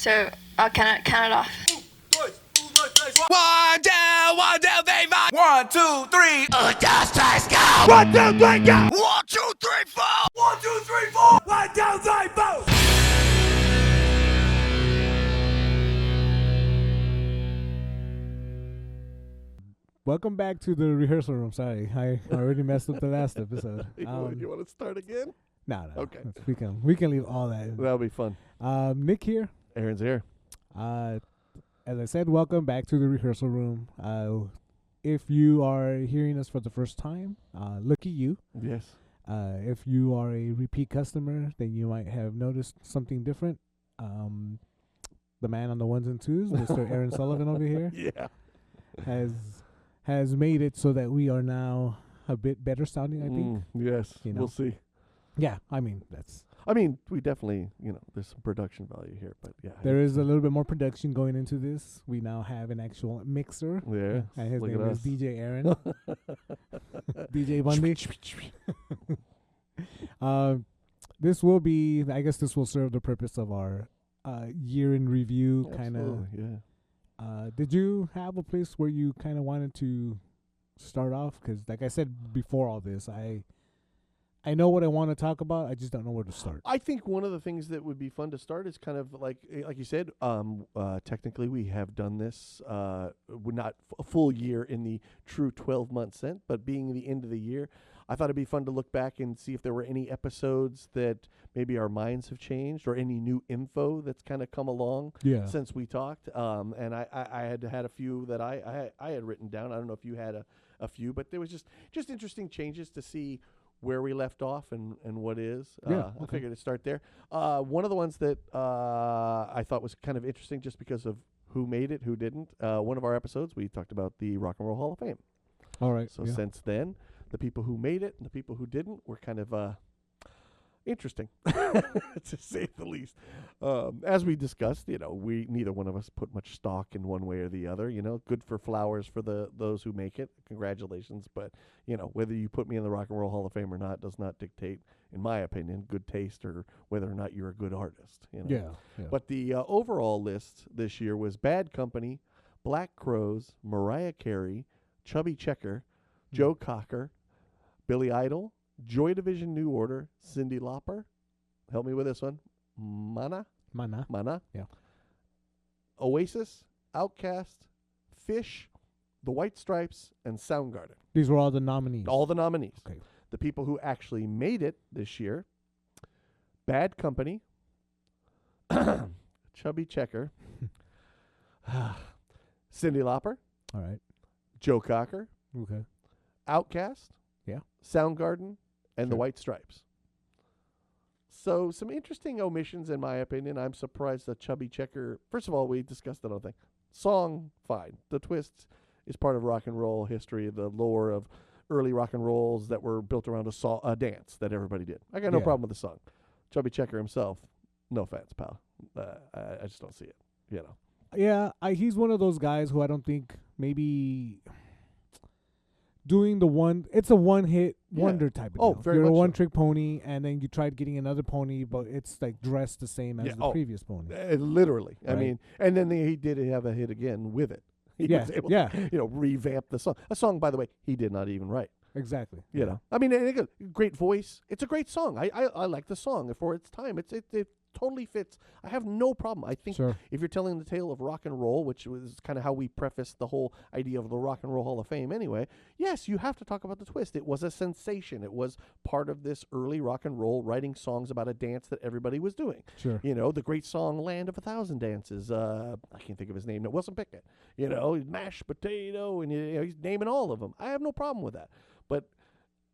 So I'll count it off. 1, 2, 1, 2, 3, 4. 1, 2, 3. Just let's go. 1, 2, 3, go. 1, 2, 3, 4. 1, 2, 3, 4. 1, 2, 3, 4. Welcome back to the rehearsal room. Sorry, I already messed up the last episode. You want to start again? No. Okay. We can leave all that. That'll be fun. Nick here. Aaron's here. As I said, welcome back to the rehearsal room. If you are hearing us for the first time, look at you. Yes. If you are a repeat customer, then you might have noticed something different. The man on the ones and twos, Mr. Aaron Sullivan over here, Yeah. has made it so that we are now a bit better sounding, I think. Yes. You know. We'll see. Yeah, I mean, We definitely, there's some production value here, but yeah. there is a little bit more production going into this. We now have an actual mixer. Yeah. And his Look name at is us. DJ Aaron. DJ Bundy. This will be, I guess this will serve the purpose of our year in review kind of. Absolutely, yeah. Did you have a place where you kind of wanted to start off? Because like I said before all this, I know what I want to talk about. I just don't know where to start. I think one of the things that would be fun to start is kind of like you said, technically we have done this, not a full year in the true 12-month sense, but being the end of the year, I thought it'd be fun to look back and see if there were any episodes that maybe our minds have changed or any new info that's kind of come along since we talked. And I had a few that I had written down. I don't know if you had a few, but there was just interesting changes to see where we left off and what is. I figured to start there. One of the ones that I thought was kind of interesting just because of who made it, who didn't. One of our episodes, we talked about the Rock and Roll Hall of Fame. All right. So since then, the people who made it and the people who didn't were kind of interesting, to say the least. As we discussed, we neither one of us put much stock in one way or the other. Good for flowers for those who make it. Congratulations, but whether you put me in the Rock and Roll Hall of Fame or not does not dictate, in my opinion, good taste or whether or not you're a good artist. Yeah. But the overall list this year was Bad Company, Black Crowes, Mariah Carey, Chubby Checker, Joe Cocker, Billy Idol, Joy Division New Order, Cyndi Lauper. Help me with this one. Mana. Yeah. Oasis, Outkast, Fish, The White Stripes, and Soundgarden. These were all the nominees. All the nominees. Okay. The people who actually made it this year: Bad Company, Chubby Checker, Cyndi Lauper, All right. Joe Cocker, Okay. Outkast, Yeah. Soundgarden, and the Sure. White Stripes. So some interesting omissions, in my opinion. I'm surprised that Chubby Checker. First of all, we discussed the whole thing. Song, fine. The twist is part of rock and roll history, the lore of early rock and rolls that were built around a dance that everybody did. I got no Yeah. problem with the song. Chubby Checker himself, no offense, pal. I just don't see it. Yeah, he's one of those guys who I don't think maybe doing it's a one-hit wonder type of Oh, deal. very You're a much so. one-trick pony, and then you tried getting another pony, but it's like dressed the same as Yeah, the previous pony. Literally. I Right. mean, and then he did have a hit again with it. He was able to, revamp the song. A song, by the way, he did not even write. Exactly. You know, I mean, and again, great voice. It's a great song. I like the song for its time. It totally fits. I have no problem. I think Sure. if you're telling the tale of rock and roll, which was kind of how we prefaced the whole idea of the Rock and Roll Hall of Fame anyway, yes, you have to talk about the twist. It was a sensation. It was part of this early rock and roll, writing songs about a dance that everybody was doing. Sure. You know, the great song Land of a Thousand Dances. I can't think of his name. No, Wilson Pickett. You know, mashed potato, and he's naming all of them. I have no problem with that. But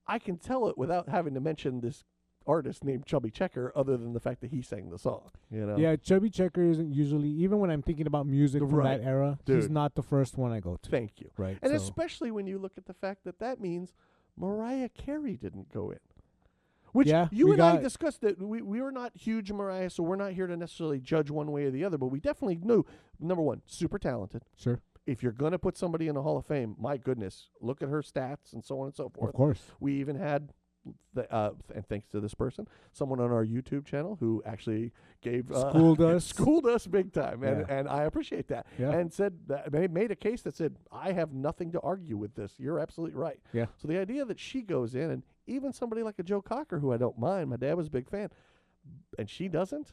I can tell it without having to mention this artist named Chubby Checker, other than the fact that he sang the song. You know? Yeah, Chubby Checker isn't usually, even when I'm thinking about music from Right. that era, he's Dude. not the first one I go to. Thank you. Right. And so- especially when you look at the fact that means Mariah Carey didn't go in. Which Yeah, you we and I got- discussed that we were not huge Mariah, so we're not here to necessarily judge one way or the other, but we definitely knew, number one, super talented. Sure. If you're going to put somebody in the Hall of Fame, my goodness, look at her stats and so on and so forth. Of course. We even had and thanks to this person, someone on our YouTube channel who actually gave Schooled us. schooled us big time, and Yeah. and I appreciate that, Yeah. and said that they made a case that said, I have nothing to argue with this. You're absolutely right. Yeah. So the idea that she goes in, and even somebody like a Joe Cocker, who I don't mind, my dad was a big fan, and she doesn't,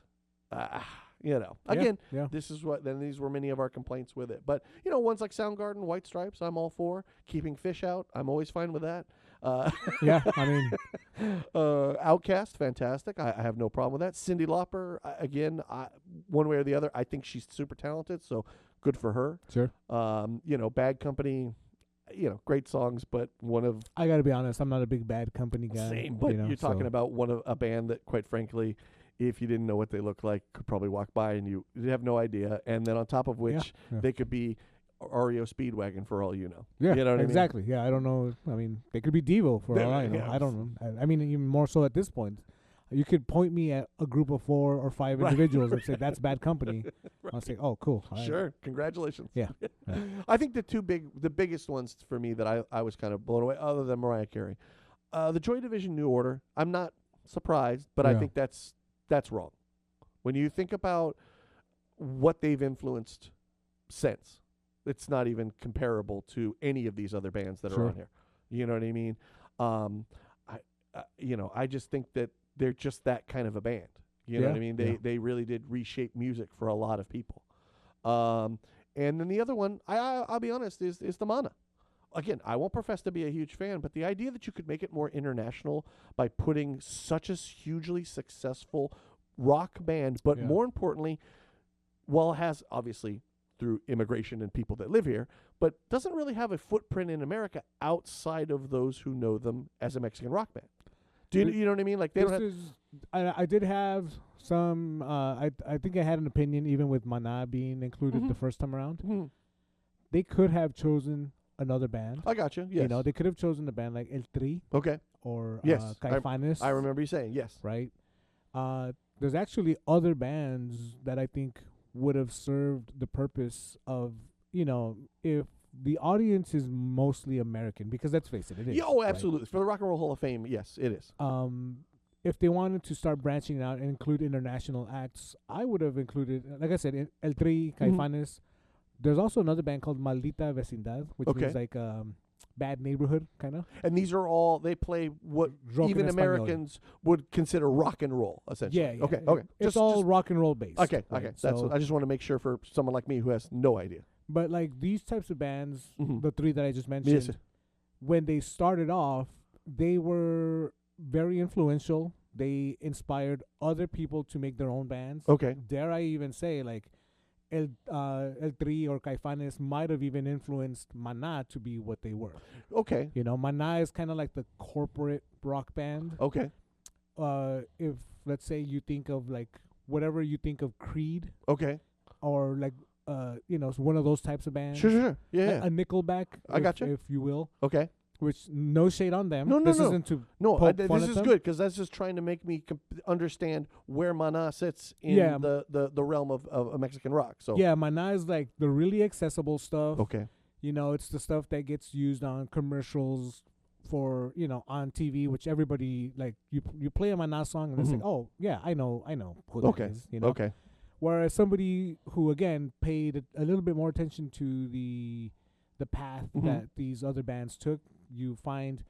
again, Yeah. this is what, then these were many of our complaints with it. But, ones like Soundgarden, White Stripes, I'm all for. Keeping Fish out, I'm always fine with that. Yeah. I mean, Outcast, fantastic. I have no problem with that. Cyndi Lauper, one way or the other, I think she's super talented, so good for her. sure. Bad Company, great songs, but one of I got to be honest. I'm not a big Bad Company guy. same. But you know, you're talking so- about one of a band that, quite frankly, if you didn't know what they looked like, could probably walk by and you have no idea. And then on top of which, yeah. they could be REO Speedwagon for all you know. Yeah, You know what exactly. Yeah, I don't know. I mean, they could be Devo for all I know. Yeah. I don't know. I mean, even more so at this point. You could point me at a group of 4 or 5 Right. individuals and say, that's Bad Company. I'll say, oh, cool. I All mean? right. Sure. Congratulations. Yeah. Yeah. I think the biggest ones for me that I was kind of blown away, other than Mariah Carey, the Joy Division, New Order. I'm not surprised, but I Yeah. think that's wrong. When you think about what they've influenced since, it's not even comparable to any of these other bands that Sure. are on here. You know what I mean? I just think that they're just that kind of a band. You know Yeah, what I mean? yeah. They really did reshape music for a lot of people. And then the other one, I'll be honest, is the Mana. Again, I won't profess to be a huge fan, but the idea that you could make it more international by putting such a hugely successful rock band, but Yeah. more importantly, while it has obviously through immigration and people that live here, but doesn't really have a footprint in America outside of those who know them as a Mexican rock band. Do Th- you know what I mean? Like they This don't have. is, I did have some, I think I had an opinion even with Mana being included Mhm. the first time around. Mhm. They could have chosen another band. I got you. Yes. You know, they could have chosen a band like El Tri Okay. or Yes, Caifanes. I remember you saying yes. Right? There's actually other bands that I think would have served the purpose of, if the audience is mostly American, because let's face it, it is. Yeah, oh, right? absolutely. For the Rock and Roll Hall of Fame, yes, it is. If they wanted to start branching out and include international acts, I would have included, like I said, El Tri, Caifanes. There's also another band called Maldita Vecindad, which Okay. means like bad neighborhood, kind of. And these are all they play what Rock even en español. Americans would consider rock and roll, essentially. Yeah, yeah. Okay. Okay. It's all rock and roll based. okay. right? Okay. That's. So, I just want to make sure for someone like me who has no idea. but like these types of bands, Mhm. the 3 that I just mentioned, Yes. when they started off, they were very influential. They inspired other people to make their own bands. Okay. Dare I even say, like, El Tri or Caifanes might have even influenced Maná to be what they were. Okay. You know, Maná is kind of like the corporate rock band. Okay. If, let's say, you think of, like, whatever you think of Creed Okay. or, like, one of those types of bands. Sure. Sure. Sure. Yeah. A Nickelback, I gotcha. if you will. Okay. Which, no shade on them. No, no, this no. isn't to No, poke this fun at is them. good because that's just trying to make me understand where Maná sits in Yeah. the realm of Mexican rock. So Yeah, Maná is like the really accessible stuff. Okay. You know, it's the stuff that gets used on commercials for, on TV, which everybody, like, you play a Maná song and it's like, Mhm. oh, yeah, I know who that Okay. is, you know. Okay. Whereas somebody who, again, paid a little bit more attention to the path Mhm. that these other bands took, you find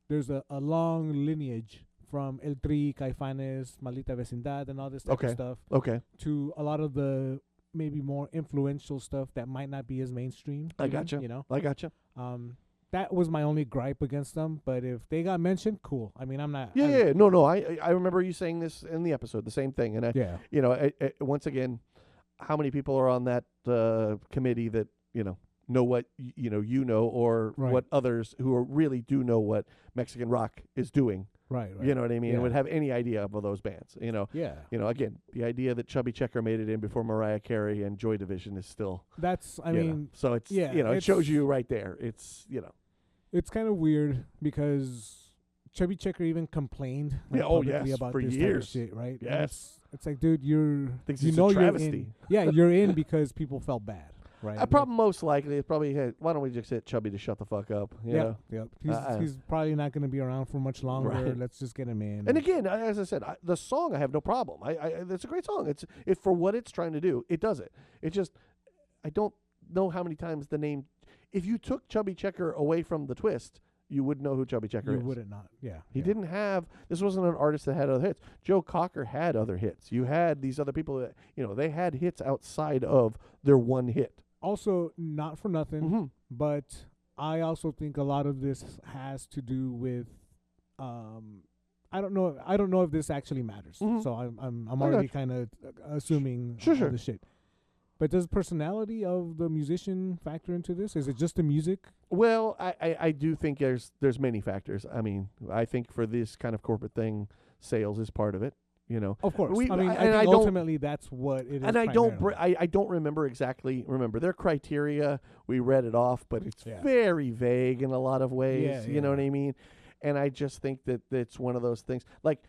there's a long lineage from El Tri, Caifanes, Maldita Vecindad, and all this type Okay. of stuff Okay. to a lot of the maybe more influential stuff that might not be as mainstream. I even, gotcha. You know, I gotcha. that was my only gripe against them. But if they got mentioned, cool. I mean, I'm not. Yeah. I'm- Yeah. No. I remember you saying this in the episode, the same thing, and yeah. once again, how many people are on that committee that know what or Right. what others who really do know what Mexican rock is doing? Right. Right. You know what I mean? Yeah. And would have any idea of those bands? Yeah. Again, the idea that Chubby Checker made it in before Mariah Carey and Joy Division is still. That's. I you know, mean, so it's yeah, it shows it's- you right there. It's it's kind of weird because Chubby Checker even complained Yeah, oh, publicly yes, about for this years. type of shit, right? And Yes. it's like, dude, Thinks you it's know a you're travesty. in. Yeah, you're in because people felt bad. right? Probably most likely, it's probably, hey, why don't we just hit Chubby to shut the fuck up? You know? Yep. Uh-uh. He's probably not going to be around for much longer. Right. Let's just get him in. And again, as I said, the song I have no problem. It's a great song. It's for what it's trying to do. It does it. It just, I don't know how many times the name. If you took Chubby Checker away from the Twist, you would know who Chubby Checker you is. wouldn't not. Yeah. He yeah. didn't have. This wasn't an artist that had other hits. Joe Cocker had other hits. You had these other people that they had hits outside of their one hit. Also, not for nothing, Mm-hmm. but I also think a lot of this has to do with. I don't know if this actually matters. Mhm. So I'm I got already you. kind of assuming Sure. the shit. But does personality of the musician factor into this? Is it just the music? Well, I do think there's many factors. I mean, I think for this kind of corporate thing, sales is part of it. Of course. We- I mean, and I I think don't- ultimately that's what it is. And I don't primarily. I don't remember exactly. Remember their criteria. We read it off, but it's Yeah. very vague in a lot of ways. Yeah, You know yeah. what I mean? And I just think that it's one of those things. Like,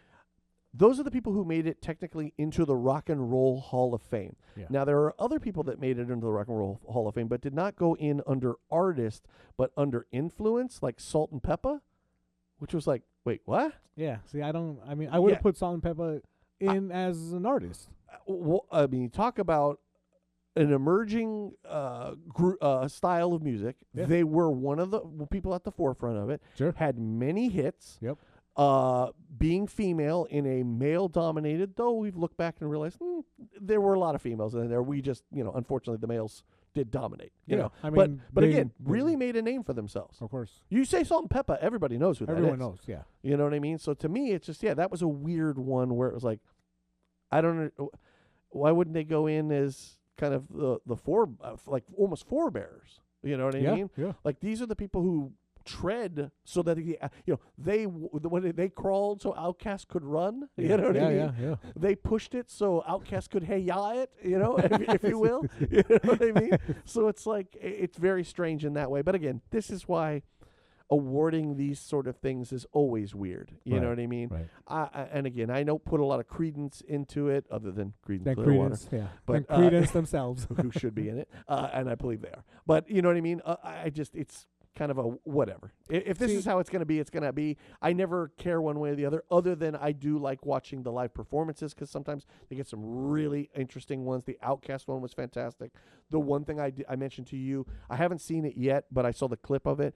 those are the people who made it technically into the Rock and Roll Hall of Fame. Yeah. Now, there are other people that made it into the Rock and Roll Hall of Fame, but did not go in under artist, but under influence, like Salt and Peppa, which was like, wait, what? Yeah. See, I mean, I would have Yeah. put Salt and Pepper in as an artist. Well, I mean, talk about an emerging style of music. Yeah. They were one of the people at the forefront of it. Sure. Had many hits. Yep. Being female in a male-dominated, though we've looked back and realized there were a lot of females in there. We just, unfortunately, the males did dominate. You Yeah, know, I but mean, again, they- really made a name for themselves. Of course. You say Salt and Peppa, everybody knows who that is. Everyone knows. Yeah. You know what I mean? So to me, it's just that was a weird one where it was like, I don't know, why wouldn't they go in as kind of the like almost forebearers? You know what I Yeah. mean? Yeah. Like these are the people who tread so that they crawled so Outkast could run. You know what I mean? Yeah. They pushed it so Outkast could hey-ya it, if you will. You know what I mean? So it's like, it's very strange in that way. But again, this is why awarding these sort of things is always weird. You know Right, what I mean? Right. And again, I don't put a lot of credence into it other than Creedence That Clearwater, Credence, yeah. But, But Credence themselves. who should be in it. And I believe they are. But you know what I mean? It's kind of a whatever. If this is how it's going to be, it's going to be. I never care one way or the other than I do like watching the live performances because sometimes they get some really interesting ones. The Outkast one was fantastic. The one thing I mentioned to you, I haven't seen it yet, but I saw the clip of it.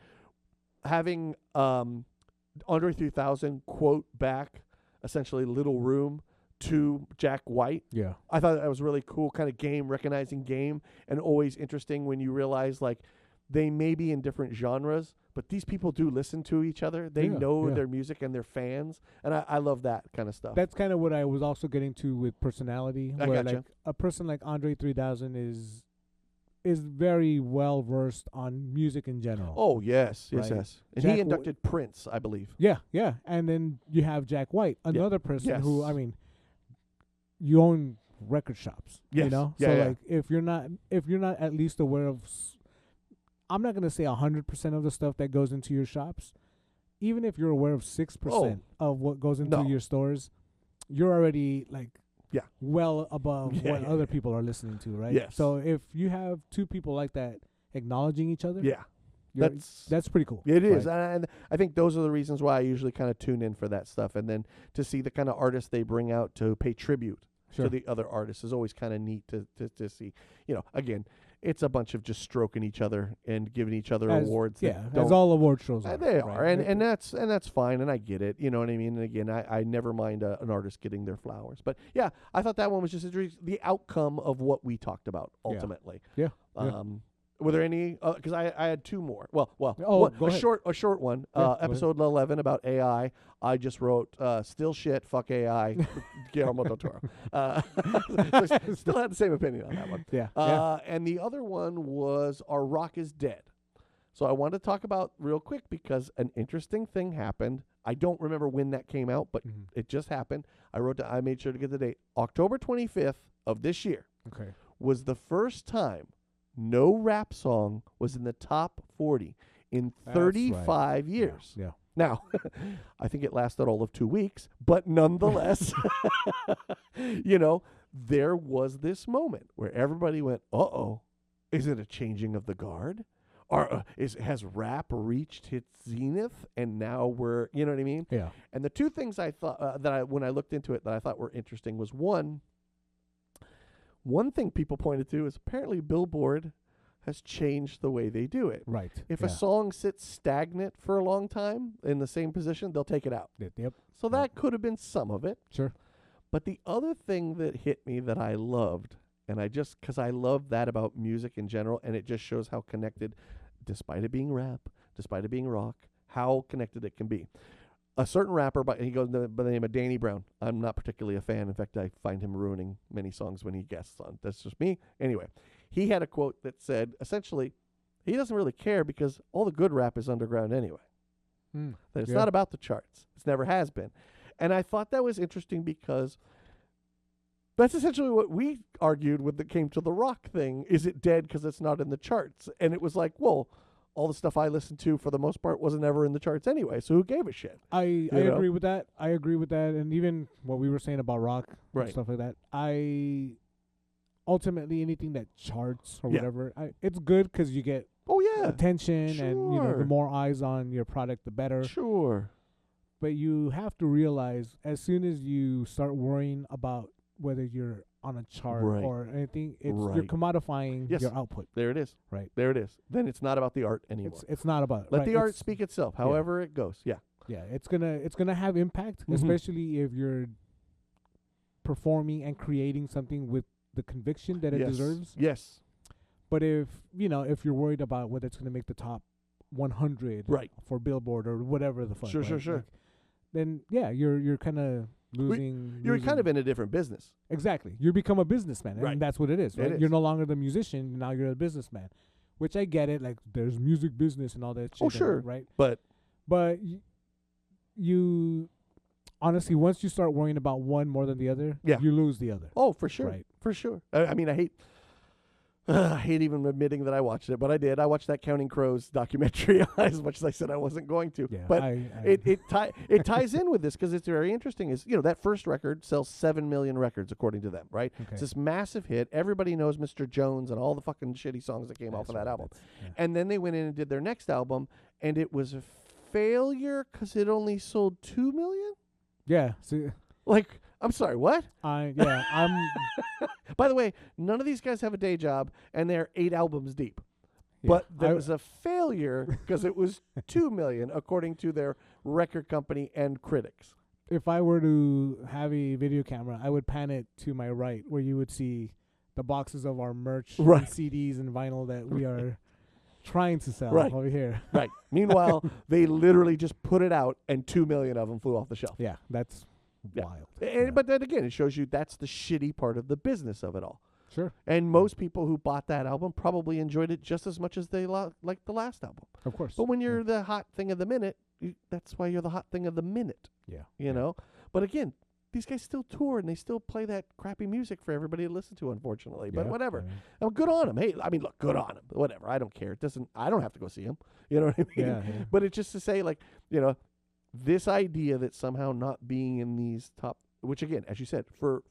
Having Andre 3000 quote back essentially Little Room to Jack White. Yeah. I thought that was really cool, kind of recognizing game, and always interesting when you realize like they may be in different genres, but these people do listen to each other. They know their music and they're fans, and I love that kind of stuff. That's kind of what I was also getting to with personality, I where gotcha. like a person like Andre 3000 is very well versed on music in general. Oh yes. Right. And Jack he inducted Prince, I believe. Yeah. And then you have Jack White, another person who, Yes. I mean, you own record shops. You Yes. know? Yeah, so yeah. like if you're not at least aware of I'm not gonna say 100% of the stuff that goes into your shops. Even if you're aware of 6% of what goes into your stores, you're already like well above what other people are listening to, right? Yes. So if you have two people like that acknowledging each other, Yeah. that's pretty cool. It is, right? and I think those are the reasons why I usually kind of tune in for that stuff, and then to see the kind of artists they bring out to pay tribute to the other artists is always kind of neat to see. Again, it's a bunch of just stroking each other and giving each other awards. Yeah, that as don't- all award shows are. They right? are, and that's fine, and I get it. You know what I mean? And again, I never mind an artist getting their flowers, but yeah, I thought that one was just the outcome of what we talked about ultimately. Yeah. Were there any? Because I had two more. Well, go ahead. a short one. Yeah, go ahead. Episode 11 about AI. I just wrote still shit. Fuck AI. Guillermo del Toro. Still had the same opinion on that one. Yeah. And the other one was Our Rock is Dead. So I wanted to talk about real quick because an interesting thing happened. I don't remember when that came out, but it just happened. I made sure to get the date. October 25th of this year Okay. was the first time no rap song was in the top 40 in That's 35 right. years. Yeah. Now, I think it lasted all of 2 weeks, but nonetheless, there was this moment where everybody went, uh-oh, Is it a changing of the guard? Or has rap reached its zenith and now we're, you know what I mean? Yeah. And the two things I thought when I looked into it that I thought were interesting was one thing people pointed to is apparently Billboard has changed the way they do it. Right. If yeah. a song sits stagnant for a long time in the same position, they'll take it out. Yep. So that could have been some of it. Sure. But the other thing that hit me that I loved, and because I love that about music in general, and it just shows how connected, despite it being rap, despite it being rock, how connected it can be. A certain rapper, he goes by the name of Danny Brown. I'm not particularly a fan. In fact, I find him ruining many songs when he guests on. That's just me. Anyway, he had a quote that said, essentially, he doesn't really care because all the good rap is underground anyway. That it's not about the charts. It never has been. And I thought that was interesting because that's essentially what we argued when it came to the rock thing. Is it dead because it's not in the charts? And it was like, well, all the stuff I listened to for the most part wasn't ever in the charts anyway, so who gave a shit? I agree with that. I agree with that. And even what we were saying about rock Right. and stuff like that, ultimately anything that charts or Yeah. whatever, it's good because you get Oh, yeah. attention and, you know, Sure. the more eyes on your product, the better. Sure. But you have to realize as soon as you start worrying about whether you're on a chart Right. or anything, you're Right. commodifying Yes. your output. There it is. Right. There it is. Then it's not about the art anymore. It's not about Let right, the art it's- speak itself, however it goes. Yeah. Yeah, it's gonna have impact, Mhm. especially if you're performing and creating something with the conviction that it Yes. deserves. Yes. But if you're worried about whether it's gonna make the top 100 Right. for Billboard or whatever the fuck, Sure, sure, right? sure. Like, then yeah, you're kind of losing. You're kind losing- of in a different business. exactly. You become a businessman, Right. and that's what it is. It Right? is. You're no longer the musician. Now you're a businessman, which I get it. Like there's music business and all that shit. Oh, sure. Right. But But you honestly, once you start worrying about one more than the other, Yeah. you lose the other. oh, for sure. Right. For sure. I mean, I hate even admitting that I watched it, but I did. I watched that Counting Crows documentary as much as I said I wasn't going to. Yeah, but I- it ties in with this because it's very interesting. Is that first record sells 7 million records according to them, right? Okay. It's this massive hit. Everybody knows Mr. Jones and all the fucking shitty songs that came off of that album. And then they went in and did their next album, and it was a failure because it only sold 2 million. Yeah. See, Like, I'm sorry, what? I'm By the way, none of these guys have a day job, and they're 8 albums deep. yeah, But that I- was a failure because it was 2 million, according to their record company and critics. if I were to have a video camera, I would pan it to my right, where you would see the boxes of our merch, Right. and CDs, and vinyl that we are trying to sell Right. over here. Right. Meanwhile, they literally just put it out, and 2 million of them flew off the shelf. Yeah, that's Yeah. wild. And, Yeah. But then again, it shows you that's the shitty part of the business of it all. Sure, And most people who bought that album probably enjoyed it just as much as they liked the last album. of course. But when you're the hot thing of the minute, that's why you're the hot thing of the minute, yeah, you know? But again, these guys still tour and they still play that crappy music for everybody to listen to, unfortunately. But Yeah, whatever. I mean, Good on them. Hey, I mean, look, good on them. Whatever. I don't care. I don't have to go see them. You know what I mean? Yeah, yeah. But it's just to say, like, this idea that somehow not being in these top, which again, as you said, for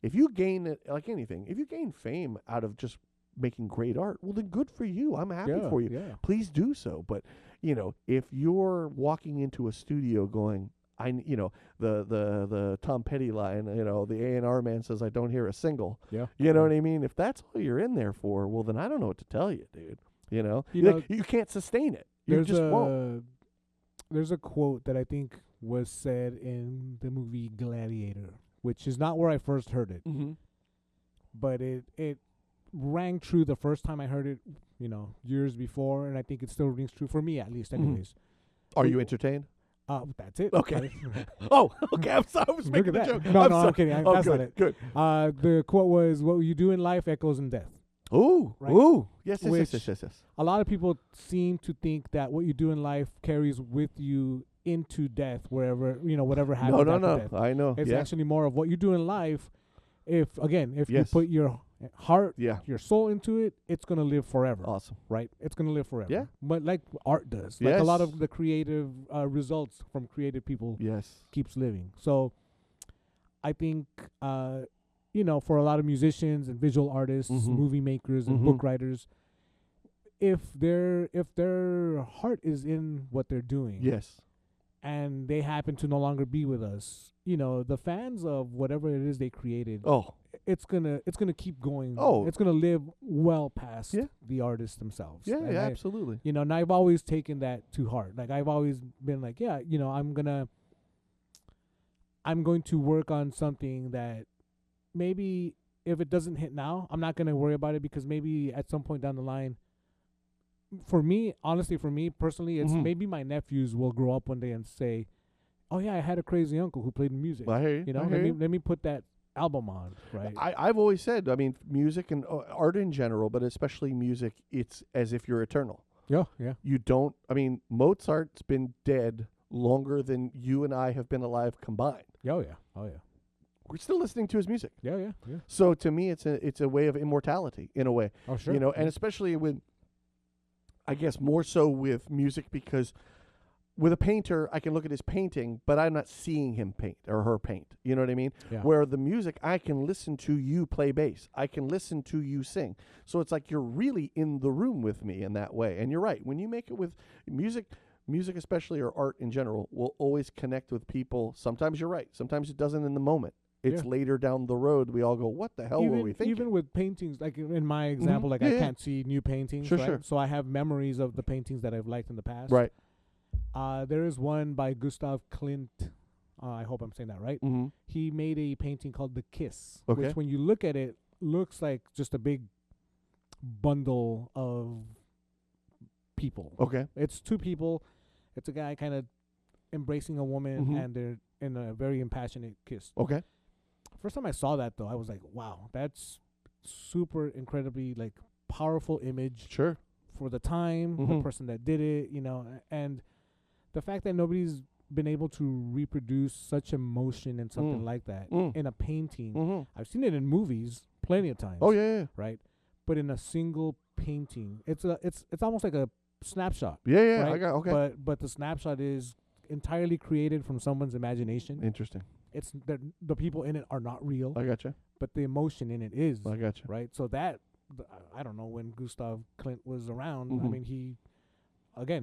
if you gain it, like anything, if you gain fame out of just making great art, well, then good for you. I'm happy yeah, for you. Yeah. Please do so. But if you're walking into a studio going, the Tom Petty line, the A&R man says, I don't hear a single. Yeah. You know what I mean? If that's all you're in there for, well, then I don't know what to tell you, dude. You Like, know, you can't sustain it. You just won't. There's a quote that I think was said in the movie Gladiator, which is not where I first heard it, Mm-hmm. but it rang true the first time I heard it, years before, and I think it still rings true for me at least. Mhm. Anyways, Are you entertained? that's it. Okay. Oh, okay. I'm sorry. I was Look making at the that. joke. No, I'm no, I'm sorry. kidding. Oh, That's good, not it. Good. The quote was, "What you do in life echoes in death." Ooh. Right. Ooh. Yes, yes, Which- yes, yes, yes. A lot of people seem to think that what you do in life carries with you into death, wherever whatever happens No, after no, death. no. I know. It's Yeah. actually more of what you do in life. If you Yes. put your heart, Yeah. your soul into it, it's gonna live forever. Awesome. Right? It's gonna live forever. Yeah. But like art does, like a lot Yes. of the creative results from creative people Yes. keeps living. So I think for a lot of musicians and visual artists, Mhm. movie makers and Mhm. book writers, if their heart is in what they're doing, Yes. and they happen to no longer be with us, the fans of whatever it is they created, Oh, it's gonna keep going. Oh. It's gonna live well past Yeah. the artists themselves. yeah, And yeah, I- absolutely. and I've always taken that to heart. Like I've always been like, yeah, I'm going to work on something that maybe if it doesn't hit now, I'm not gonna worry about it, because maybe at some point down the line, for me personally, it's Mhm. maybe my nephews will grow up one day and say, oh yeah, I had a crazy uncle who played music. I hear you. I hear you. Let me put that album on, right? I've always said, I mean, music and art in general, but especially music, it's as if you're eternal. Yeah. You don't, I mean, Mozart's been dead longer than you and I have been alive combined. Oh yeah. We're still listening to his music. Yeah. So to me, it's a way of immortality in a way, Oh sure. and especially with, I guess more so with music, because with a painter, I can look at his painting, but I'm not seeing him paint or her paint. You know what I mean? Yeah. Where the music, I can listen to you play bass. I can listen to you sing. So it's like you're really in the room with me in that way. And you're right. When you make it with music especially, or art in general, will always connect with people. Sometimes you're right. Sometimes it doesn't in the moment. It's Yeah. later down the road. We all go, what the hell were we thinking? Even with paintings, like in my example, like Yeah, I yeah. can't see new paintings, Sure, right? sure. So I have memories of the paintings that I've liked in the past. Right. There is one by Gustav Klimt. I hope I'm saying that right. Mm-hmm. He made a painting called The Kiss, Okay. which when you look at it, looks like just a big bundle of people. Okay. It's two people. It's a guy kind of embracing a woman, Mhm. and they're in a very impassionate kiss. Okay. First time I saw that, though, I was like, wow, that's super incredibly like powerful image Sure. for the time, the Mhm. person that did it, and the fact that nobody's been able to reproduce such emotion in something Mm. like that Mm. in a painting. Mm-hmm. I've seen it in movies plenty of times. Oh, yeah. Right? But in a single painting, it's almost like a snapshot. Yeah, yeah. Right? I got, okay. But the snapshot is entirely created from someone's imagination. Interesting. It's the people in it are not real, I gotcha. but the emotion in it is. I gotcha. Right? So I don't know when Gustav Klimt was around. I Mhm. mean,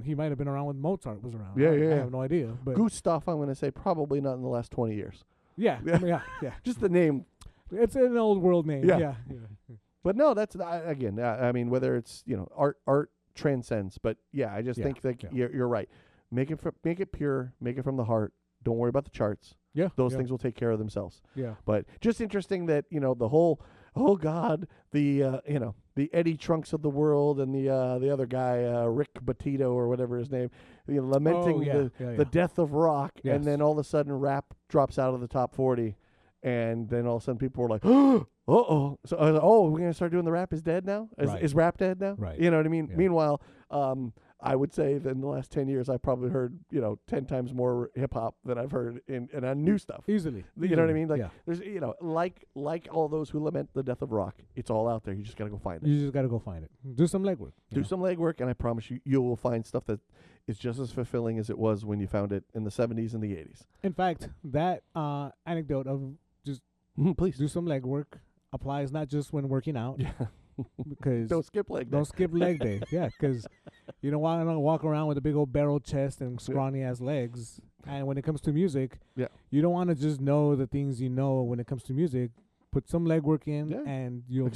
he might have been around when Mozart was around. Yeah, I yeah. have no idea. But Gustav, I'm going to say probably not in the last 20 years. yeah, Yeah. yeah. Just the name. It's an old world name. Yeah. Yeah. But no, that's, again, I mean, whether it's, art transcends. But yeah, I just Yeah, think that yeah. you're right. Make it pure. Make it from the heart. Don't worry about the charts. Yeah. Those yeah, things will take care of themselves. Yeah. But just interesting that, the whole, oh God, the Eddie Trunks of the world and the other guy, Rick Bettito or whatever his name, lamenting the death of rock. Yes. And then all of a sudden rap drops out of the top 40. And then all of a sudden people were like, uh-oh. So I was like, we're going to start doing the rap is dead now? Right. Is rap dead now? Right. You know what I mean? Yeah. Meanwhile, I would say that in the last 10 years, I've probably heard, 10 times more hip hop than I've heard in on new stuff. Easily. You know what I mean? Like, yeah. there's, like all those who lament the death of rock, it's all out there. You just got to go find it. You just got to go find it. Do some legwork. Do some legwork, and I promise you will find stuff that is just as fulfilling as it was when you found it in the 70s and the 80s. In fact, that anecdote of just Please. do some legwork applies not just when working out, Yeah. because Don't skip leg day. don't skip leg day. Yeah, because you don't want to walk around with a big old barrel chest and scrawny ass legs. And when it comes to music, Yeah. you don't want to just know the things you know when it comes to music. Put some legwork in, Yeah. and you'll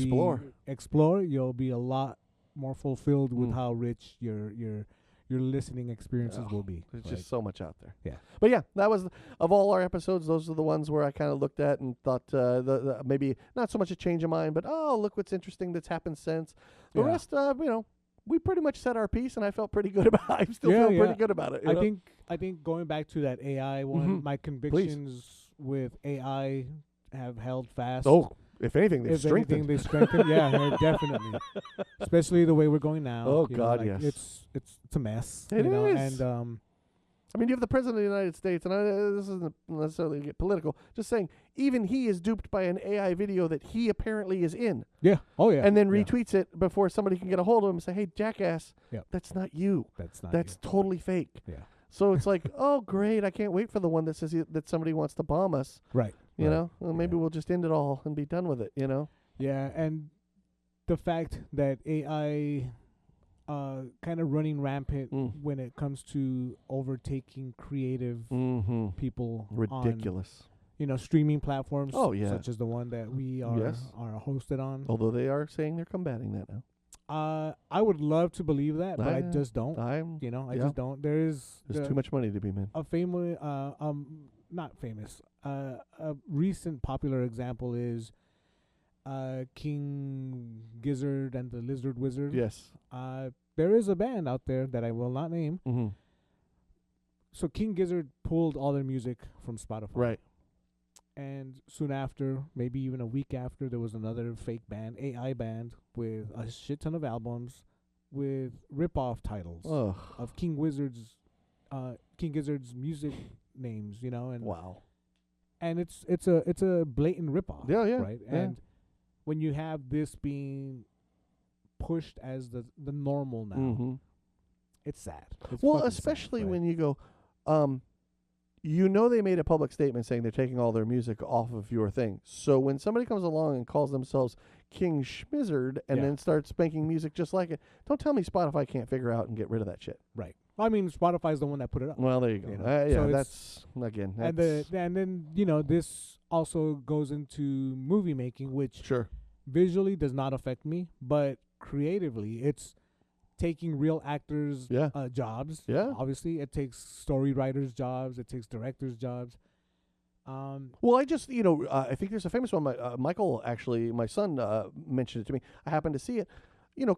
Explore. You'll be a lot more fulfilled with Mm. how rich your listening experiences will be. There's right? just so much out there. Yeah. But yeah, that was, of all our episodes, those are the ones where I kind of looked at and thought the maybe not so much a change of mind, but look what's interesting that's happened since. The Yeah. rest, we pretty much said our piece, and I felt pretty good about it. I still Yeah, feel pretty yeah. good about it. I think going back to that AI one, Mhm. my convictions with AI have held fast. Oh, if anything, they've if strengthened. anything, they strengthened. Yeah, definitely. Especially the way we're going now. Oh, you know, God, like, yes. It's a mess. It you know, is. And I mean, you have the president of the United States, and this isn't necessarily to get political, just saying, even he is duped by an AI video that he apparently is in, yeah. Oh yeah. and then yeah. retweets it before somebody can get a hold of him and say, hey, jackass, Yep. that's not you. That's not. That's you. totally fake. Yeah. So it's like, oh, great, I can't wait for the one that says that somebody wants to bomb us. Right. You Right. know, well, maybe Yeah. we'll just end it all and be done with it. You know. Yeah, and the fact that AI kind of running rampant when it comes to overtaking creative Mm-hmm. people on, Ridiculous. streaming platforms. Oh, yeah. Such as the one that we are Yes. are hosted on. Although they are saying they're combating that now. I would love to believe that, but I just don't. I yeah. just don't. There's Too much money to be made. a famous, not famous. A recent popular example is King Gizzard and the Lizard Wizard. Yes. There is a band out there that I will not name. Mm-hmm. So King Gizzard pulled all their music from Spotify. Right. And soon after, maybe even a week after, there was another fake band, AI band, with a shit ton of albums with rip-off titles Ugh. of King Gizzard's music names, and Wow. and it's a blatant rip-off. Yeah, yeah, Right? yeah. And when you have this being pushed as the normal now, Mm-hmm. it's sad. It's Well, fucking sad, especially right? when you go, they made a public statement saying they're taking all their music off of your thing. So when somebody comes along and calls themselves King Schmizzard and Yeah. then starts making music just like it, don't tell me Spotify can't figure out and get rid of that shit. Right. I mean, Spotify's the one that put it up. Well, there you go. You know, Yeah, so that's again. And then this also goes into movie making, which sure. visually does not affect me, but creatively, it's taking real actors' Yeah. jobs. Yeah. Obviously, it takes story writers' jobs. It takes directors' jobs. Well, I just, I think there's a famous one. Michael, actually, my son mentioned it to me. I happened to see it.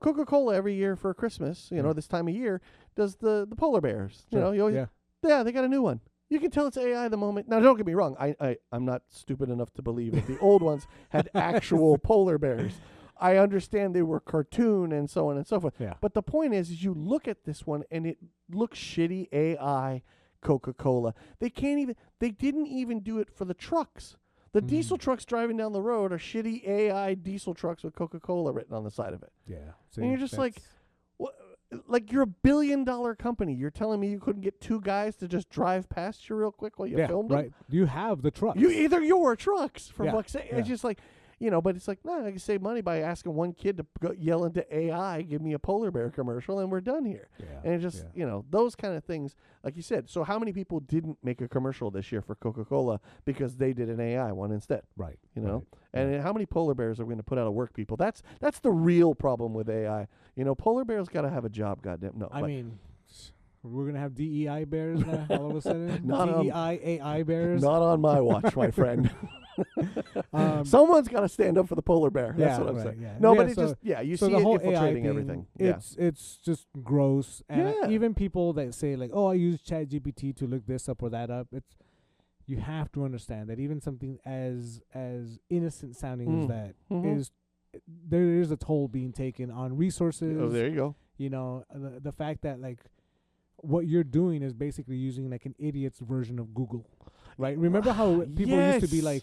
Coca-Cola every year for Christmas, this time of year, does the polar bears. You always, yeah. they got a new one. You can tell it's AI the moment. Now, don't get me wrong. I'm not stupid enough to believe that the old ones had actual polar bears. I understand they were cartoon and so on and so forth. Yeah. But the point is you look at this one and it looks shitty AI Coca-Cola. They didn't even do it for the trucks. The diesel trucks driving down the road are shitty AI diesel trucks with Coca-Cola written on the side of it. Yeah. And you're just like, what? Like you're $1 billion company. You're telling me you couldn't get two guys to just drive past you real quick while you filmed them? right. You have the trucks. Either your trucks, for Yeah, fuck's sake. yeah. It's just like, but it's like, no, I can save money by asking one kid to go yell into AI, give me a polar bear commercial, and we're done here. Yeah, And it just, those kind of things, like you said. So how many people didn't make a commercial this year for Coca-Cola because they did an AI one instead? Right. Right. right. And how many polar bears are we going to put out of work, people? That's the real problem with AI. Polar bears got to have a job, goddamn. No, I mean, we're gonna have DEI bears now all of a sudden. Not on- DEI AI bears. not on my watch, my friend. Someone's got to stand up for the polar bear. That's what I'm saying. Yeah. No, Yeah, but it so- you so see the it whole AI infiltrating thing, everything. It's just gross. And Yeah. even people that say like, "Oh, I use ChatGPT to look this up or that up," you have to understand that even something as innocent sounding as that is, there is a toll being taken on resources. Oh, there you go. The fact that like what you're doing is basically using like an idiot's version of Google, right? Remember how people used to be Yes. like,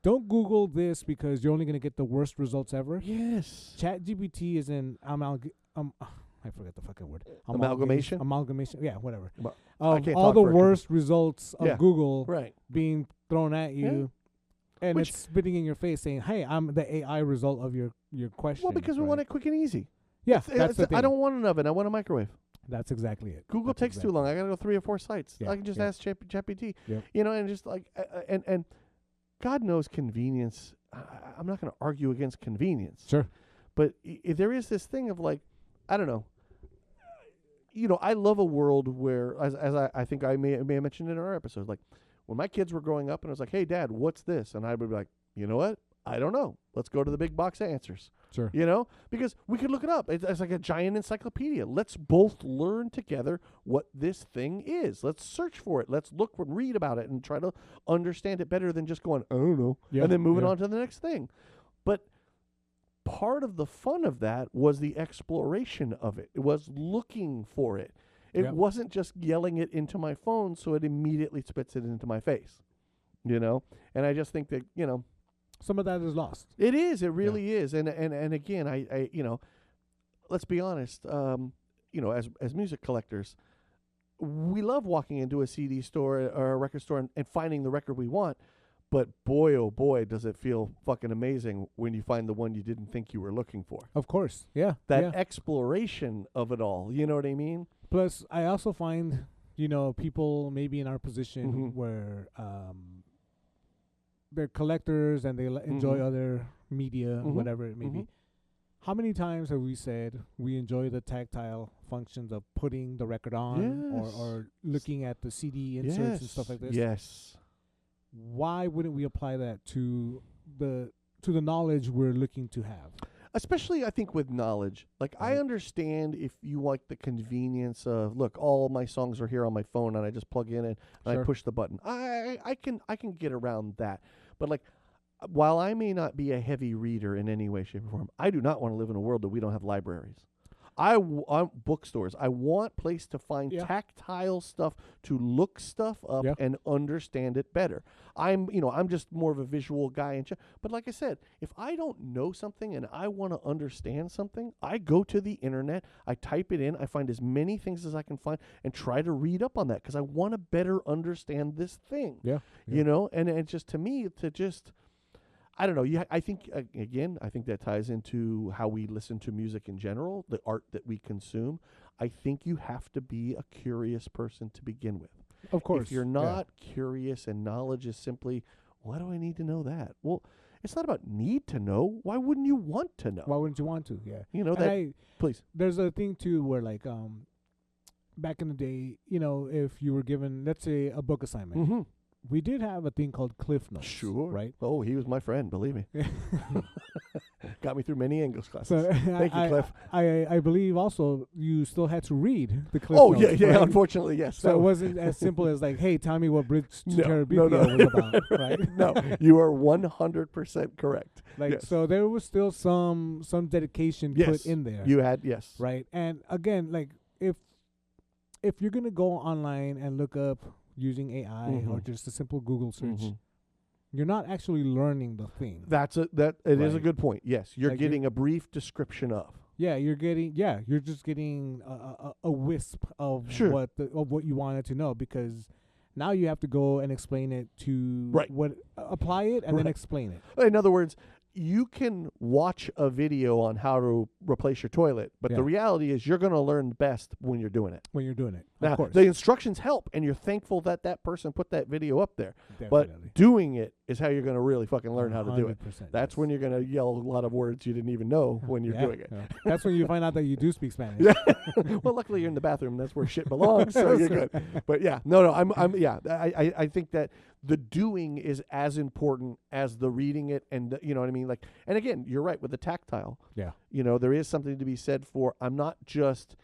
"Don't Google this because you're only going to get the worst results ever." Yes. ChatGPT is an I forget the fucking word. Amalgamation? Amalgamation. Yeah, whatever. Well, Of can't all talk the for it. worst results of Yeah. Google Right. being thrown at you, and Which- it's spitting in your face saying, "Hey, I'm the AI result of your question." Well, because we want it quick and easy. Yeah, It's- that's the I thing. don't want an oven. I want a microwave. That's exactly it. Google That's takes too exactly long. it. I got to go 3 or 4 sites. Yeah, I can just yeah. ask ChatGPT. Yep. And just like, and God knows convenience. I'm not going to argue against convenience. Sure. But there is this thing of like, I don't know. I love a world where, as I think I may have mentioned in our episode, like when my kids were growing up and I was like, "Hey, Dad, what's this?" And I would be like, "You know what? I don't know. Let's go to the big box of answers." Sure. Because we could look it up. It's like a giant encyclopedia. Let's both learn together what this thing is. Let's search for it. Let's look and read about it and try to understand it better than just going, "I don't know," Yeah, and then moving yeah. on to the next thing. But part of the fun of that was the exploration of it. It was looking for it. It Yeah. wasn't just yelling it into my phone so it immediately spits it into my face. And I just think that, Some of that is lost. it is. It really is. And again, I let's be honest. As music collectors, we love walking into a CD store or a record store and finding the record we want. But boy, oh boy, does it feel fucking amazing when you find the one you didn't think you were looking for. Of course. Yeah. That yeah. exploration of it all. You know what I mean? Plus, I also find, people maybe in our position Mhm. where they're collectors and they enjoy Mhm. other media, Mhm. whatever it may be. Mhm. How many times have we said we enjoy the tactile functions of putting the record on Yes. or looking at the CD inserts and stuff like this? Yes. Why wouldn't we apply that to the knowledge we're looking to have? Especially, I think, with knowledge. Like, I Right. understand if you like the convenience of, look, all my songs are here on my phone, and I just plug in and I Sure. push the button. I can get around that. But like, while I may not be a heavy reader in any way, shape, or form, I do not want to live in a world that we don't have libraries. I want bookstores. I want place to find Yeah. tactile stuff, to look stuff up Yeah. and understand it better. I'm just more of a visual guy. But like I said, if I don't know something and I want to understand something, I go to the internet, I type it in, I find as many things as I can find and try to read up on that because I want to better understand this thing. Yeah. And it's just, to me, I don't know. I think, again, I think that ties into how we listen to music in general, the art that we consume. I think you have to be a curious person to begin with. Of course. If you're not curious and knowledge is simply, why do I need to know that? Well, it's not about need to know. Why wouldn't you want to know? Why wouldn't you want to? Yeah. You know, And please. there's a thing too where back in the day, if you were given, let's say, a book assignment, Mm-hmm. we did have a thing called Cliff Notes. Sure. Right? Oh, he was my friend, believe me. Got me through many English classes. So Thank you, Cliff. I believe also you still had to read the Cliff Oh, Notes. yeah, right? unfortunately, yes. So it wasn't as simple as like, hey, tell me what Bridge to No, Terabithia no. was about, right? No, you are 100% correct. Like, yes. so there was still some dedication Yes. put in there. You had, yes. Right? And again, like, if you're gonna go online and look up using AI or Mhm. just a simple Google search, Mhm. you're not actually learning the thing. It is a Right. good point. Yes, you're Like getting a brief description of. You're just getting a wisp of Sure. what you wanted to know, because now you have to go and explain it to Right. apply it and then Right. explain it. In other words, you can watch a video on how to replace your toilet, but Yeah. the reality is you're going to learn best when you're doing it. When you're doing it. Now, Of course. the instructions help, and you're thankful that that person put that video up there. Definitely. But doing it is how you're going to really fucking learn how to do it. 100%, That's yes. when you're going to yell a lot of words you didn't even know when you're Yeah, doing it. yeah. That's when you find out that you do speak Spanish. Yeah. Well, luckily you're in the bathroom. That's where shit belongs, so you're good. But yeah, no. I think that the doing is as important as the reading it, and you know what I mean. Like, and again, you're right with the tactile. Yeah. There is something to be said for. I'm not just,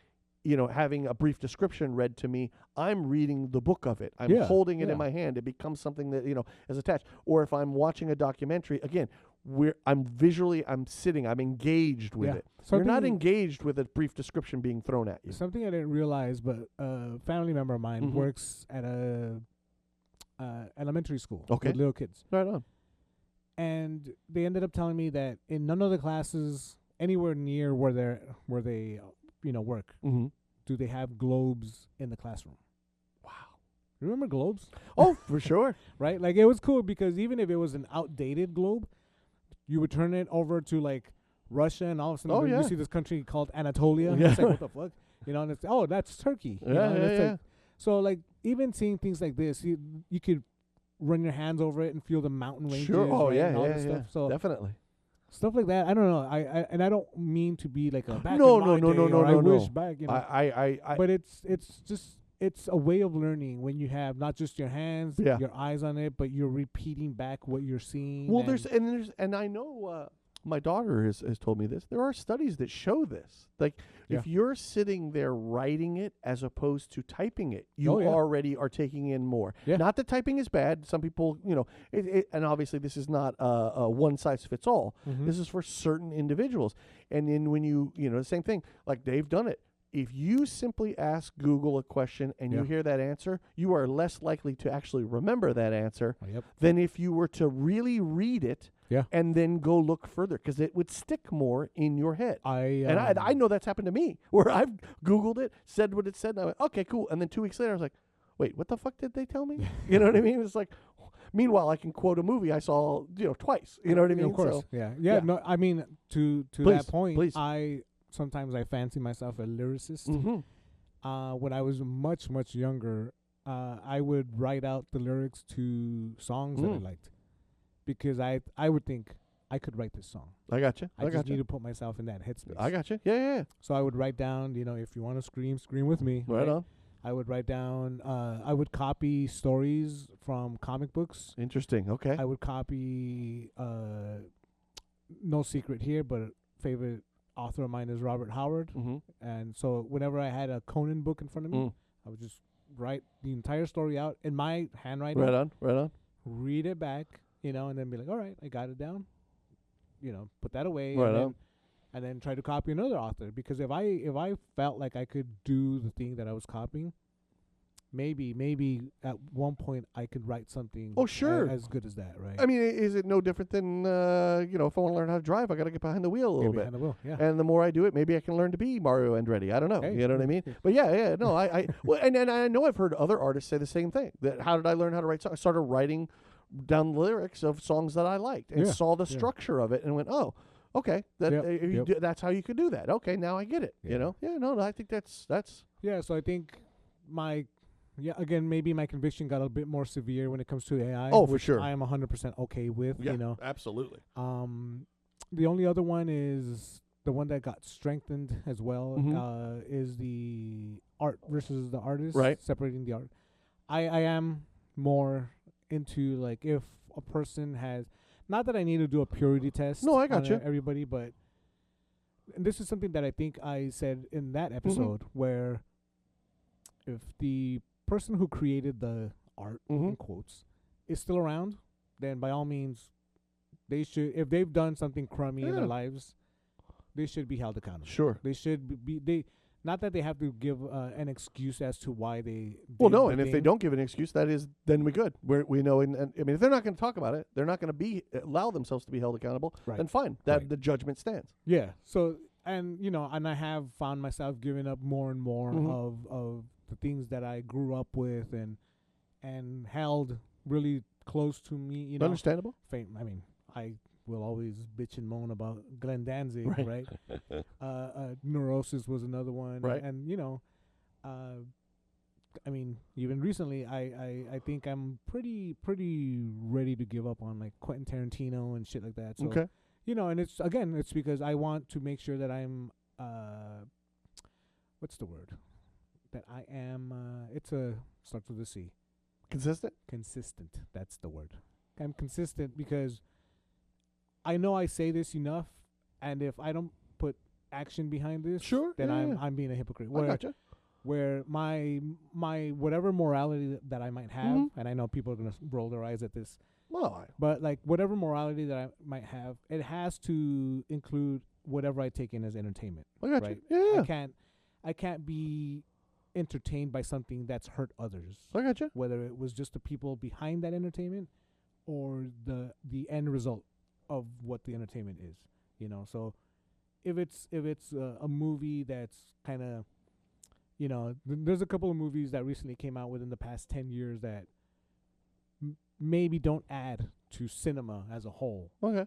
having a brief description read to me. I'm reading the book of it. I'm Yeah, holding it yeah. in my hand. It becomes something that is attached. Or if I'm watching a documentary, again, I'm sitting. I'm engaged with Yeah. it. You're not Something- engaged with a brief description being thrown at you. Something I didn't realize, but a family member of mine Mhm. works at a elementary school Okay. with little kids, Right on. and they ended up telling me that in none of the classes anywhere near where they work Mm-hmm. do they have globes in the classroom. Wow. Remember globes? Oh, for sure. Right? Like, it was cool because even if it was an outdated globe, you would turn it over to like Russia, and all of a sudden Oh, yeah. you see this country called Anatolia. Yeah. It's like, what the fuck? And it's, oh, that's Turkey. you know, Yeah, and yeah, it's yeah. like, so like, even seeing things like this, you could run your hands over it and feel the mountain ranges. Sure. Oh, right, yeah, and all yeah, this yeah. stuff. So Definitely. stuff like that, I don't know. I don't mean to be like a back No, in no, my no, day, no, no, or I no, wish no. back, I but it's just it's a way of learning when you have not just your hands, Yeah. your eyes on it, but you're repeating back what you're seeing. well, and and I know my daughter has told me this. There are studies that show this. Like, if you're sitting there writing it as opposed to typing it, you Oh, yeah. already are taking in more. Yeah. Not that typing is bad. Some people, and obviously this is not a one size fits all. Mhm. This is for certain individuals. And then when you the same thing, like they've done it. If you simply ask Google a question and you Yeah. hear that answer, you are less likely to actually remember that answer Yep. than if you were to really read it Yeah. and then go look further, because it would stick more in your head. And I know that's happened to me, where I've Googled it, said what it said, and I went, okay, cool. And then 2 weeks later, I was like, wait, what the fuck did they tell me? You know what I mean? It's like, Meanwhile, I can quote a movie I saw, twice. You know what I mean? Of course. So, yeah. yeah. No, I mean to Please, that point, please. sometimes I fancy myself a lyricist. mhm. When I was much younger, I would write out the lyrics to songs that I Mm. liked, because I would think I could write this song. I got you. I just need to put myself in that headspace. I got you. Yeah. So I would write down, if you want to scream with me. Right on. I would write down. I would copy stories from comic books. Interesting. Okay. I would copy. No secret here, but favorite author of mine is Robert Howard, mm-hmm. and so whenever I had a Conan book in front of me, Mm. I would just write the entire story out in my handwriting. Right on. Read it back, and then be like, all right, I got it down. Put that away, Right and, on. then try to copy another author. Because if I felt like I could do the thing that I was copying, maybe at one point I could write something. Oh, sure. as good as that, right? I mean, is it no different than if I want to learn how to drive, I got to get behind the wheel a little Get bit. behind the wheel, yeah. And the more I do it, maybe I can learn to be Mario Andretti. I don't know. Hey. You know what I mean? But yeah, no, I well, and I know I've heard other artists say the same thing. That how did I learn how to write songs? I started writing down the lyrics of songs that I liked and Yeah, saw the yeah. structure of it and went, oh, okay, that Yep, if you yep. do, that's how you could do that. Okay, now I get it. Yeah. You know? Yeah, no, I think that's Yeah, so I think again, maybe my conviction got a bit more severe when it comes to AI. Oh, for which sure. I am 100% okay with, absolutely. The only other one is the one that got strengthened as well, Mhm. is the art versus the artist, Right. separating the art. I am more into, like, if a person has, not that I need to do a purity test. No, I got on you. everybody, but and this is something that I think I said in that Mm-hmm. episode, where if the person who created the art, Mhm. in quotes, is still around, then by all means, they should, if they've done something crummy in Yeah. their lives, they should be held accountable. Sure. They should they not that they have to give an excuse as to why they Well, did no, the and if they thing. don't give an excuse, that is then we good. We know, and I mean, if they're not going to talk about it, they're not going to be allow themselves to be held accountable. Right. Then fine, that Right. the judgment stands. Yeah. So, and I have found myself giving up more and more Mhm. of the things that I grew up with and held really close to me. Understandable. I mean, I will always bitch and moan about Glenn Danzig, Right. right? Neurosis was another one, Right. And I mean, even recently, I think I'm pretty ready to give up on, like, Quentin Tarantino and shit like that. So, Okay. and it's because I want to make sure that I'm what's the word? That I am starts with a C. Consistent. Consistent. That's the word. I'm consistent because I know I say this enough, and if I don't put action behind this, Sure, then yeah. I'm being a hypocrite. I gotcha. Where my whatever morality that I might have, Mhm. and I know people are gonna roll their eyes at this, Well, but, like, whatever morality that I might have, it has to include whatever I take in as entertainment. I got right? you. Yeah, I can't be entertained by something that's hurt others. I got you. Whether it was just the people behind that entertainment or the end result of what the entertainment is. So if it's a movie that's kind of, there's a couple of movies that recently came out within the past 10 years that maybe don't add to cinema as a whole. Okay.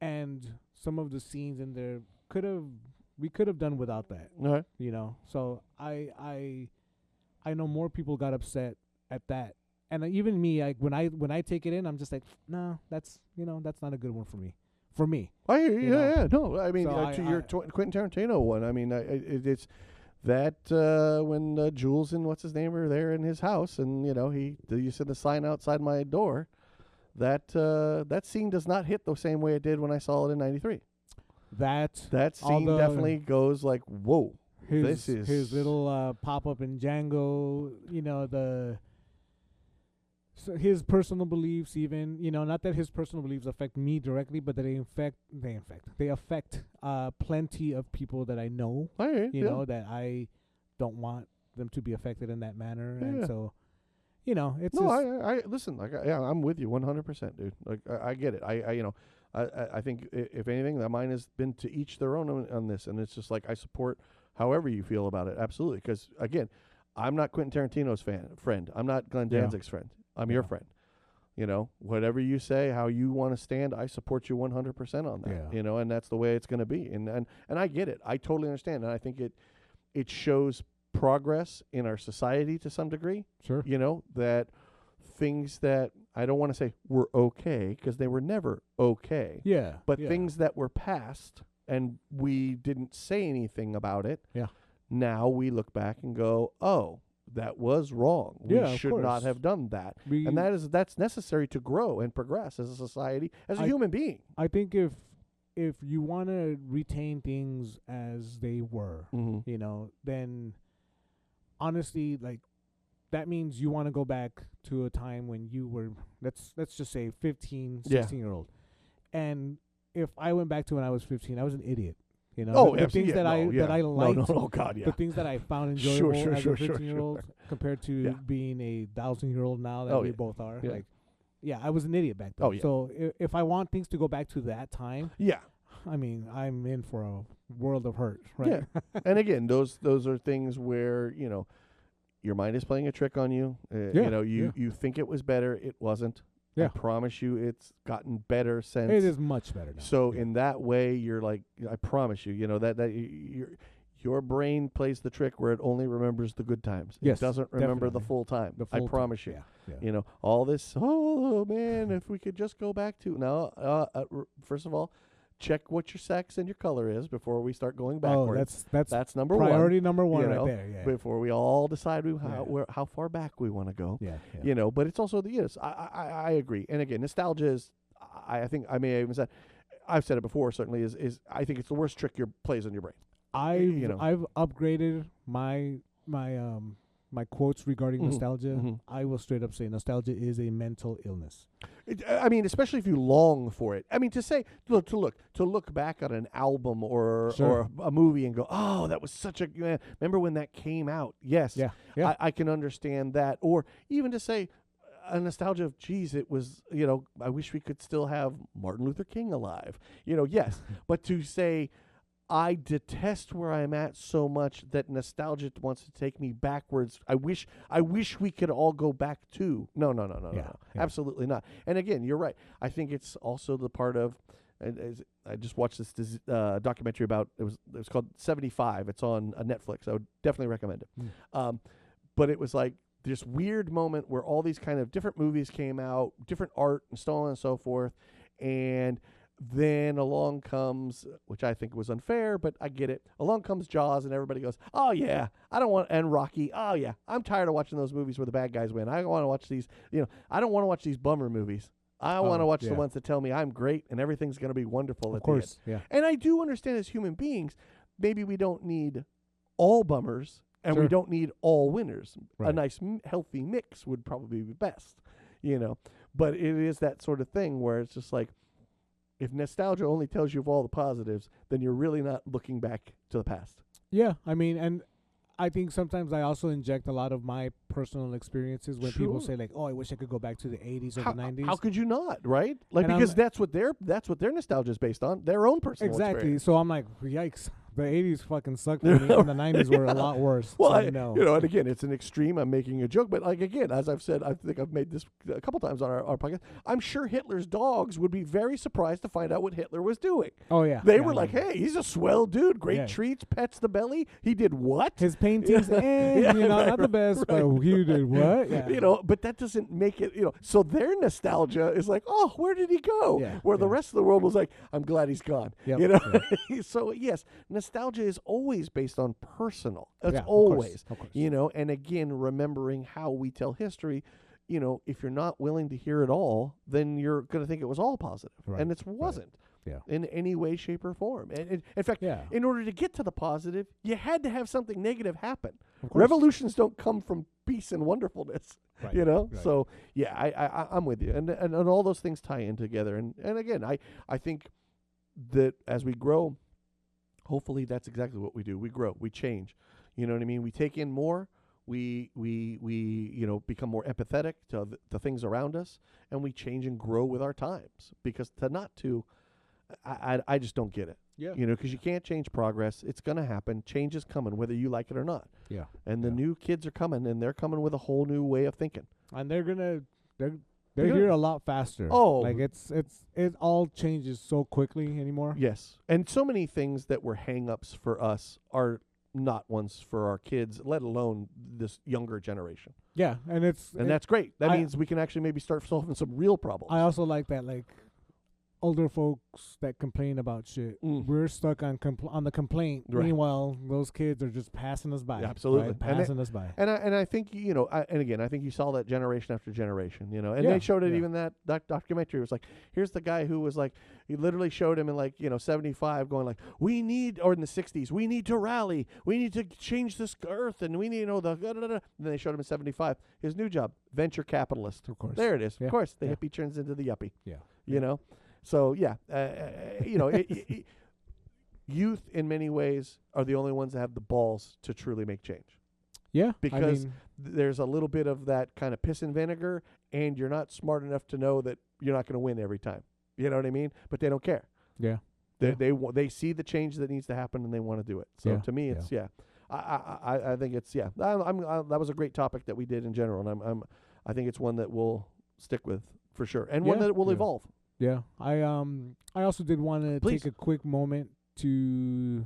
And some of the scenes in there we could have done without that. All right. So I know more people got upset at that, and even me, like, when I take it in, I'm just like, no, that's not a good one for me. I hear you. You know? Yeah. No, I mean, So to your Quentin Tarantino one, I mean, it's that when Jules and what's his name are there in his house, and you said the sign outside my door, that scene does not hit the same way it did when I saw it in '93. That scene definitely goes like, whoa. This is his little pop up in Django. His personal beliefs, even, not that his personal beliefs affect me directly, but that they affect plenty of people that I know. I hear you. That I don't want them to be affected in that manner, Yeah. and so, it's No, just, I listen. Like, I'm with you 100%, dude. Like, I get it. I think if anything, that mine has been to each their own on this, and it's just like I support however you feel about it, absolutely. Because again, I'm not Quentin Tarantino's friend. I'm not Glenn Yeah. Danzig's friend. I'm your Yeah. friend. You know, whatever you say, how you want to stand, I support you 100% on that. Yeah. You know, and that's the way it's going to be. And I get it. I totally understand. And I think it shows progress in our society to some degree. Sure. You know, that things that I don't want to say were okay, because they were never okay. Yeah. But yeah. things that were past and we didn't say anything about it. Yeah. Now we look back and go, oh, that was wrong. Yeah, We of should not course. have done that. We- And that's necessary to grow and progress as a society, as a I- human being. I think if you want to retain things as they were, Mm-hmm. you know, then honestly, like, that means you want to go back to a time when you were, let's just say 15, Yeah. 16-year-old. And if I went back to when I was 15, I was an idiot. You know, Oh, the things that I liked, No, God, yeah. the things that I found Sure, enjoyable sure, as sure, a sure, 15-year-old compared to Yeah. being a 1,000-year-old now that Oh, we yeah. both are. Yeah. Like, yeah, I was an idiot back then. Oh, yeah. So if I want things to go back to that time, Yeah. I mean, I'm in for a world of hurt, right? Yeah. And again, those are things where, you know, your mind is playing a trick on you. Yeah, You know, yeah. you think it was better. It wasn't. I Yeah. promise you it's gotten better since. It is much better now. So yeah. in that way, you're like, I promise you, you know, that your brain plays the trick where it only remembers the good times. Yes, It doesn't remember the definitely. full time. The I full promise you. Yeah, yeah. You know, all this, oh man, if we could just go back to now, first of all, check what your sex and your color is before we start going Oh, backwards. that's That's number priority number one. one you right know, there. Yeah, Before we all decide Yeah. how far back we want to go. yeah, yeah. You know, but it's also yes, I agree. And again, nostalgia is, I think I may have even said, I've said it before. Certainly is I think it's the worst trick plays on your brain. I've know. I've upgraded my my quotes regarding Mhm, nostalgia. mhm. I will straight up say nostalgia is a mental illness. I mean, especially if you long for it. I mean, to look back at an album or Sure. a movie and go, oh, that was such a remember when that came out? Yes, Yeah, yeah. I can understand that. Or even to say a nostalgia of, geez, it was, you know, I wish we could still have Martin Luther King alive. You know, yes, but to say, I detest where I'm at so much that nostalgia wants to take me backwards. I wish we could all go back to. No. Yeah. Absolutely not. And again, you're right. I think it's also the part of. I just watched this documentary about it was called 75. It's on Netflix. I would definitely recommend it. But it was like this weird moment where all these kind of different movies came out, different art and so on and so forth, and then along comes, which I think was unfair, but I get it. Along comes Jaws, and everybody goes, "Oh yeah, I don't want." And Rocky, "Oh yeah, I'm tired of watching those movies where the bad guys win. I don't want to watch these. You know, I don't want to watch these bummer movies. I want to watch the yeah. ones that tell me I'm great and everything's going to be wonderful Of at course, the end." yeah. And I do understand as human beings, maybe we don't need all bummers and we Sure. don't need all winners. A Right. nice, healthy mix would probably be best, you know. But it is that sort of thing where it's just like, if nostalgia only tells you of all the positives, then you're really not looking back to the past. Yeah, I mean, and I think sometimes I also inject a lot of my personal experiences when people Sure. say like, "Oh, I wish I could go back to the 80s or How, the 90s." how could you not, right? Like, And I'm- because that's what their nostalgia is based on, their own personal Exactly. experience. So I'm like, yikes. The 80s fucking sucked for me, and the 90s were a lot worse. Well, so no. you know, and again, it's an extreme. I'm making a joke, but like again, as I've said, I think I've made this a couple times on our podcast. I'm sure Hitler's dogs would be very surprised to find out what Hitler was doing. Oh yeah. They yeah, were I like, know. "Hey, he's a swell dude. Great Yeah. treats, pets the belly. He did what?" His paintings, Yeah, you know, right, not the best, but he did what? Yeah. You know, but that doesn't make it, you know, so their nostalgia is like, oh, where did he go? Yeah, Where the yeah. rest of the world was like, I'm glad he's gone. Yep, You know? So, yes, nostalgia is always based on personal. It's Yeah, of course, always, of course. you know, and again, remembering how we tell history, you know, if you're not willing to hear it all, then you're going to think it was all positive. Right, And it wasn't. Yeah. In any way, shape, or form. And in fact, Yeah. in order to get to the positive, you had to have something negative happen. Of course. Revolutions don't come from peace and wonderfulness, Right, you know. right. So yeah, I'm with you, and all those things tie in together. And again, I think that as we grow, hopefully that's exactly what we do. We grow, we change. You know what I mean? We take in more. We you know, become more empathetic to the things around us, and we change and grow with our times. Because I just don't get it. Yeah. You know, because you can't change progress. It's going to happen. Change is coming, whether you like it or not. Yeah. And the Yeah. new kids are coming, and they're coming with a whole new way of thinking. And they're gonna They're They're here good. a lot faster. Oh. like it all changes so quickly anymore. Yes, and so many things that were hang-ups for us are not ones for our kids, let alone this younger generation. Yeah, and And that's great. That I- means we can actually maybe start solving some real problems. I also like that, like, older folks that complain about shit. Mm. We're stuck on on the complaint. Right. Meanwhile, those kids are just passing us by. Yeah, absolutely. right? And passing us by. And I think and again I think you saw that generation after generation, and Yeah, they showed it yeah. even that documentary. It was like, here's the guy who was like, he literally showed him in 75 going like, we need, or in the 60s, we need to rally, we need to change this earth, and we need the da, da, da. And then they showed him in 75 his new job, venture capitalist. Of course. There it is. Yeah, Of course, the yeah. hippie turns into the yuppie. Yeah. You know, so yeah, youth in many ways are the only ones that have the balls to truly make change. Yeah. Because I mean, there's a little bit of that kind of piss and vinegar, and you're not smart enough to know that you're not going to win every time. You know what I mean? But they don't care. yeah. They see the change that needs to happen, and they want to do it. So Yeah, to me, it's I think it's that was a great topic that we did in general, and I think it's one that we'll stick with for sure, and one Yeah, that will yeah. evolve. Yeah. I also did want to Please. take a quick moment to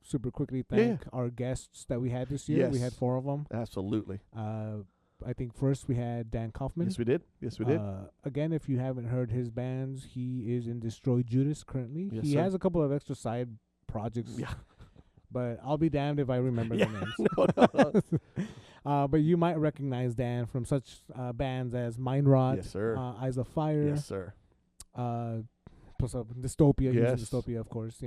super quickly thank our guests that we had this year. We had Yes. 4 of them. Absolutely. I think first we had Dan Kaufman. Yes, we did. Yes, we did. Again, if you haven't heard his bands, he is in Destroy Judas currently. Yes, he sir. has a couple of extra side projects. Yeah. But I'll be damned if I remember Yeah. the names. No. But you might recognize Dan from such bands as Mind Rot, Yes, sir. Eyes of Fire, Yes, sir. plus Dystopia. He's in Yes. Dystopia, of course.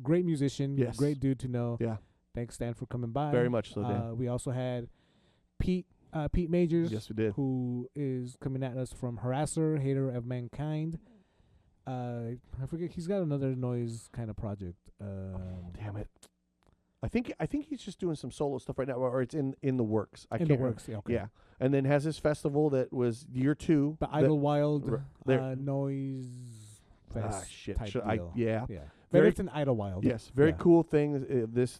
Great musician, Yes. great dude to know. Yeah. Thanks, Dan, for coming by. Very much so, Dan. We also had Pete Majors, Yes, we did. who is coming at us from Harasser, Hater of Mankind. I forget, he's got another noise kind of project. Damn it. I think he's just doing some solo stuff right now, or it's in the works. I in can't the remember. works, yeah. Okay. Yeah, and then has his festival that was year 2. The that- Idlewild there- Noise Fest shit. type deal. Yeah. Yeah. But Very- it's an Idlewild. Yes, very Yeah. cool thing.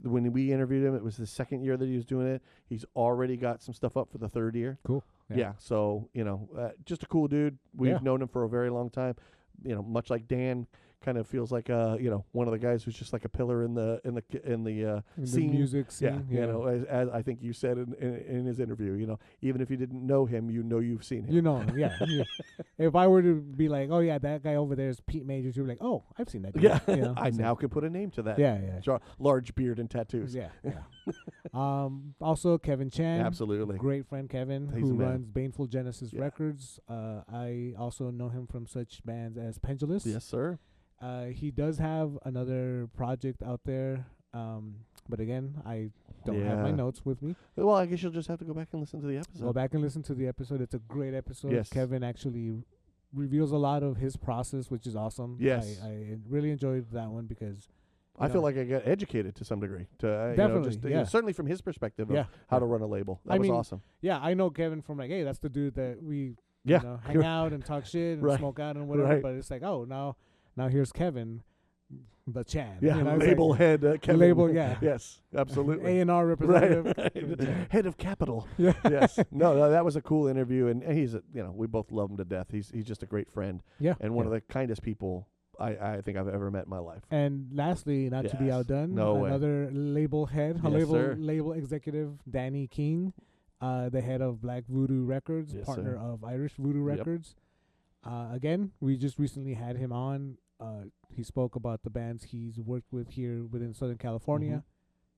When we interviewed him, it was the second year that he was doing it. He's already got some stuff up for the third year. Cool. Yeah, so just a cool dude. We've Yeah. known him for a very long time. Much like Dan, kind of feels like one of the guys who's just like a pillar in the In the scene. music scene. Yeah, as I think you said in his interview, even if you didn't know him, you've seen him. You know him, yeah. If I were to be like, oh, yeah, that guy over there is Pete Majors, you'd be like, oh, I've seen that dude. Yeah, You know, I so- now can put a name to that. Yeah, yeah. Large beard and tattoos. Yeah, yeah. Also, Kevin Chan. Absolutely. Great friend Kevin, He's who the man. runs Baneful Genesis Yeah. Records. I also know him from such bands as Pendulous. Yes, sir. He does have another project out there, but again, I don't have my Yeah. notes with me. Well, I guess you'll just have to go back and listen to the episode. Go back and listen to the episode. It's a great episode. Yes. Kevin actually reveals a lot of his process, which is awesome. Yes. I really enjoyed that one because I you feel know, like I got educated to some degree. Definitely, yeah. Certainly from his perspective of Yeah, how yeah. to run a label. I That was mean, awesome. yeah, I know Kevin from like, hey, that's the dude that we Yeah. hang out and talk shit and Right. smoke out and whatever. Right. But it's like, oh, now here's Kevin, the Chan. Yeah, you know, it's label like head Kevin. label, yeah. Yes, absolutely. A&R right, representative. right. Head of capital. Yeah. Yes. No, that was a cool interview, and he's we both love him to death. He's just a great friend Yeah. and one yeah. of the kindest people I think I've ever met in my life. And lastly, not to be Yes. outdone, No way. another label head, Yes, sir. label executive, Danny King, the head of Black Voodoo Records, Yes, partner sir. of Irish Voodoo Yep. Records. Again, we just recently had him on. He spoke about the bands he's worked with here within Southern California.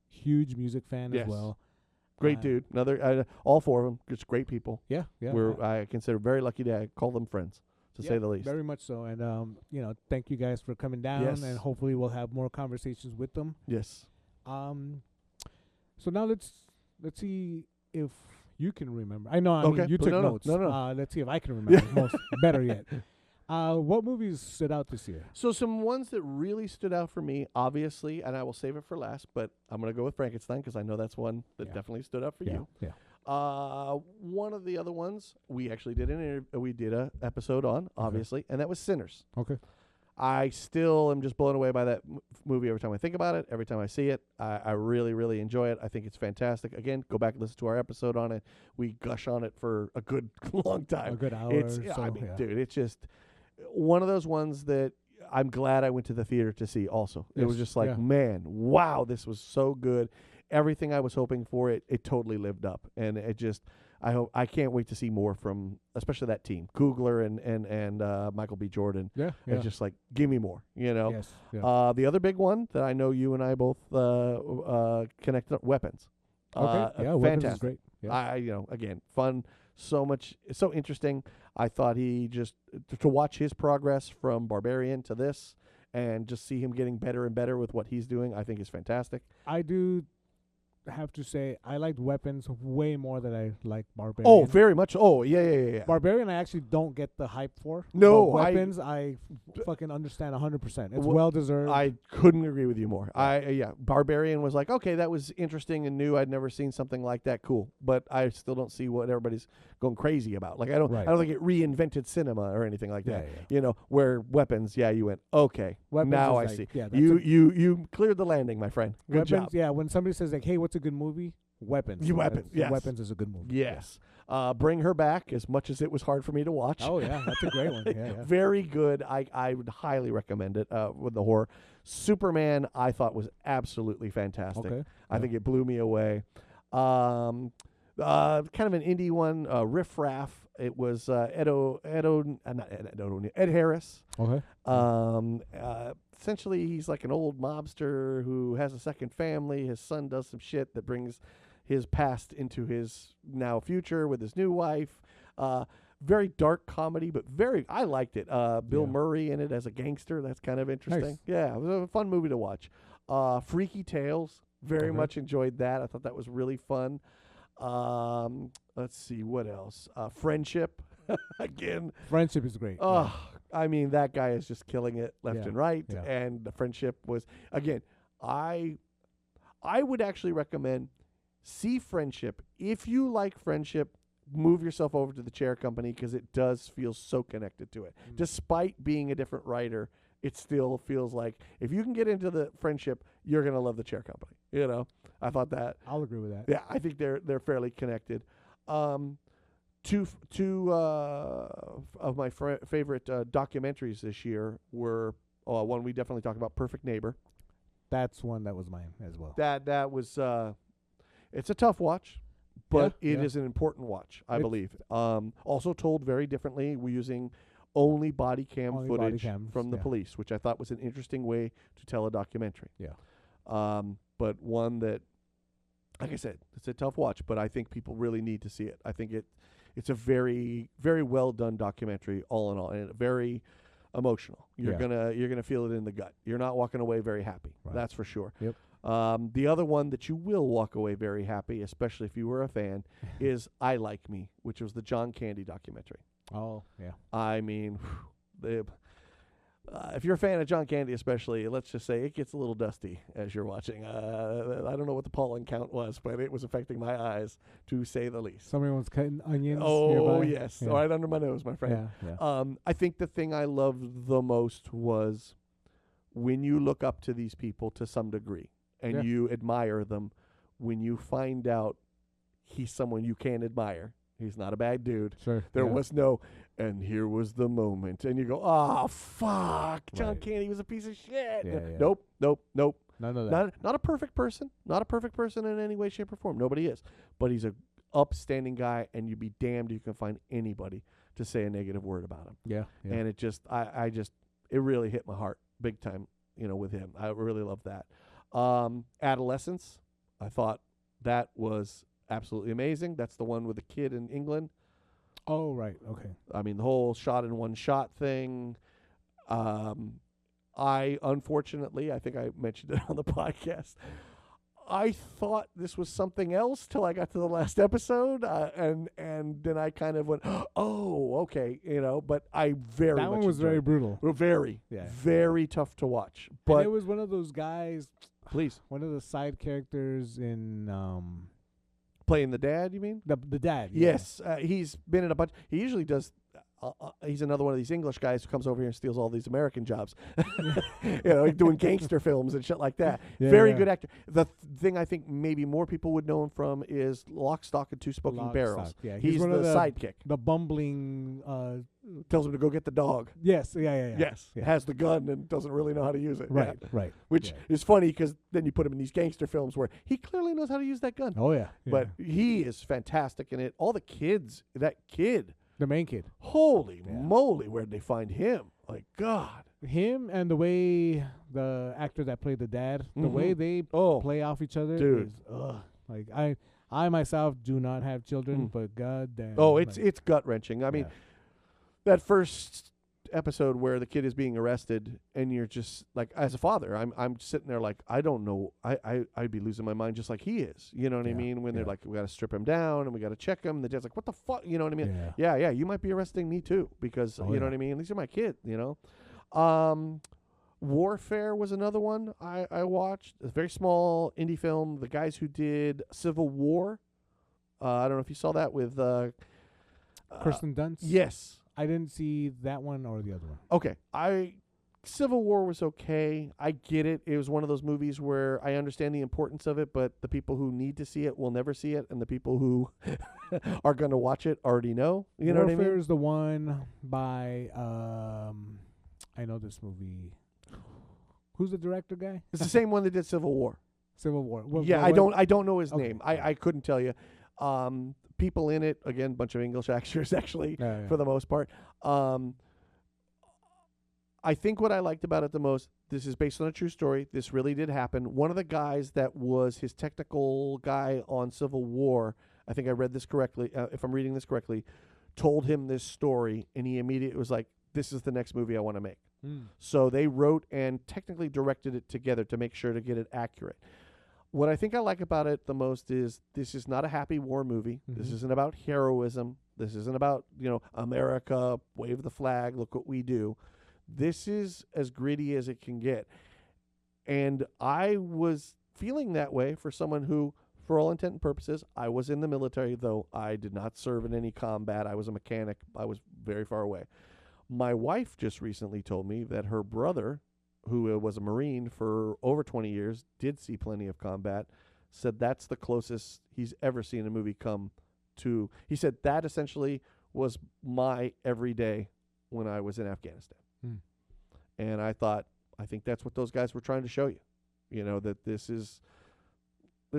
Huge music fan Mm-hmm. Yes. as well. Great Uh, dude. Another all 4 of them, just great people. Yeah, yeah. I consider very lucky to call them friends, to say the least. Very much so. And thank you guys for coming down, Yes. and hopefully we'll have more conversations with them. Yes. So now let's see if you can remember. I know. I Okay. mean, you No, took no, notes. no. Let's see if I can remember. Better yet. What movies stood out this year? So some ones that really stood out for me, obviously, and I will save it for last, but I'm going to go with Frankenstein because I know that's one that Yeah. definitely stood out for you. Yeah. One of the other ones we actually did we did a episode on, obviously, and that was Sinners. Okay. I still am just blown away by that movie every time I think about it, every time I see it. I really, really enjoy it. I think it's fantastic. Again, go back and listen to our episode on it. We gush on it for a good long time. A good hour. It's, or so, I mean, yeah. dude, it's just one of those ones that I'm glad I went to the theater to see also. It was Yes, just like, yeah. man, wow, this was so good. Everything I was hoping for, it totally lived up. And it just, I can't wait to see more from, especially that team, Coogler and Michael B. Jordan. Yeah. Yeah. It's just like, give me more, you know. Yes. Yeah. The other big one that I know you and I both connected, Weapons. Okay. Yeah. Weapons is fantastic. great. Yeah. I again, fun, so much, so interesting. I thought he just to watch his progress from Barbarian to this, and just see him getting better and better with what he's doing, I think is fantastic. I do have to say I liked Weapons way more than I like Barbarian. Oh, very much. Oh, yeah. Barbarian, I actually don't get the hype for. No, but I- Weapons, I fucking understand 100%. It's Well, well deserved. I couldn't agree with you more. Barbarian was like, okay, that was interesting and new. I'd never seen something like that. Cool, but I still don't see what everybody's going crazy about. Like I don't think it reinvented cinema or anything like that. Yeah. You know, where Weapons, you went, okay, Weapons now I is like, see. yeah, that's You cleared the landing, my friend. Good Weapons, job. yeah. When somebody says like, "Hey, what's a good movie?" Weapons. Weapons, yes. Weapons is a good movie. Yes. Bring Her Back, as much as it was hard for me to watch. Oh yeah, that's a great one. Yeah. Very good. I would highly recommend it with the horror. Superman, I thought was absolutely fantastic. Okay. I think it blew me away. Kind of an indie one, Riff Raff. It was Ed Harris. Okay. Essentially, he's like an old mobster who has a second family. His son does some shit that brings his past into his now future with his new wife. Very dark comedy, but I liked it. Bill Yeah. Murray in it as a gangster. That's kind of interesting. Nice. Yeah, it was a fun movie to watch. Freaky Tales. Very Okay. much enjoyed that. I thought that was really fun. Let's see, what else? Friendship. Again. Friendship is great. Oh, I mean, that guy is just killing it left Yeah, and right. yeah. And the Friendship was, again, I would actually recommend see Friendship. If you like Friendship, move yourself over to the Chair Company because it does feel so connected to it. Despite being a different writer, it still feels like if you can get into the Friendship, you're going to love the Chair Company. You know, I thought that. I'll agree with that. Yeah, I think they're fairly connected. Two of my favorite documentaries this year were one we definitely talked about, Perfect Neighbor. That's one that was mine as well. That was it's a tough watch, but Yeah, it yeah. is an important watch, I It's- believe. Also told very differently. We're using only body cam Only body footage cams, from the yeah. police, which I thought was an interesting way to tell a documentary. Yeah. But one that, like I said, it's a tough watch, but I think people really need to see it. I think it's a very, very well done documentary, all in all, and very emotional. You're Yeah. gonna feel it in the gut. You're not walking away very happy. Right. That's for sure. Yep. The other one that you will walk away very happy, especially if you were a fan, is I Like Me, which was the John Candy documentary. Oh yeah. I mean, if you're a fan of John Candy, especially, let's just say it gets a little dusty as you're watching. I don't know what the pollen count was, but it was affecting my eyes, to say the least. Somebody was cutting onions. Oh, nearby. yes. Yeah. Right under my nose, my friend. Yeah. I think the thing I loved the most was when you look up to these people to some degree and Yeah. you admire them, when you find out he's someone you can admire. He's not a bad dude. Sure. There yeah. was no, and here was the moment. And you go, oh, fuck. John Right. Candy was a piece of shit. Yeah, yeah. Nope. none of that. Not a perfect person. Not a perfect person in any way, shape, or form. Nobody is. But he's a upstanding guy, and you'd be damned if you can find anybody to say a negative word about him. Yeah. Yeah. And it just, it really hit my heart big time, with him. I really love that. Adolescence, I thought that was absolutely amazing. That's the one with the kid in England. Oh right. Okay. I mean, the whole shot in one shot thing. I unfortunately, I think I mentioned it on the podcast, I thought this was something else till I got to the last episode, and then I kind of went, oh, okay, But I very That much one was very enjoyed brutal. it. Very, Yeah. very tough to watch. And But it was one of those guys, please, one of the side characters in playing the dad, you mean? the dad. Yeah. Yes, he's been in a bunch. He usually does he's another one of these English guys who comes over here and steals all these American jobs. Doing gangster films and shit like that. Yeah, Very yeah. good actor. The thing I think maybe more people would know him from is Lock, Stock, and Two Smoking Lock, Barrels. Stock, yeah. He's one of the sidekick. the bumbling. Tells him to go get the dog. Yes, yeah. Yes, yeah. has the gun and doesn't really know how to use it. Right, Yeah. right. Which yeah. is funny because then you put him in these gangster films where he clearly knows how to use that gun. Oh yeah, But he is fantastic in it. All the kids, that kid, the main kid, holy moly, where'd they find him? Like, God. him, and the way the actor that played the dad, the way they play off each other, Dude. is, like I myself do not have children, but god damn. Oh, like, it's gut wrenching. I mean, that first episode where the kid is being arrested, and you're just like, as a father, I'm sitting there like, I don't know, I'd be losing my mind just like he is. You know what I mean? When they're like, we got to strip him down and we got to check him. The dad's like, what the fuck? You know what I mean? Yeah. You might be arresting me too because you know what I mean. These are my kids. You know. Warfare was another one I watched. A very small indie film. The guys who did Civil War. I don't know if you saw that with Kirsten Dunst. Yes. I didn't see that one or the other one. Okay. Civil War was okay. I get it. It was one of those movies where I understand the importance of it, but the people who need to see it will never see it, and the people who are going to watch it already know. You know what I Warfare mean? is the one by I know this movie. Who's the director guy? It's the same one that did Civil War. Civil War. I don't know his Okay. name. I couldn't tell you. People in it, again, bunch of English actors actually, Yeah. for the most part. I think what I liked about it the most, this is based on a true story. This really did happen. One of the guys that was his technical guy on Civil War, I think I read this correctly, if I'm reading this correctly, told him this story, and he immediately was like, this is the next movie I want to make. So they wrote and technically directed it together to make sure to get it accurate. What I think I like about it the most is this is not a happy war movie. This isn't about heroism. This isn't about, America, wave the flag, look what we do. This is as gritty as it can get. And I was feeling that way for someone who, for all intent and purposes, I was in the military, though I did not serve in any combat. I was a mechanic. I was very far away. My wife just recently told me that her brother, who was a Marine for over 20 years, did see plenty of combat, said that's the closest he's ever seen a movie come to. He said that essentially was my everyday when I was in Afghanistan. And I think that's what those guys were trying to show you, that there's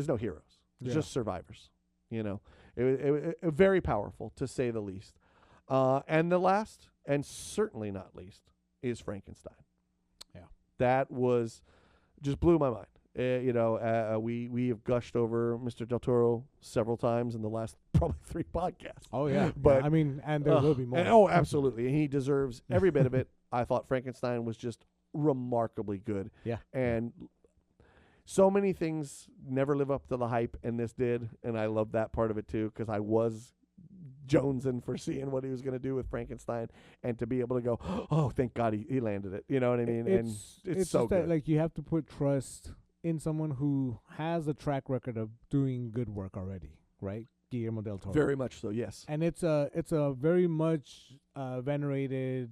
no heroes. There's just survivors, It very powerful, to say the least. And the last, and certainly not least, is Frankenstein. Yeah. That just blew my mind. We have gushed over Mr. Del Toro several times in the last probably 3 podcasts. Oh yeah, But I mean, and there will be more. Absolutely, and he deserves every bit of it. I thought Frankenstein was just remarkably good. Yeah. And so many things never live up to the hype, and this did, and I love that part of it too, because I was jonesing for seeing what he was going to do with Frankenstein, and to be able to go, oh, thank God he landed it. You know what I mean? It's so just good. that, like, you have to put trust in someone who has a track record of doing good work already, right? Guillermo del Toro. Very much so, yes. And it's a very much venerated,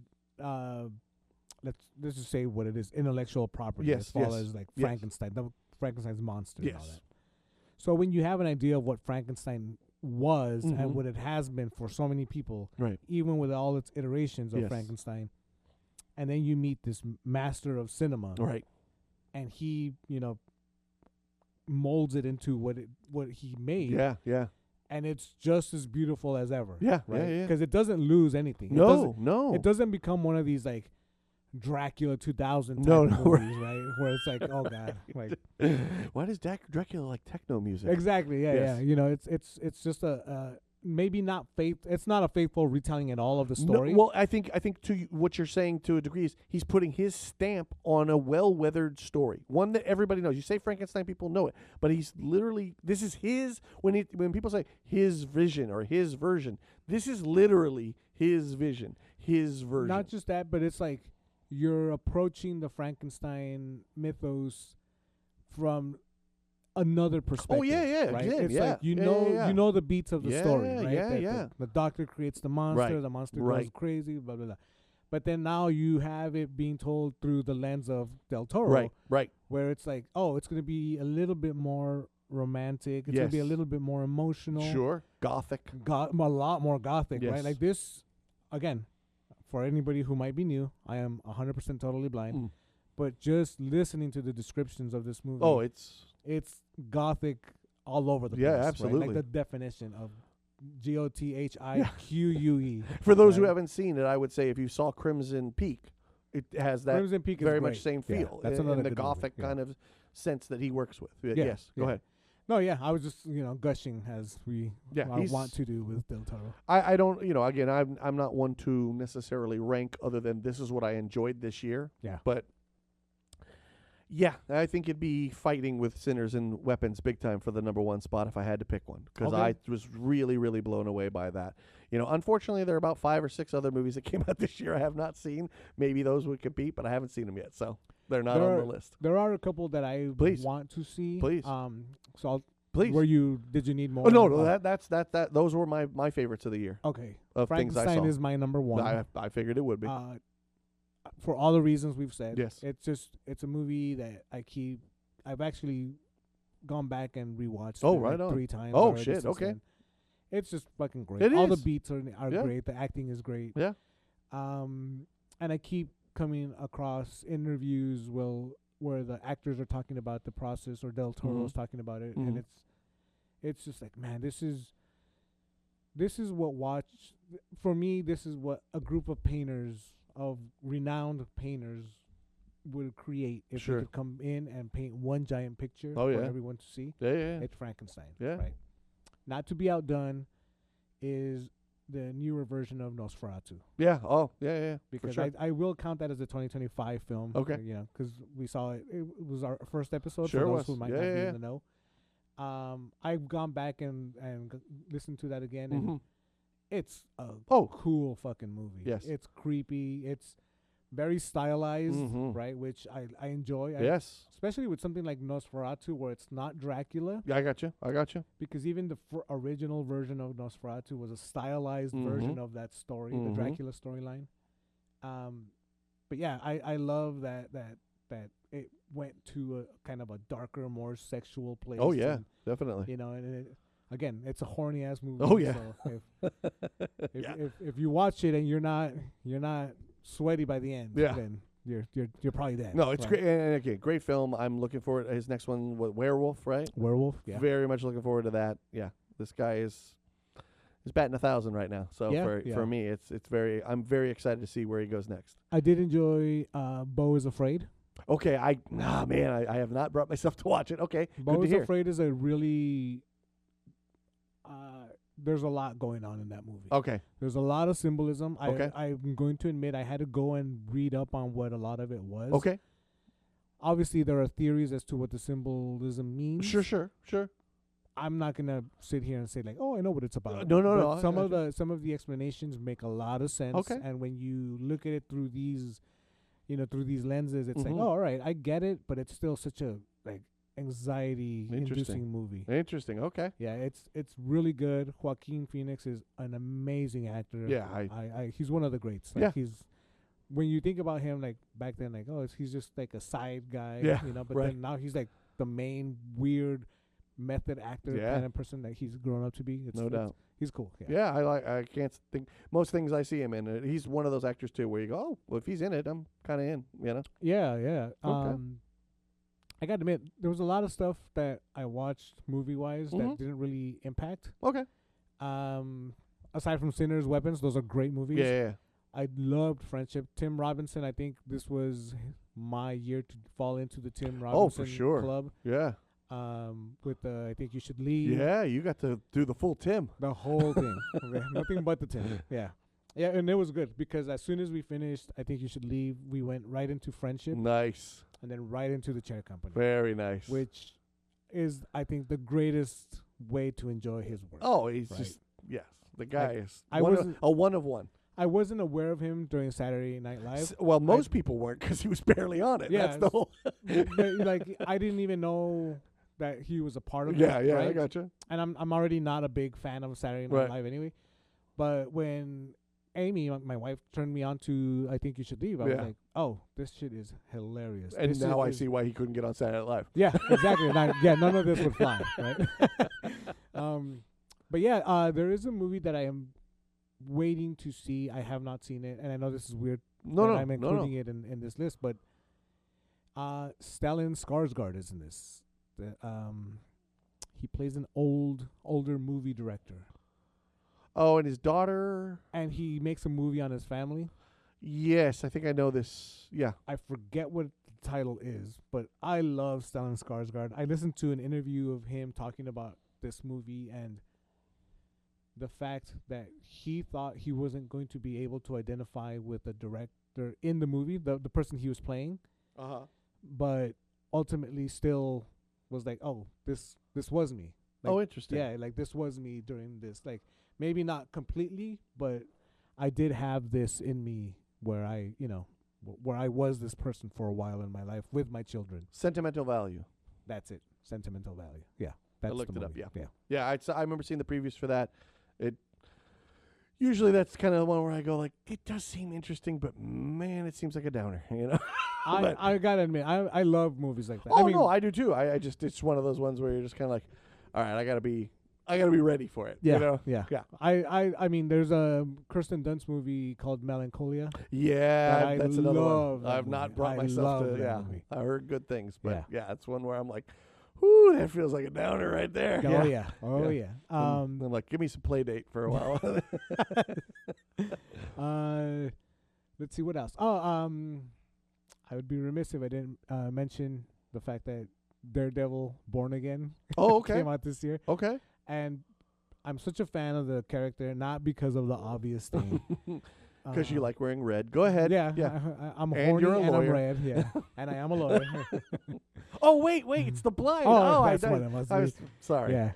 let's just say what it is, intellectual property, Yes, as far yes, as like yes. Frankenstein's monster and all Yes. that. So when you have an idea of what Frankenstein was and what it has been for so many people, Right. even with all its iterations of Yes. Frankenstein, and then you meet this master of cinema, Right. and he, molds it into what he made, Yeah. and it's just as beautiful as ever. Yeah, right? yeah. Because it doesn't lose anything. No. It doesn't become one of these like Dracula 2000 type No, movies, right? Where it's like, oh god, like Why does Dracula like techno music? exactly, yeah, Yes. yeah. It's just a maybe not it's not a faithful retelling at all of the No, story. well, I think to what you're saying to a degree is he's putting his stamp on a well-weathered story, one that everybody knows. You say Frankenstein, people know it, but he's literally, this is his. When people say his vision or his version, this is literally his vision, his version. Not just that, but it's like you're approaching the Frankenstein mythos from another perspective. yeah, right? again, It's yeah, like you yeah, know yeah, yeah. you know the beats of the story, right? Yeah, That yeah. The doctor creates the monster, Right, the monster right. goes crazy, blah blah blah. But then now you have it being told through the lens of Del Toro, Right. where it's like, oh, it's gonna be a little bit more romantic. It's gonna be a Yes. little bit more emotional. Sure. Gothic. A lot more gothic, Yes. right? Like this, again, for anybody who might be new, I am 100% totally blind. Mm. But just listening to the descriptions of this movie, Oh, it's it's gothic all over the Yeah, place. Right? absolutely. Like the definition of GOTHIQUE. for those who right? haven't seen it. I would say if you saw Crimson Peak, it has that Crimson Peak is very great. much same Yeah, feel. that's in another the good movie. Gothic Yeah. kind of sense that he works with. Yeah, Yes. Go yeah. ahead. No, yeah, I was just gushing as we Yeah, he's- want to do with Del Toro. I don't, again, I'm not one to necessarily rank other than this is what I enjoyed this year. Yeah. But yeah, I think it'd be fighting with Sinners and Weapons big time for the number one spot if I had to pick one, because Okay. I was really, really blown away by that. Unfortunately, there are about 5 or 6 other movies that came out this year I have not seen. Maybe those would compete, but I haven't seen them yet, so they're not on the list. There are a couple that I Please. want to see. Please. So Please. did you need more? Oh no, that's those were my favorites of the year Okay. of things I Frankenstein saw. is my number one. I figured it would be. For all the reasons we've said. Yes. It's a movie that I've actually gone back and rewatched Oh, it right like on. 3 times. Oh, already shit, since okay. then. It's just fucking great. It All the is. beats are Yeah. great. The acting is great. Yeah. And I keep coming across interviews where the actors are talking about the process, or Del Toro's talking about it, Mhm. and it's just like, man, this is what for me, this is what a group of painters, of renowned painters, would create if Sure. they could come in and paint one giant picture Oh, for yeah. everyone to see. Yeah. It's Frankenstein. Yeah. Right. Not to be outdone is the newer version of Nosferatu, Yeah. Oh, yeah. because for sure. I will count that as a 2025 film. Okay. Because we saw it. It was our first episode. Sure for those was. who might Yeah, not be yeah, in the know. I've gone back and listened to that again, and Mhm. it's a Oh. cool fucking movie. Yes. It's creepy. It's very stylized, Mhm. right? Which I enjoy. Yes. Especially with something like Nosferatu, where it's not Dracula, Yeah, I got you. because even the original version of Nosferatu was a stylized version of that story, the Mhm. Dracula storyline. But yeah, I love that it went to a kind of a darker, more sexual place. Oh yeah, and, definitely. and again, it's a horny ass movie. Oh, yeah. So if Yeah. if you watch it and you're not sweaty by the end, Yeah. then you're probably dead. No, it's right? great. And again, great film. I'm looking forward. His next one, Werewolf, right? Werewolf. Yeah. Very much looking forward to that. Yeah, this guy is batting 1,000 right now. So Yeah, for yeah. me, I'm very excited to see where he goes next. I did enjoy Beau is Afraid. Okay, I have not brought myself to watch it. Okay, Beau good to is hear. Afraid is a really there's a lot going on in that movie. Okay, There's a lot of symbolism. Okay. I'm going to admit I had to go and read up on what a lot of it was. okay, Obviously, there are theories as to what the symbolism means. sure. I'm not gonna sit here and say like, oh, I know what it's about. No, But I some got of some of the explanations make a lot of sense. Okay. And when you look at it through these, through these lenses, it's like, Mhm. oh, all right, I get it, but it's still such a like anxiety-inducing movie. Interesting. Okay. Yeah, it's really good. Joaquin Phoenix is an amazing actor. Yeah, he's one of the greats. Like Yeah. he's when you think about him, like back then, like he's just like a side guy. Yeah, But right. then now he's like the main weird method actor Yeah. kind of person that he's grown up to be. No doubt. He's cool. Yeah. Yeah, I can't think most things I see him in. He's one of those actors too, where you go, oh, well, if he's in it, I'm kind of in. Yeah. Okay. I got to admit, there was a lot of stuff that I watched movie-wise Mhm. that didn't really impact. Okay. Aside from Sinners, Weapons, those are great movies. Yeah. I loved Friendship. Tim Robinson, I think this was my year to fall into the Tim Robinson Oh, for sure. club. Yeah. With the I Think You Should Leave. Yeah, you got to do the full Tim. The whole thing. Okay, nothing but the Tim. Yeah. Yeah, and it was good because as soon as we finished I Think You Should Leave, we went right into Friendship Nice. and then right into The Chair Company, Very nice. which is, I think, the greatest way to enjoy his work. Oh, he's Right. just, yes. The guy is I one wasn't- a one of one. I wasn't aware of him during Saturday Night Live. Well, most people weren't because he was barely on it. Yeah, That's the whole. Like I didn't even know that he was a part of Yeah, it. yeah, right? I gotcha. And I'm already not a big fan of Saturday Night Right. Live anyway. But when Amy, my wife, turned me on to I Think You Should Leave, I was Yeah. like, oh, this shit is hilarious. And This now shit I is- see why he couldn't get on Saturday Night Live. Yeah, exactly. None of this would fly, right? But yeah, there is a movie that I am waiting to see. I have not seen it, and I know this is weird No, that no, I'm no, including no. it in this list, but Stellan Skarsgård is in this. He plays an older movie director, Oh, and his daughter. and he makes a movie on his family. Yes, I think I know this. Yeah. I forget what the title is, but I love Stellan Skarsgård. I listened to an interview of him talking about this movie and the fact that he thought he wasn't going to be able to identify with the director in the movie, the person he was playing, but ultimately still was like, oh, this was me. Like, Oh, interesting. yeah, like this was me during this. Like maybe not completely, but I did have this in me where I, where I was this person for a while in my life with my children. Sentimental value. That's it. Sentimental value. Yeah. That's looked the it up, movie. yeah. Yeah, I remember seeing the previews for that. It usually that's kind of the one where I go like, it does seem interesting, but man, it seems like a downer, But- I gotta admit, I love movies like that. Oh I mean, no, I do too. I just it's one of those ones where you're just kind of like, all right, I gotta be ready for it. yeah, Yeah. I mean, there's a Kirsten Dunst movie called Melancholia. Yeah, I that's another love one. that I've not movie. brought I myself love to. that Yeah, movie. I heard good things, but Yeah. it's one where I'm like, whoo, that feels like a downer right there. Oh yeah, oh Yeah. yeah. I'm like, give me some play date for a while. Let's see what else. I would be remiss if I didn't mention the fact that Daredevil Born Again Oh, okay, came out this year, okay. and I'm such a fan of the character, not because of the obvious thing. Because you like wearing red. Go ahead. Yeah, yeah. I'm And horny you're a and I'm lawyer. red. Yeah, and I am a lawyer. Oh wait, it's the blind. Oh, I that's what it must I be. was sorry. Yeah.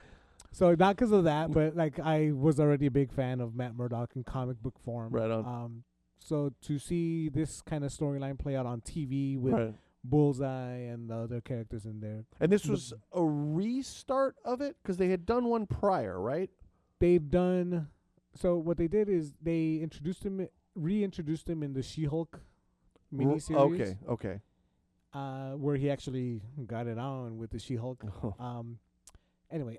So not because of that, but like I was already a big fan of Matt Murdock in comic book form. Right on. So to see this kind of storyline play out on TV with Right. Bullseye and the other characters in there, And this the- was a restart of it because they had done one prior, right? they've done. So what they did is they reintroduced him in the She-Hulk miniseries. Okay. Where he actually got it on with the She-Hulk. Anyway,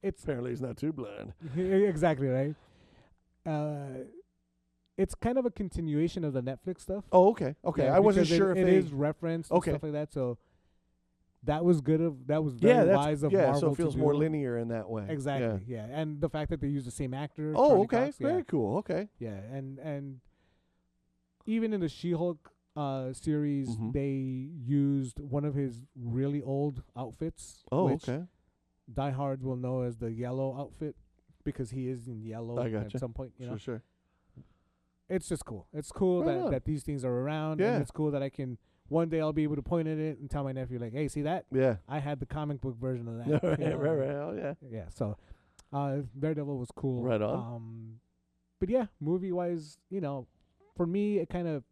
it's Apparently, he's not too blind. exactly right. It's kind of a continuation of the Netflix stuff. Oh, okay. Yeah, I wasn't because sure it if they. is referenced Okay. and stuff like that. So that was good. That was very Yeah, wise of yeah. Marvel So it feels to more do. linear in that way. Exactly. Yeah. And the fact that they use the same actor. Oh, Charlie okay. Cox, Very cool. Okay. Yeah. And even in the She-Hulk series, Mhm. they used one of his really old outfits. Oh, which okay. diehards will know as the yellow outfit because he is in yellow I at gotcha. some point. You know, Sure. it's just cool. It's cool Right on. that these things are around, Yeah. and it's cool that I can one day I'll be able to point at it and tell my nephew like, "Hey, see that? Yeah. I had the comic book version of that." right, you know? right. Oh, yeah. Yeah. So, Daredevil was cool. Right on. But yeah, movie wise, for me, it kind of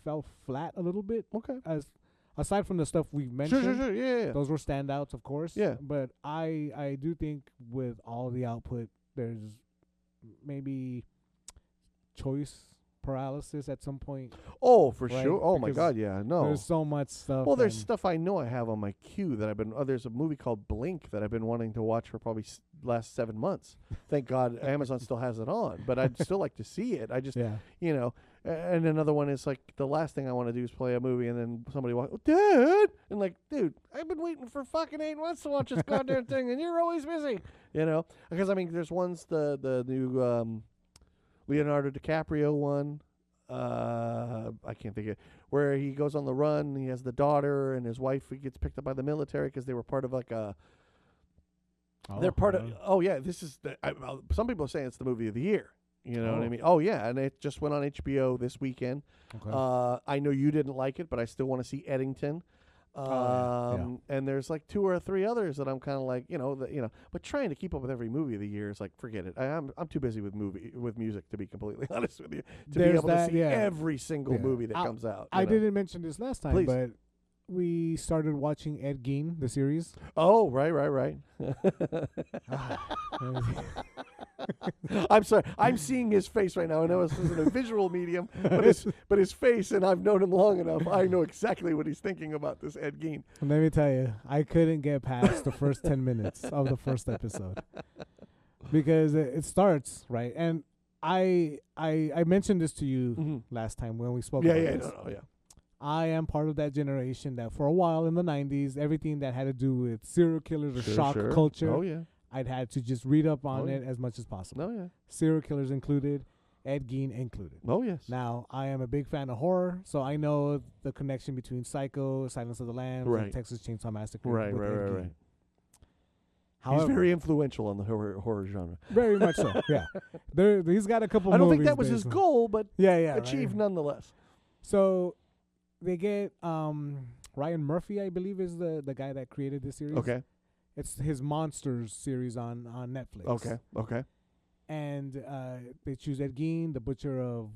fell flat a little bit. Okay. As aside from the stuff we've mentioned, Sure. Yeah. those were standouts, of course. Yeah. But I do think with all the output, there's maybe choice paralysis at some point. Oh, for Right, sure. Oh my because God. Yeah. No. There's so much stuff. Well, there's and- stuff I know I have on my queue that I've been. Oh, there's a movie called Blink that I've been wanting to watch for probably last 7 months. Thank God Amazon still has it on, but I'd still like to see it. I just, yeah. And another one is like the last thing I want to do is play a movie and then somebody walk, oh, Dad, and like, dude, I've been waiting for fucking 8 months to watch this goddamn thing, and you're always busy, Because I mean, there's ones the new Leonardo DiCaprio one. I can't think of it, where he goes on the run. He has the daughter and his wife. He gets picked up by the military because they were part of like a. They're part of. Oh yeah, this is. Some people are saying it's the movie of the year. You know what I Oh. mean? Oh yeah, and it just went on HBO this weekend. Okay. I know you didn't like it, but I still want to see Eddington. Yeah. And there's like 2 or 3 others that I'm kind of like, but trying to keep up with every movie of the year is like, forget it. I'm too busy with music, to be completely honest with you, to be There's able that, to see yeah. every single Yeah. movie that comes out. I you know? didn't mention this last time, Please. but we started watching Ed Gein, the series. Oh, right. I'm sorry. I'm seeing his face right now. I know this isn't a visual medium, but his face, and I've known him long enough. I know exactly what he's thinking about this Ed Gein. Let me tell you, I couldn't get past the first 10 minutes of the first episode because it starts, right? And I mentioned this to you last time when we spoke about this. Yeah. I am part of that generation that for a while in the 90s, everything that had to do with serial killers or shock culture, Oh, yeah. I'd had to just read up on it as much as possible. Oh, yeah. Serial killers included, Ed Gein included. Oh, yes. Now, I am a big fan of horror, so I know the connection between Psycho, Silence of the Lambs, and Texas Chainsaw Massacre. Right. However, He's very influential on the horror genre. Very much so, yeah. He's got a couple I don't movies think that was his based on- goal, but Yeah, achieved right. nonetheless. So they get Ryan Murphy, I believe, is the guy that created this series. Okay. It's his Monsters series on Netflix. Okay. And they choose Ed Gein, the butcher of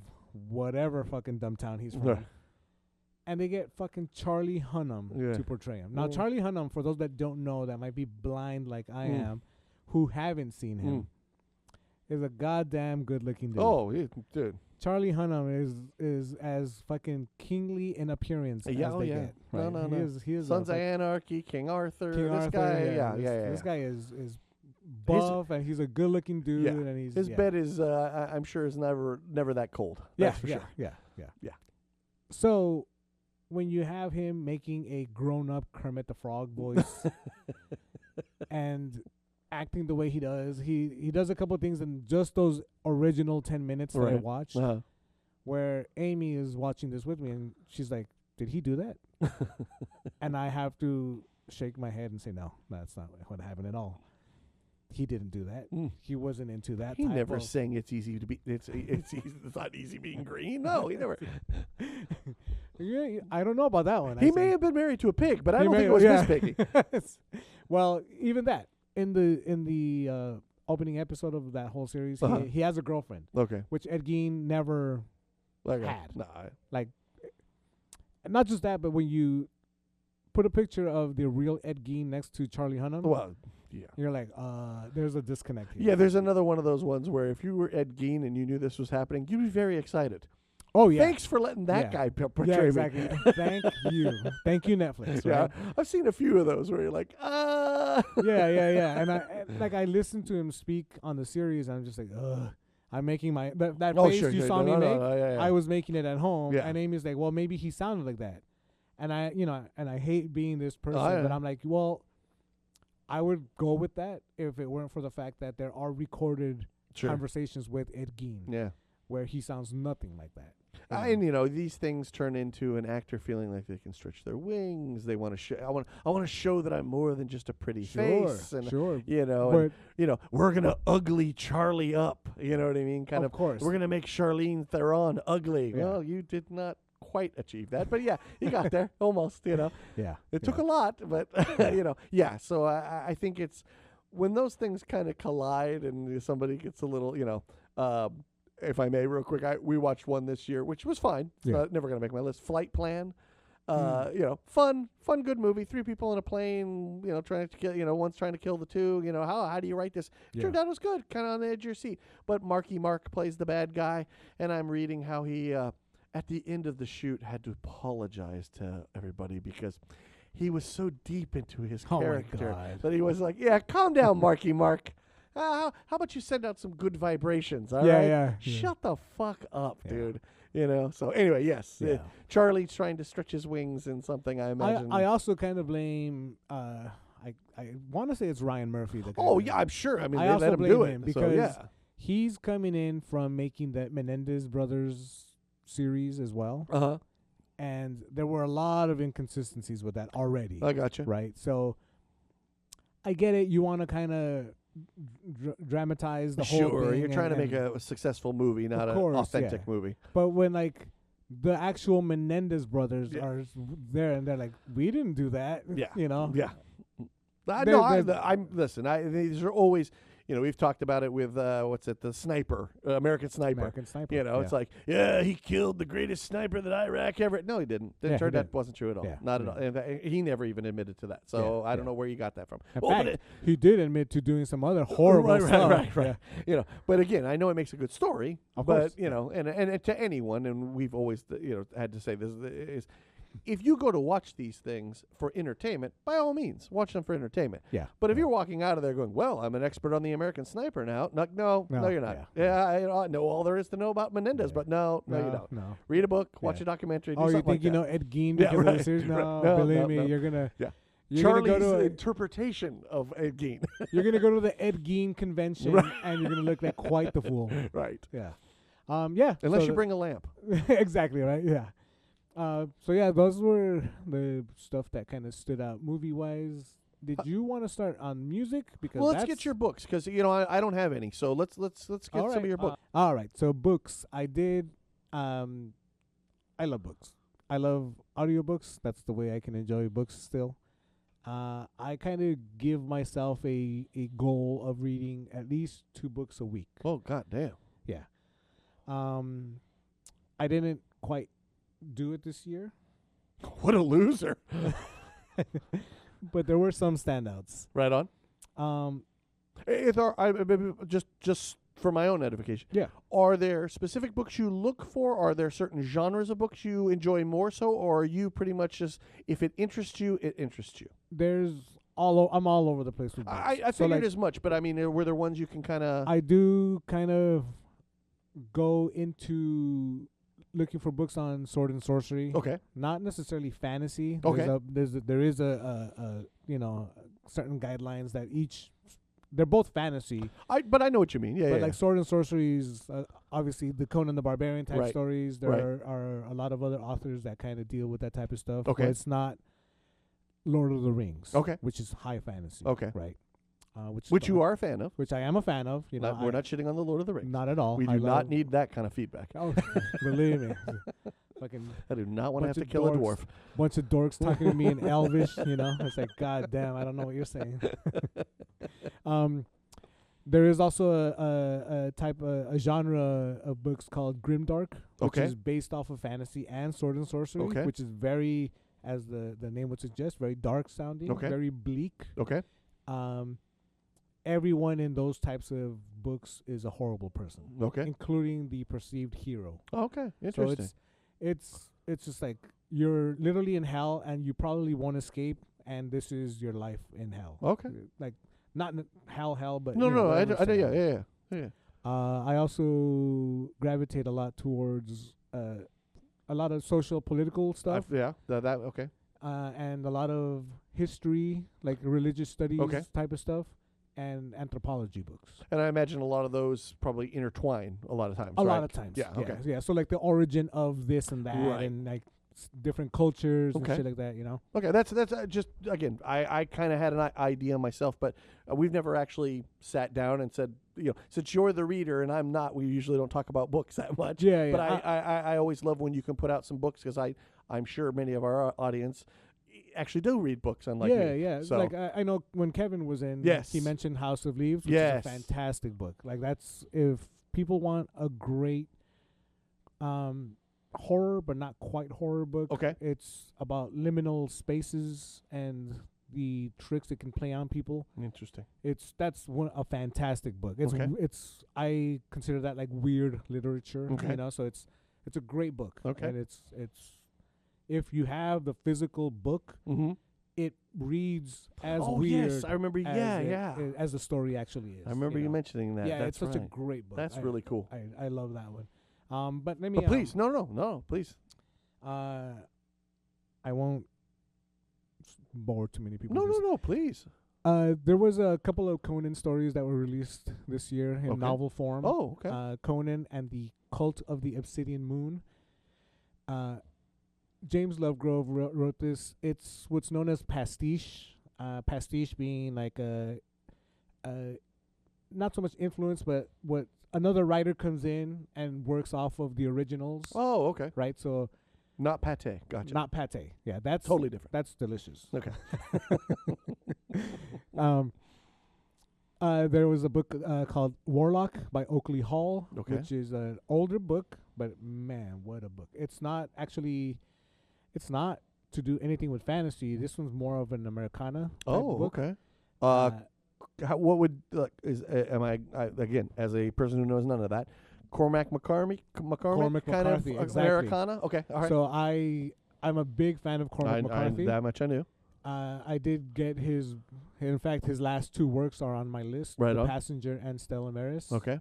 whatever fucking dumb town he's from. Right. And they get fucking Charlie Hunnam to portray him. Now, Charlie Hunnam, for those that don't know, that might be blind like I am, who haven't seen him, is a goddamn good-looking dude. Oh, dude. Charlie Hunnam is as fucking kingly in appearance as they get. Right? No. He is Sons of Anarchy, King Arthur. This guy, This guy is buff and he's a good-looking dude. Yeah. And he's His bed is, I'm sure, is never that cold. That's for sure. Yeah. So when you have him making a grown-up Kermit the Frog voice and acting the way he does, he does a couple of things in just those original 10 minutes that I watched, where Amy is watching this with me and she's like, "Did he do that?" And I have to shake my head and say, "No, that's not what happened at all. He didn't do that. He wasn't into that." He type never of sang "It's easy to be." It's easy. It's not easy being green. No, he never. Yeah, I don't know about that one. He may have been married to a pig, but I don't think it was Miss Piggy. Well, even that in the opening episode of that whole series, he has a girlfriend. Okay. Which Ed Gein never had. Nah. Like, not just that, but when you put a picture of the real Ed Gein next to Charlie Hunnam, Well, yeah. you're like, there's a disconnect here. Yeah, there's another one of those ones where if you were Ed Gein and you knew this was happening, you'd be very excited. Oh, yeah. Thanks for letting that guy portray Yeah, me. exactly. Thank you, Netflix. Yeah, Right? I've seen a few of those where you're like, Yeah. And I listened to him speak on the series, and I'm just like, ugh. I'm making my that face you saw me make. I was making it at home, and Amy's like, well, maybe he sounded like that, and I hate being this person, but I'm like, well, I would go with that if it weren't for the fact that there are recorded conversations with Ed Gein, where he sounds nothing like that. And these things turn into an actor feeling like they can stretch their wings. They want to show. I want to show that I'm more than just a pretty face. And, we're gonna ugly Charlie up. You know what I mean? Of course. We're gonna make Charlene Theron ugly. Yeah. Well, you did not quite achieve that, but yeah, you got there almost. Yeah. It took a lot, but So I think it's when those things kind of collide and somebody gets a little, if I may, real quick, we watched one this year, which was fine. It's never going to make my list. Flight Plan. Fun, good movie. 3 people in a plane, trying to kill, one's trying to kill the two. How do you write this? Turned out it was good, kind of on the edge of your seat. But Marky Mark plays the bad guy, and I'm reading how he, at the end of the shoot, had to apologize to everybody because he was so deep into his character that he was like, "Yeah, calm down, Marky Mark. How about you send out some good vibrations, all right? Yeah. Shut the fuck up, dude." So anyway, yes. Charlie's trying to stretch his wings in something, I imagine. I also kind of blame, I want to say it's Ryan Murphy. The guy Oh, yeah, I'm sure. I mean, I they also let him blame do him it. because he's coming in from making that Menendez Brothers series as well. Uh-huh. And there were a lot of inconsistencies with that already. I gotcha. Right? So I get it. You want to kind of dramatize the whole thing. You're trying to make a successful movie, not an authentic movie. But when, the actual Menendez brothers are there and they're like, we didn't do that. Yeah. Yeah. I'm listen. These are always we've talked about it with the sniper, American Sniper. American Sniper. It's like, he killed the greatest sniper that Iraq ever. No, he didn't. Yeah, he That didn't. wasn't true at all. Yeah, Not at yeah. all. And he never even admitted to that. So I don't know where you got that from. In Well, but fact, he did admit to doing some other horrible stuff. right. But again, I know it makes a good story. Of but course, and to anyone, and we've always had to say this is, if you go to watch these things for entertainment, by all means, watch them for entertainment. Yeah. But if you're walking out of there going, well, I'm an expert on the American Sniper now, no, you're not. Yeah. I know all there is to know about Menendez, but no, you don't. No. Read a book, watch a documentary, do Oh, you something think like that. Ed Gein Yeah, because of the right, series? No, right. No, believe no, me, no. you're gonna. Yeah. You're Charlie's gonna go to interpretation of Ed Gein. you're gonna go to the Ed Gein convention and you're gonna look like quite the fool. Right. Yeah. Yeah. Unless so you bring a lamp. exactly right. Yeah. So yeah, those were the stuff that kind of stood out movie wise. Did you want to start on music? Because Well, let's get your books because I don't have any. So let's get some of your books. All right. So books. I did. I love books. I love audiobooks. That's the way I can enjoy books still. I kind of give myself a goal of reading at least 2 books a week. Oh God damn! Yeah. I didn't quite do it this year, What a loser! but there were some standouts. Right on. Just for my own edification. Yeah. Are there specific books you look for? Are there certain genres of books you enjoy more so, or are you pretty much just if it interests you, it interests you? I'm all over the place with books. I So, figured like, as much, but I mean, were there ones you can kind of? I do kind of go into looking for books on sword and sorcery. Okay. Not necessarily fantasy. Okay. There is a certain guidelines that they're both fantasy. But I know what you mean. Yeah, But yeah. like sword and sorcery is obviously the Conan the Barbarian type Right. stories. There Right. are a lot of other authors that kind of deal with that type of stuff. Okay. But it's not Lord of the Rings. Okay. Which is high fantasy. Okay. Right. Which you are a fan of. Which I am a fan of. We're not shitting on the Lord of the Rings. Not at all. We I do not love- need that kind of feedback. Oh, believe me. Fucking I do not want to have bunch to of kill a dorks. dwarf. bunch of dorks talking to me in Elvish, It's like, God damn, I don't know what you're saying. There is also a genre of books called grimdark, which Okay. is based off of fantasy and sword and sorcery, Okay. which is very, as the name would suggest, very dark sounding, Okay. very bleak. Okay. Everyone in those types of books is a horrible person, Okay. including the perceived hero. Okay. So Interesting. it's just like you're literally in hell and you probably won't escape, and this is your life in hell. Okay. Like not hell, but No, you know, I whatever know. scenario. Yeah. I also gravitate a lot towards a lot of social political stuff, Okay. and a lot of history, like religious studies Okay. type of stuff, and anthropology books. And I imagine a lot of those probably intertwine a lot of times. A right? lot of times. Yeah. Okay. Yeah. So like the origin of this and that, Right. and like different cultures Okay. and shit like that. Okay. That's just again. I kind of had an idea myself, but we've never actually sat down and said, since you're the reader and I'm not, we usually don't talk about books that much. Yeah, yeah. But I always love when you can put out some books because I'm sure many of our audience actually do read books, unlike me. Yeah. So Like I know when Kevin was in, Yes. he mentioned House of Leaves, which Yes. is a fantastic book. Like that's if people want a great horror but not quite horror book. Okay. It's about liminal spaces and the tricks it can play on people. Interesting. That's a fantastic book. Okay. I consider that like weird literature. Okay. So it's a great book. Okay. And it's if you have the physical book, Mm-hmm. it reads as Oh weird. yes, I remember. As the story actually is. I remember you mentioning that. Yeah, That's it's such a right. great book. That's really cool. I love that one. But let me. But please, no, please. I won't bore too many people. with this. No, please. There was a couple of Conan stories that were released this year in Okay. novel form. Oh, okay. Conan and the Cult of the Obsidian Moon. James Lovegrove wrote this. It's what's known as pastiche. Pastiche being like a not so much influence, but what another writer comes in and works off of the originals. Oh, okay. Right. So Not pate. Gotcha. not pate. Yeah, that's Totally different. That's delicious. Okay. There was a book called Warlock by Oakley Hall, Okay. which is an older book, but man, what a book! It's not to do anything with fantasy. This one's more of an Americana type book. Okay. Uh, What would am I again as a person who knows none of that? Cormac McCormick Cormac kind McCarthy, of exactly. Americana. Okay, all right. So I'm a big fan of Cormac McCarthy. That much I knew. I did get his last two works are on my list, Right The on. Passenger and Stella Maris. Okay.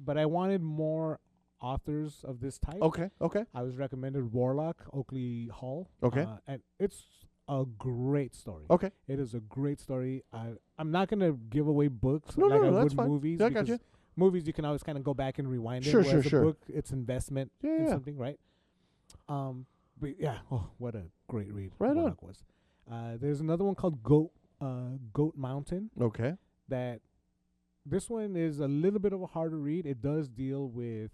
But I wanted more authors of this type. Okay. I was recommended Warlock, Oakley Hall. Okay. And it's a great story. Okay. It is a great story. I'm not gonna give away books No, like I that's would fine. movies. Yeah, I got because you. movies you can always kind of go back and rewind Sure, it. sure, Whereas a sure. book, it's investment in Yeah. something, right? But yeah, what a great read. Right on. Warlock was. There's another one called Goat Mountain. Okay. That this one is a little bit of a harder read. It does deal with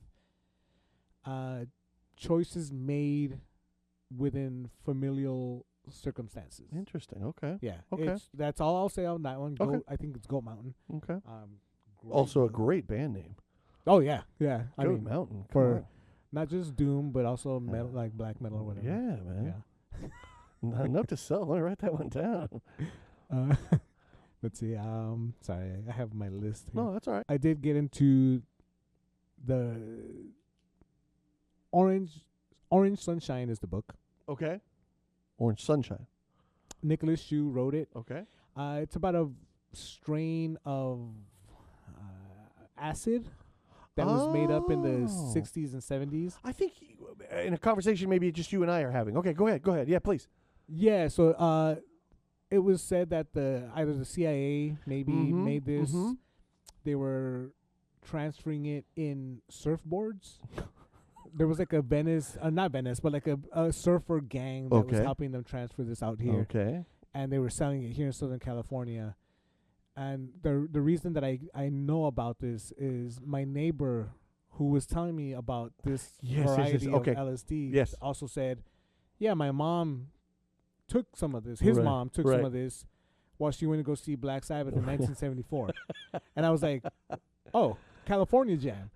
choices made within familial circumstances. Interesting. Okay. Yeah. Okay. That's all I'll say on that one. Okay. I think it's Goat Mountain. Okay. Great Also a book. great band name. Oh yeah, yeah. I Goat mean, Mountain. Come for on. not just doom, but also metal, like black metal or whatever. Yeah, man. Yeah. Note to self. Let me write that one down. Let's see. Sorry, I have my list here. No, that's all right. I did get into the Orange Sunshine is the book. Okay. Orange Sunshine. Nicholas Shue wrote it. Okay. It's about a strain of acid that was made up in the Oh. 60s and 70s. I think in a conversation maybe just you and I are having. Okay, go ahead. Yeah, please. Yeah, so it was said that either the CIA maybe Mhm, made this. mhm. They were transferring it in surfboards. There was like a not Venice, but like a surfer gang that was Okay. helping them transfer this out here. Okay. And they were selling it here in Southern California. And the reason that I know about this is my neighbor who was telling me about this Yes, variety okay. of LSD Yes. also said, yeah, my mom took some of this. His Right, mom took right. some of this while she went to go see Black Sabbath in 1974. And I was like, oh, California Jam.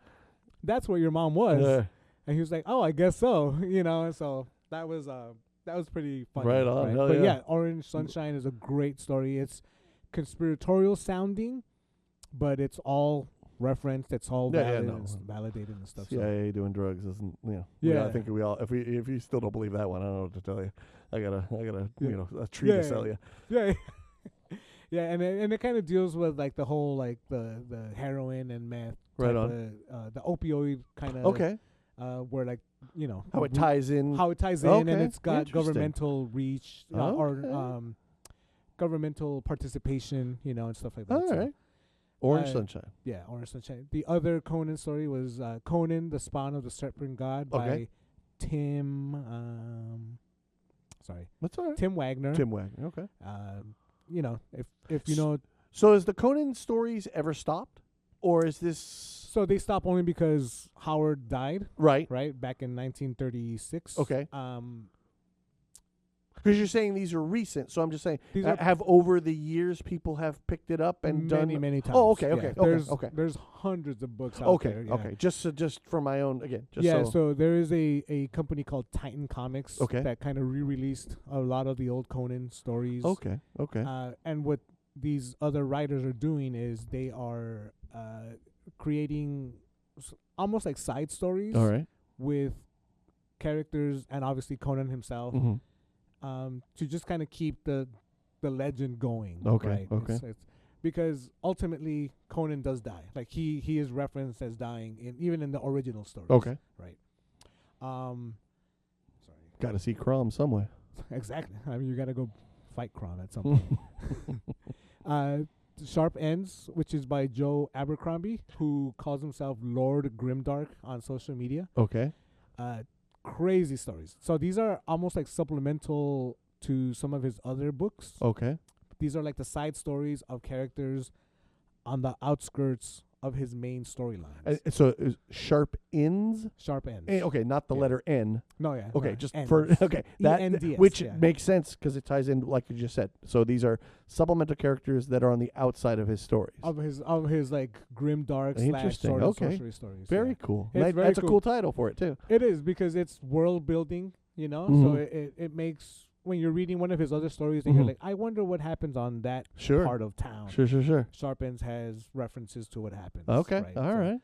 That's where your mom was. And he was like, oh, I guess so. And so that was pretty funny. Right on, hell But yeah. Orange Sunshine is a great story. It's conspiratorial sounding, but it's all referenced. It's all valid and validated and stuff. So. CIA doing drugs isn't, Yeah. I think we all if you still don't believe that one, I don't know what to tell you. I gotta a tree to sell you. Yeah. Yeah, and it kind of deals with like the whole like the heroin and meth. Right type on. of, the opioid kind of. Okay. Where like How it ties in. how it ties in, Okay, and it's got interesting. governmental reach or Okay. governmental participation, and stuff like that. All So, right. Orange uh, Sunshine. Yeah, Orange Sunshine. The other Conan story was Conan, the Spawn of the Serpent God by Okay. Tim. That's all right. Tim Wagner. Tim Wagner. Okay. If you know, So has the Conan stories ever stopped, or is this so they stopped only because Howard died, right? right, back in 1936. Okay. Because you're saying these are recent, so I'm just saying These are- have over the years people have picked it up and many, done. many times. Oh, okay, Yeah, okay, There's, okay. There's hundreds of books out Okay, there. Yeah. okay. Just for my own again. Just Yeah, so, so there is a company called Titan Comics Okay. that kind of re-released a lot of the old Conan stories. okay. And what these other writers are doing is they are creating almost like side stories All right. with characters and obviously Conan himself Mm-hmm. to just kind of keep the legend going. Okay, right? okay. It's because ultimately Conan does die. Like he is referenced as dying even in the original stories. Okay. Right. Sorry. Got to see Crom somewhere. Exactly. I mean, you got to go fight Kron at some point. Sharp Ends, which is by Joe Abercrombie, who calls himself Lord Grimdark on social media. Okay. Crazy stories. So these are almost like supplemental to some of his other books. Okay. These are like the side stories of characters on the outskirts of his main storylines. So it was Sharp Ends. Sharp ends. Okay, not the Yeah. letter N. No, yeah. Okay, no, just ends. for okay that ENDS, which yeah. makes sense because it ties in like you just said. So these are supplemental characters that are on the outside of his stories. of his like grim dark / Interesting, sword and okay. sorcery stories. Very yeah. cool. It's very That's a cool. cool title for it too. It is because it's world building, you know. So Mhm. it makes when you're reading one of his other stories, and you're Mhm. like, I wonder what happens on that Sure. part of town. Sure. Sharp Ends has references to what happens. Okay, right? all right.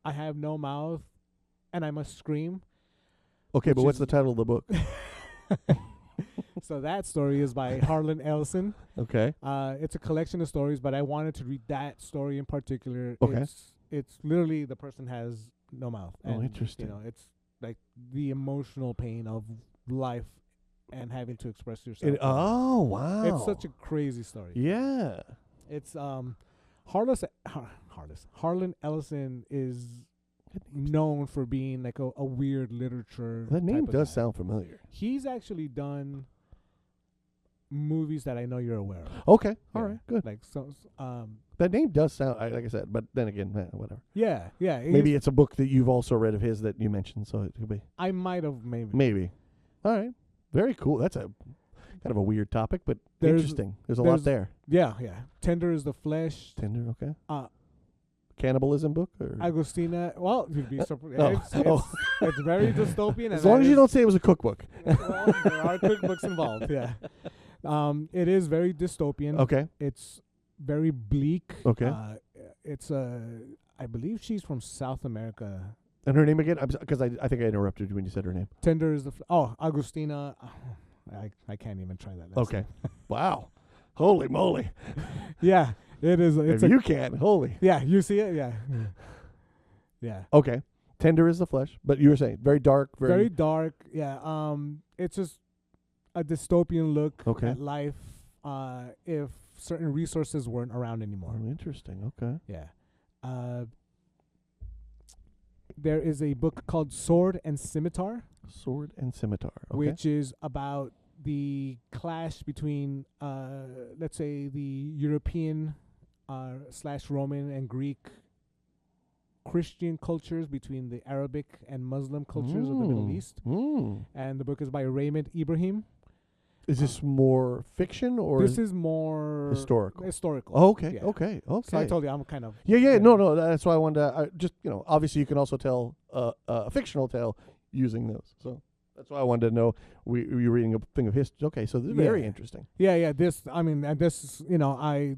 I have no mouth, and I must scream. Okay, which but what's is- the title of the book? So that story is by Harlan Ellison. Okay. It's a collection of stories, but I wanted to read that story in particular. Okay. It's literally the person has no mouth. Oh, And, interesting. You know, it's like the emotional pain of life and having to express yourself. Oh wow. It's such a crazy story. yeah. It's Harlan Ellison is known for being like a weird literature. That name type of does guy. sound familiar. He's actually done movies that I know you're aware of. Okay. All Yeah. right. Good. Like That name does sound like I said, but then again, whatever. yeah. Maybe it's a book that you've also read of his that you mentioned, so it could be I might have maybe. maybe. All right. Very cool. That's a kind of a weird topic, but There's- interesting. There's a lot there's- there. Yeah. Tender is the flesh. Tender. Okay. Uh, Cannibalism book or Agostina. Well, you'd be surprised. oh. It's very dystopian. as and long that as you is- don't say it was a cookbook. Well, there are cookbooks involved. Yeah. It is very dystopian. Okay. It's very bleak. Okay. It's I believe she's from South America. And her name again? Because I think I interrupted you when you said her name. Tender is the Agustina. I can't even try that. last Okay. name. Wow. Holy moly. Yeah, it is. It's If you can, holy. yeah. You see it. Yeah. Yeah. Okay. Tender is the flesh, but you were saying very dark, Very dark. Yeah. It's just a dystopian look Okay. at life. If certain resources weren't around anymore. Oh, interesting. Okay. Yeah. There is a book called Sword and Scimitar, Sword and scimitar. Okay. which is about the clash between, let's say, the European / Roman and Greek Christian cultures between the Arabic and Muslim cultures of the Middle East. And the book is by Raymond Ibrahim. Is this more fiction or This is more historical? Historical. Oh, okay. Yeah. Okay. Okay. So I told you I'm kind of Yeah. No. That's why I wanted to just obviously you can also tell a fictional tale using those. So that's why I wanted to know you're reading a thing of history. Okay, so this is very Yeah. interesting. Yeah. This I mean this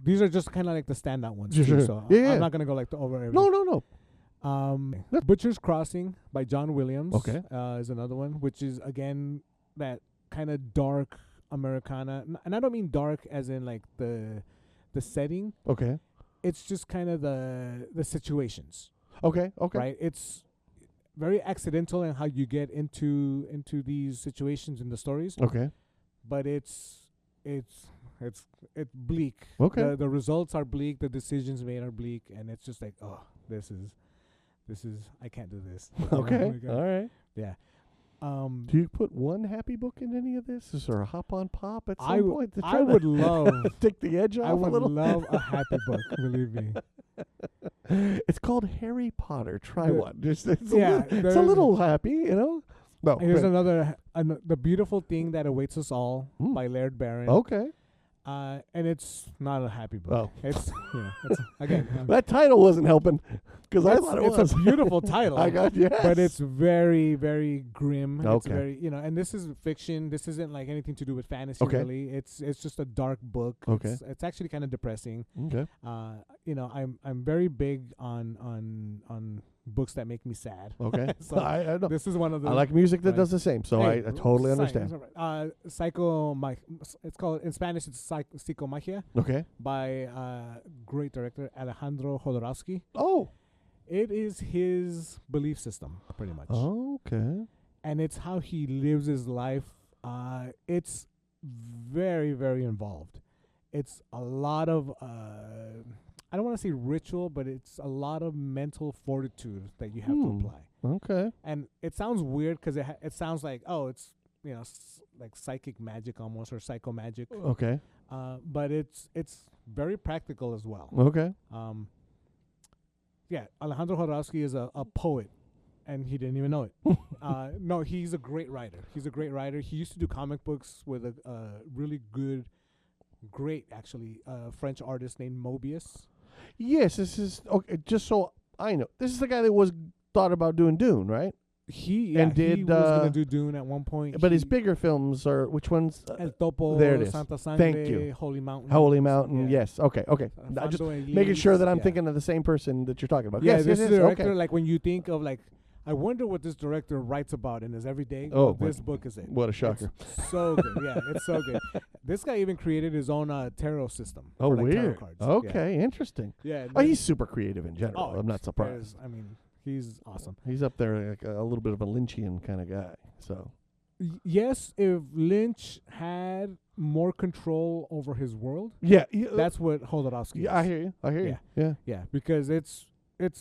these are just kind of like the standout ones. Sure, Too, sure. so Yeah. I'm not gonna go like over everything. No. Butcher's Crossing by John Williams. Okay. Is another one, which is again that kind of dark Americana, and I don't mean dark as in like the setting. Okay. It's just kind of the situations, Okay. right? It's very accidental in how you get into these situations in the stories, Okay. but it's bleak. Okay. The results are bleak. The decisions made are bleak, and it's just like, oh, this is I can't do this. Okay. Oh my God. All right. Yeah. Do you put one happy book in any of this? Is there a hop on pop at some I point? to I try to would love take the edge off I a would little. love a happy book. Believe me. It's called Harry Potter. Try The- one. It's yeah, it's a there's- little happy, No. Here's but- another The Beautiful Thing That Awaits Us All Hmm. by Laird Barron. Okay. And it's not a happy book. Oh. It's it's again. That title wasn't helping because I thought it was. it's a beautiful title. I got yes. But it's very, very grim. It's Okay. very, and this is fiction. This isn't like anything to do with fantasy. Okay. Really, it's just a dark book. Okay. It's actually kind of depressing. okay. I'm very big on books that make me sad. Okay. So I know. This is one of the. I like music that right. does the same, so Hey, I totally science, understand. It's called in Spanish. It's Psychomagia Okay. by great director Alejandro Jodorowsky. Oh. It is his belief system, pretty much, Okay. and it's how he lives his life. It's very, very involved. It's a lot of I don't want to say ritual, but it's a lot of mental fortitude that you have to apply. Okay. And it sounds weird because it sounds like, oh, it's like psychic magic almost, or psycho magic. Okay. But it's very practical as well. Okay. Yeah, Alejandro Jodorowsky is a poet, and he didn't even know it. No, he's a great writer. He used to do comic books with a really great actually, French artist named Mobius. Yes, this is okay. Just so I know, this is the guy that was thought about doing Dune, right? He And he did, was gonna do Dune at one point. But his bigger films are which ones? El Topo, there it is. Santa Sangre, Thank you. Holy Mountain, Holy Mountain. yeah. Yes. Okay. Okay. I just Fondo making sure that I'm Elise, thinking of the same person that you're talking about. Yeah, yes. this yes, is the yes, director. okay. Like when you think of like, I wonder what this director writes about in his everyday. Oh, well, my- this book is it. What a shocker. It's so good. Yeah, it's so good. This guy even created his own tarot system. Oh, for, like, tarot weird. cards. Okay, interesting. Yeah. Oh, he's super creative in general. I'm not surprised. I mean, he's awesome. He's up there like a little bit of a Lynchian kind of guy. So Yes, if Lynch had more control over his world, yeah, that's what Jodorowsky yeah. I is. hear you. I hear Yeah. you. Yeah. Yeah, because it's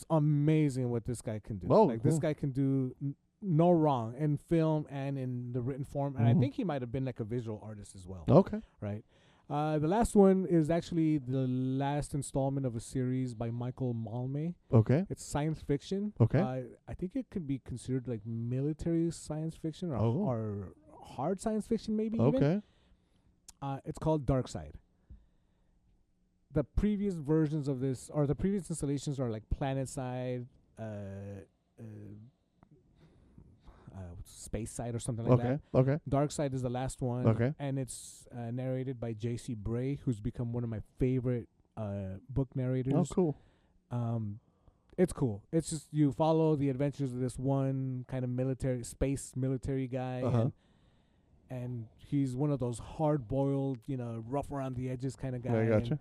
amazing what this guy can do. Oh, like this yeah. guy can do no wrong in film and in the written form, and I Mhm. think he might have been like a visual artist as well. Okay. Right. The last one is actually the last installment of a series by Michael Malme. Okay. It's science fiction. Okay. I think it could be considered like military science fiction or, Oh. or hard science fiction, maybe. Even. Okay. It's called Dark Side. The previous versions of this, or the previous installations, are like Planet Side, Space Side, or something like Okay. that. Okay. Dark Side is the last one. Okay. And it's narrated by J.C. Bray, who's become one of my favorite book narrators. Oh, cool. It's cool. It's just you follow the adventures of this one kind of military guy, Uh-huh. and he's one of those hard-boiled, rough around the edges kind of guy. Yeah, I gotcha.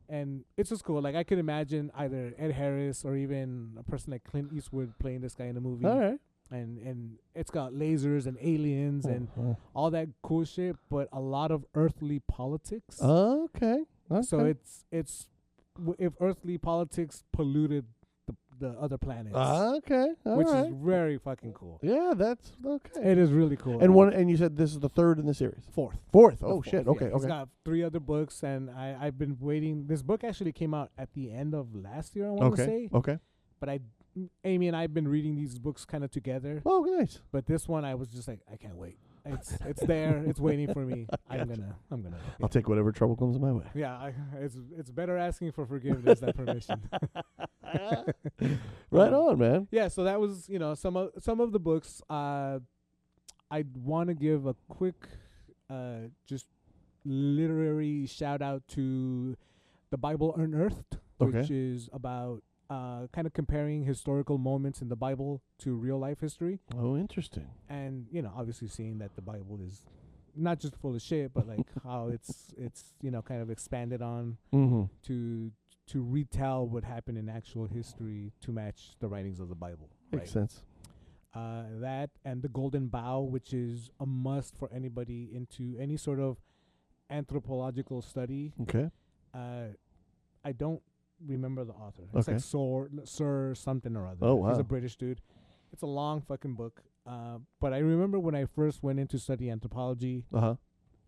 And it's just cool. Like I could imagine either Ed Harris or even a person like Clint Eastwood playing this guy in a movie. All right. And it's got lasers and aliens and all that cool shit, but a lot of earthly politics. Okay. Okay. So it's if earthly politics polluted the other planets, Okay. All which right. is very fucking cool. Yeah, that's okay. It is really cool. And you said this is the third in the series. fourth. Fourth. The Oh fourth, shit. yeah. Okay. He's Okay. got 3 other books, and I've been waiting. This book actually came out at the end of last year, I want to Okay. say. Okay. But Amy and I've been reading these books kind of together. Oh, nice. But this one, I was just like, I can't wait. It's there. It's waiting for me. I'm gonna. I'll take whatever trouble comes my way. Yeah, it's better asking for forgiveness than permission. Right on, man. Yeah, so that was some of the books. I want to give a quick, just literary shout out to The Bible Unearthed, Okay. which is about kind of comparing historical moments in the Bible to real life history, Oh, interesting. and obviously seeing that the Bible is not just full of shit, but like how it's kind of expanded on Mm-hmm. to retell what happened in actual history to match the writings of the Bible. Makes right? sense. That and The Golden Bough, which is a must for anybody into any sort of anthropological study. Okay. I don't remember the author. It's Okay. like Sir something or other. Oh, He's wow. a British dude. It's a long fucking book. But I remember when I first went in to study anthropology, Uh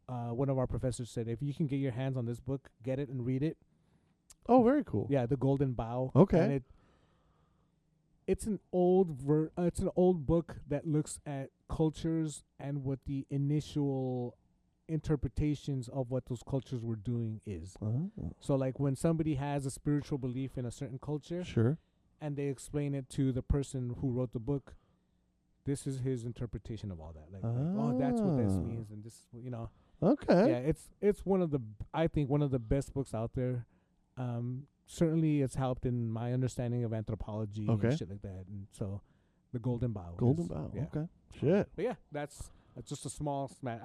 huh. one of our professors said, if you can get your hands on this book, get it and read it. Oh, very cool. Yeah, The Golden Bough. Okay. And it's an old book that looks at cultures and what the initial interpretations of what those cultures were doing is. Oh, So like when somebody has a spiritual belief in a certain culture sure. and they explain it to the person who wrote the book, this is his interpretation of all that. Like, oh, that's what this Ah. means, and this, Okay. yeah, it's one of the I think one of the best books out there. Certainly, it's helped in my understanding of anthropology Okay. and shit like that. And so, The Golden Bough. Golden is- Bough. Yeah. Okay. Shit. But yeah, that's just a small smash.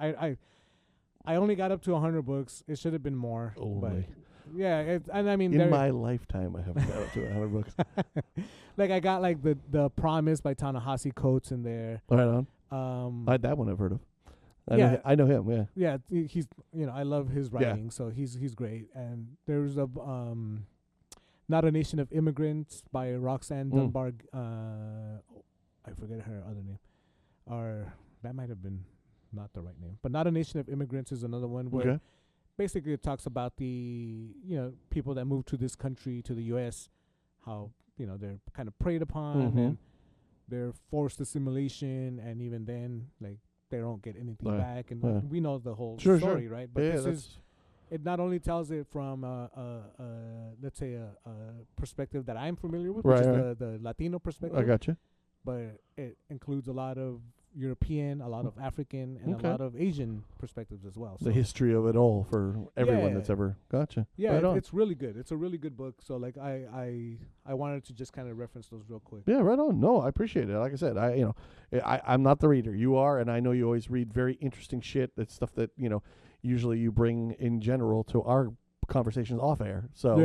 I only got up to 100 books. It should have been more. Only. But yeah, and I mean, In there- my lifetime, I haven't got up to 100 books. like I got like the Promise by Ta-Nehisi Coates in there. Right on. That one I've heard of. Yeah. I know him. Yeah. Yeah, he's I love his Yeah. writing, so he's great. And there's a Not a Nation of Immigrants by Roxanne Dunbar. I forget her other name, or that might have been not the right name. But Not a Nation of Immigrants is another one where Okay. basically it talks about the people that move to this country, to the U.S., how they're kind of preyed upon and they're forced assimilation, and even then like they don't get anything back, and we know the whole story, right? But it not only tells it from let's say a perspective that I'm familiar with, which is the Latino perspective. I gotcha. But it includes a lot of European, a lot of African, and a lot of Asian perspectives as well. The history of it all for everyone that's ever gotcha. Yeah, right on. it's really good. It's a really good book. So like I wanted to just kind of reference those real quick. Yeah, right on. No, I appreciate it. Like I said, I'm not the reader. You are, and I know you always read very interesting shit. That's stuff that usually you bring in general to our conversations off air. So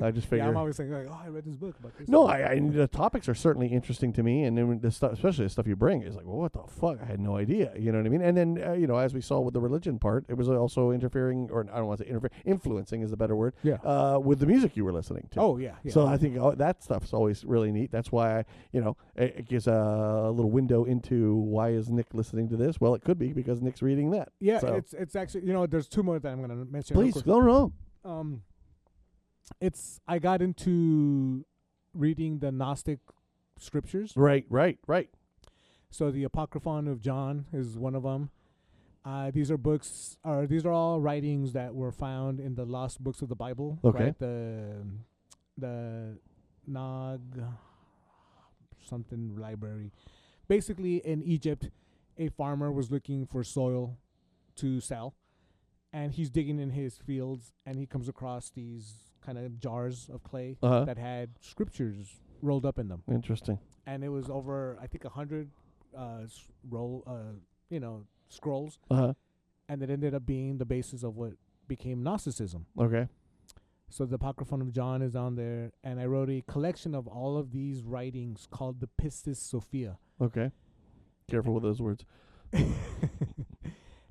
I just figure. Yeah, I'm always saying like, I read this book about this. No, the topics are certainly interesting to me, and then the stuff, especially the stuff you bring, is like, well, what the fuck? I had no idea. You know what I mean? And then as we saw with the religion part, it was also interfering, or I don't want to say interfere, influencing is a better word. Yeah. With the music you were listening to. Oh yeah. So I think that stuff's always really neat. That's why it gives a little window into why is Nick listening to this? Well, it could be because Nick's reading that. Yeah, so. it's actually there's two more that I'm gonna mention. Please, no. I got into reading the Gnostic scriptures. Right. So the Apocryphon of John is one of them. These are all writings that were found in the lost books of the Bible. Okay. Right? The Nag something library. Basically, in Egypt, a farmer was looking for soil to sell, and he's digging in his fields, and he comes across these kind of jars of clay that had scriptures rolled up in them. Interesting. And it was over, I think, 100 scrolls. And it ended up being the basis of what became Gnosticism. Okay. So the Apocryphon of John is on there, and I wrote a collection of all of these writings called the Pistis Sophia. Okay. Careful with those words.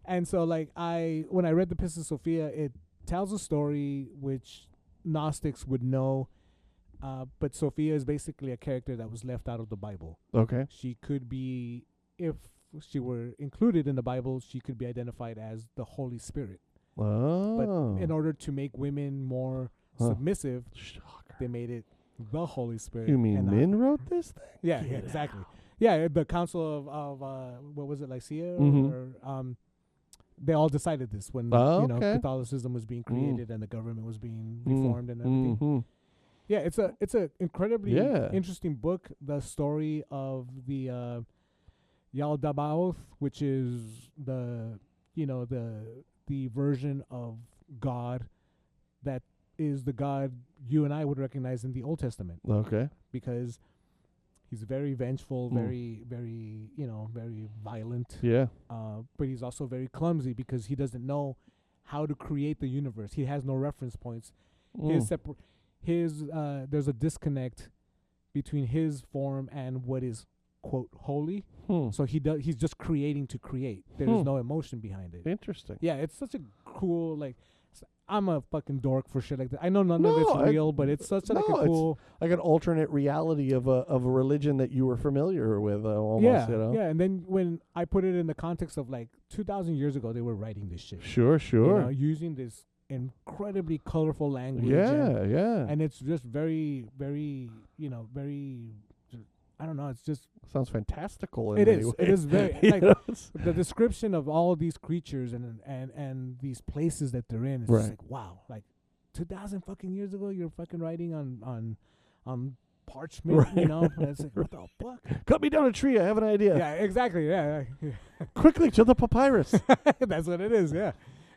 And so, like, when I read the Pistis Sophia, it tells a story which Gnostics would know, but Sophia is basically a character that was left out of the Bible. Okay. She could be, if she were included in the Bible, she could be identified as the Holy Spirit. Oh. But in order to make women more submissive, they made it the Holy Spirit. You mean men wrote this thing? Yeah, exactly. Yeah, the Council of what was it, Lycia? Or they all decided this when Catholicism was being created and the government was being reformed and everything. Yeah, it's a incredibly interesting book. The story of the Yaldabaoth, which is the version of God that is the God you and I would recognize in the Old Testament. Okay. Because he's very vengeful, very, very, very violent. Yeah. But he's also very clumsy because he doesn't know how to create the universe. He has no reference points. There's a disconnect between his form and what is, quote, holy. So he's just creating to create. There's no emotion behind it. Interesting. Yeah, it's such a cool, like, I'm a fucking dork for shit like that. I know none of it's real, but it's such like a cool, it's like an alternate reality of a religion that you were familiar with, almost. Yeah. And then when I put it in the context of like 2,000 years ago, they were writing this shit. Sure. Using this incredibly colorful language. Yeah. And it's just very, very, very. I don't know. It's just sounds fantastical. It is. It is very like the description of all these creatures and these places that they're in. It's just like, wow, like 2,000 fucking years ago, you're fucking writing on parchment. And it's like, what the fuck? Cut me down a tree. I have an idea. Yeah, exactly. Yeah. Quickly to the papyrus. That's what it is. Yeah.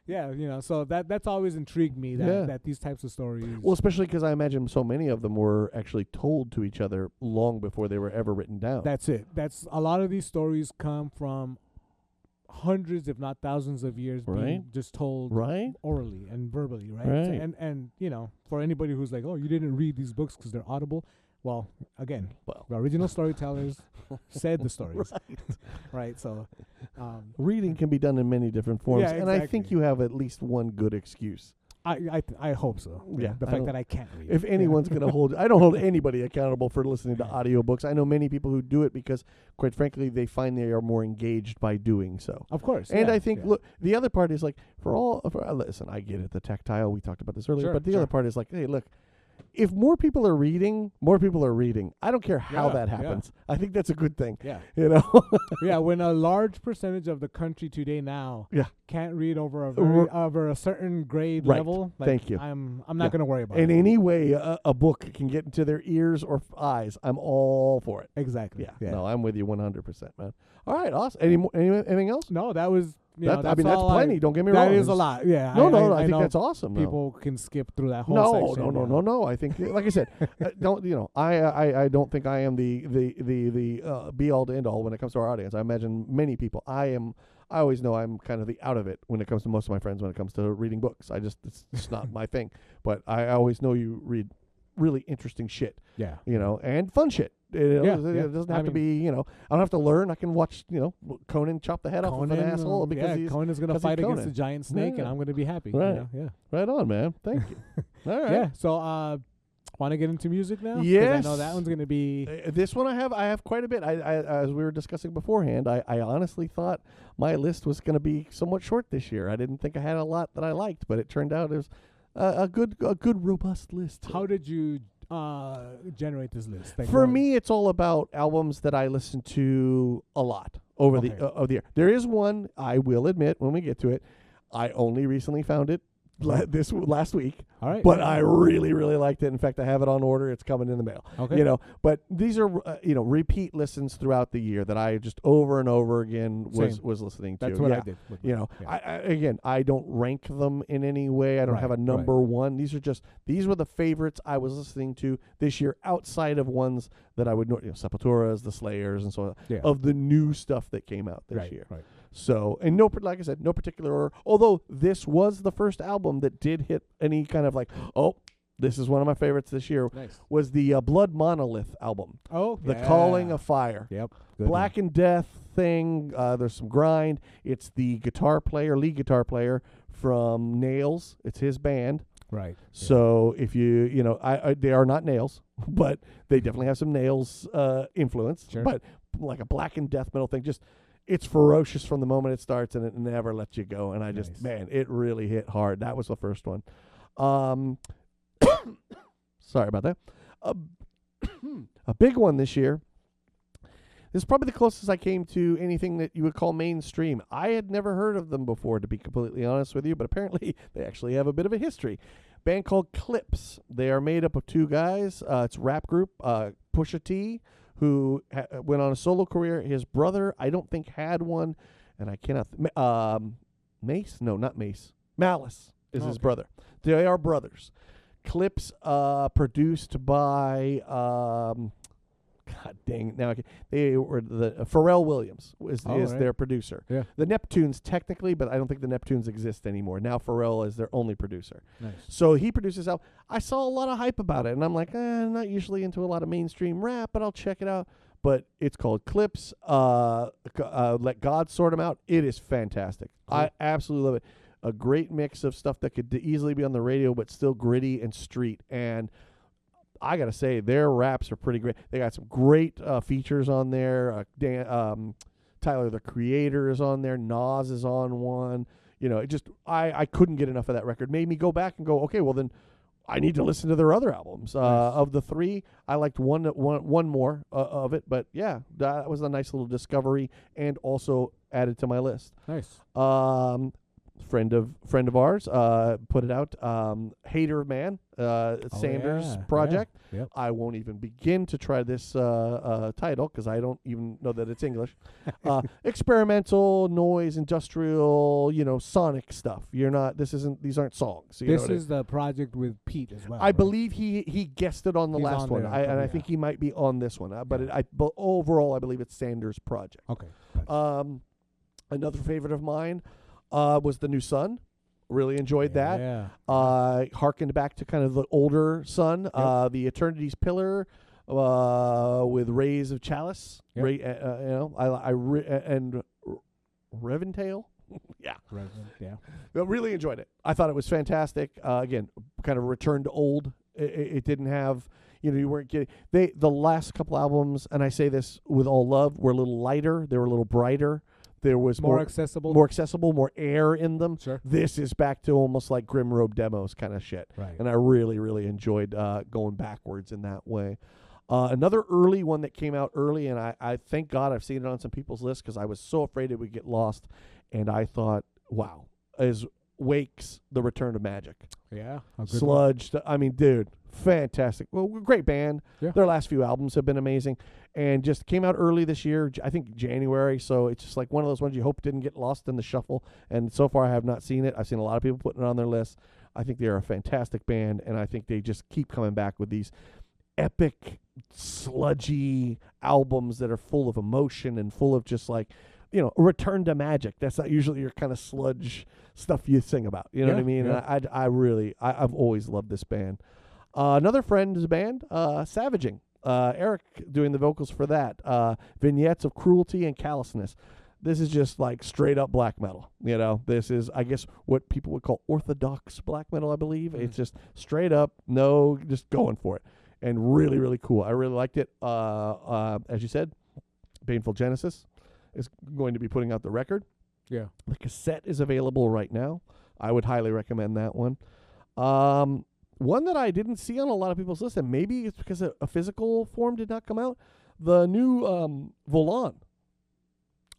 Yeah, so that's always intrigued me that these types of stories. Well, especially because I imagine so many of them were actually told to each other long before they were ever written down. That's it. That's a lot of these stories come from hundreds, if not thousands, of years being just told orally and verbally, right? And for anybody who's like, oh, you didn't read these books because they're audible. Well, again, the original storytellers said the stories, right? So, reading can be done in many different forms, Yeah, and I think you have at least one good excuse. I hope so. Yeah, The I fact don't- that I can't read. If anyone's going to hold, I don't hold anybody accountable for listening to audiobooks. I know many people who do it because, quite frankly, they find they are more engaged by doing so. Of course. And yeah, I think, yeah. look, the other part is like, listen, I get it, the tactile, we talked about this earlier, Sure, but the sure. other part is like, hey, look, if more people are reading, more people are reading. I don't care how Yeah, that yeah. happens. I think that's a good thing. Yeah. You know? Yeah, when a large percentage of the country today now Yeah. can't read over R- over a certain grade Right. level, like, Thank you. I'm Yeah. not going to worry about In it. any way a book can get into their ears or eyes, I'm all for it. Exactly. Yeah. No, I'm with you 100%, man. All right, awesome. Anything else? No, that was I mean, that's all plenty. Don't get me That wrong. is a lot. Yeah. No, I think know that's awesome. though. people can skip through that whole No, section. no. I think, like I said, don't I don't think I am the be all to end all when it comes to our audience. I imagine many people. I always know I'm kind of the out of it when it comes to most of my friends when it comes to reading books. It's just not my thing. But I always know you read really interesting shit, Yeah. and fun shit. It Yeah, doesn't I have to be, I don't have to learn. I can watch, Conan chop the head off of an asshole because he's Conan's going to 'cause he's fight against Conan. a giant snake, and Yeah. I'm going to be happy. Right. Yeah. right on, man. Thank you. All right. Yeah. So, want to get into music now? 'Cause Yes. I know that one's going to be. This one I have quite a bit. I as we were discussing beforehand, I honestly thought my list was going to be somewhat short this year. I didn't think I had a lot that I liked, but it turned out it was a good robust list. How did you generate this list? Like, For what- me, it's all about albums that I listen to a lot over Okay. the year. There is one I will admit when we get to it. I only recently found it this last week. All right. But I really, really liked it. In fact, I have it on order. It's coming in the mail. Okay. But these are, repeat listens throughout the year that I just over and over again was Same. listening to. That's what yeah. I did. with You mine. know, Yeah. I don't rank them in any way. I don't Right, have a right. number one. These were the favorites I was listening to this year outside of ones that I would know, Sepulturas, the Slayers, and so on, Yeah. of the new stuff that came out this right, year. Right. So, and like I said, no particular order. Although this was the first album that did hit any kind of like, oh, this is one of my favorites this year, Nice. was the Blood Monolith album, Oh, The Calling of Fire. Yep. Good Black and Death thing. There's some grind. It's the lead guitar player from Nails. It's his band. one. Right. So if they are not Nails, but they definitely have some Nails influence. Sure. But like a Black and Death metal thing, it's ferocious from the moment it starts, and it never lets you go. And I just, Nice. man, it really hit hard. That was the first one. Sorry about that. A big one this year. This is probably the closest I came to anything that you would call mainstream. I had never heard of them before, to be completely honest with you, but apparently they actually have a bit of a history. Band called Clips. They are made up of two guys. It's a rap group, Pusha T, who went on a solo career. His brother, I don't think, had one, and I cannot. Mace? No, not Mace. Malice is his Okay. brother. They are brothers. Clips produced by God dang it! Now they were Pharrell Williams is right. their producer. Yeah. The Neptunes technically, but I don't think the Neptunes exist anymore. Now Pharrell is their only producer. Nice. So he produces out. I saw a lot of hype about it, and I'm like, I'm not usually into a lot of mainstream rap, but I'll check it out. But it's called Clips. Let God Sort 'Em Out. It is fantastic. Cool. I absolutely love it. A great mix of stuff that could easily be on the radio, but still gritty and street. And I gotta say, their raps are pretty great. They got some great features on there. Tyler, the Creator, is on there. Nas is on one. I couldn't get enough of that record. Made me go back and go, okay, well then I need to listen to their other albums. Of the three, I liked one more of it, but yeah, that was a nice little discovery and also added to my list. Nice. Friend of ours put it out. Hater Man, Sanders project. Yeah. Yep. I won't even begin to try this title because I don't even know that it's English. Experimental, noise, industrial, sonic stuff. These aren't songs. You know This what I- is the project with Pete as well. I believe he guessed it on the He's last on one, there, and I yeah. think he might be on this one. But overall, I believe it's Sanders' project. Okay. Nice. Another favorite of mine was The New Sun. Really enjoyed that. Yeah. Harkened back to kind of the older Sun, the Eternity's Pillar, with Rays of Chalice. Yep. And Reventail. Yeah. Reverend, yeah. I really enjoyed it. I thought it was fantastic. Again, kind of return to old. It didn't have, you weren't getting the last couple albums, and I say this with all love, were a little lighter. They were a little brighter. There was More accessible. more accessible, more air in them. Sure. This is back to almost like Grim Robe demos kind of shit. Right. And I really, really enjoyed going backwards in that way. Another early one that came out early, and I thank God I've seen it on some people's lists because I was so afraid it would get lost. And I thought, wow, is Wake's The Return to Magic. Yeah. A good one. Sludge. I mean, dude, fantastic. Well, great band. Yeah. Their last few albums have been amazing, and just came out early this year. I think January. So it's just like one of those ones you hope didn't get lost in the shuffle. And so far, I have not seen it. I've seen a lot of people putting it on their list. I think they are a fantastic band, and I think they just keep coming back with these epic, sludgy albums that are full of emotion and full of just like, a return to magic. That's not usually your kind of sludge stuff you sing about. You know what I mean? Yeah. And I've always loved this band. Another friend's band, Savaging. Eric doing the vocals for that. Vignettes of Cruelty and Callousness. This is just like straight up black metal. This is, I guess, what people would call orthodox black metal, I believe. It's just straight up, just going for it. And really, really cool. I really liked it. As you said, Baneful Genesis is going to be putting out the record. Yeah. The cassette is available right now. I would highly recommend that one. One that I didn't see on a lot of people's list, and maybe it's because a physical form did not come out, the new Volan.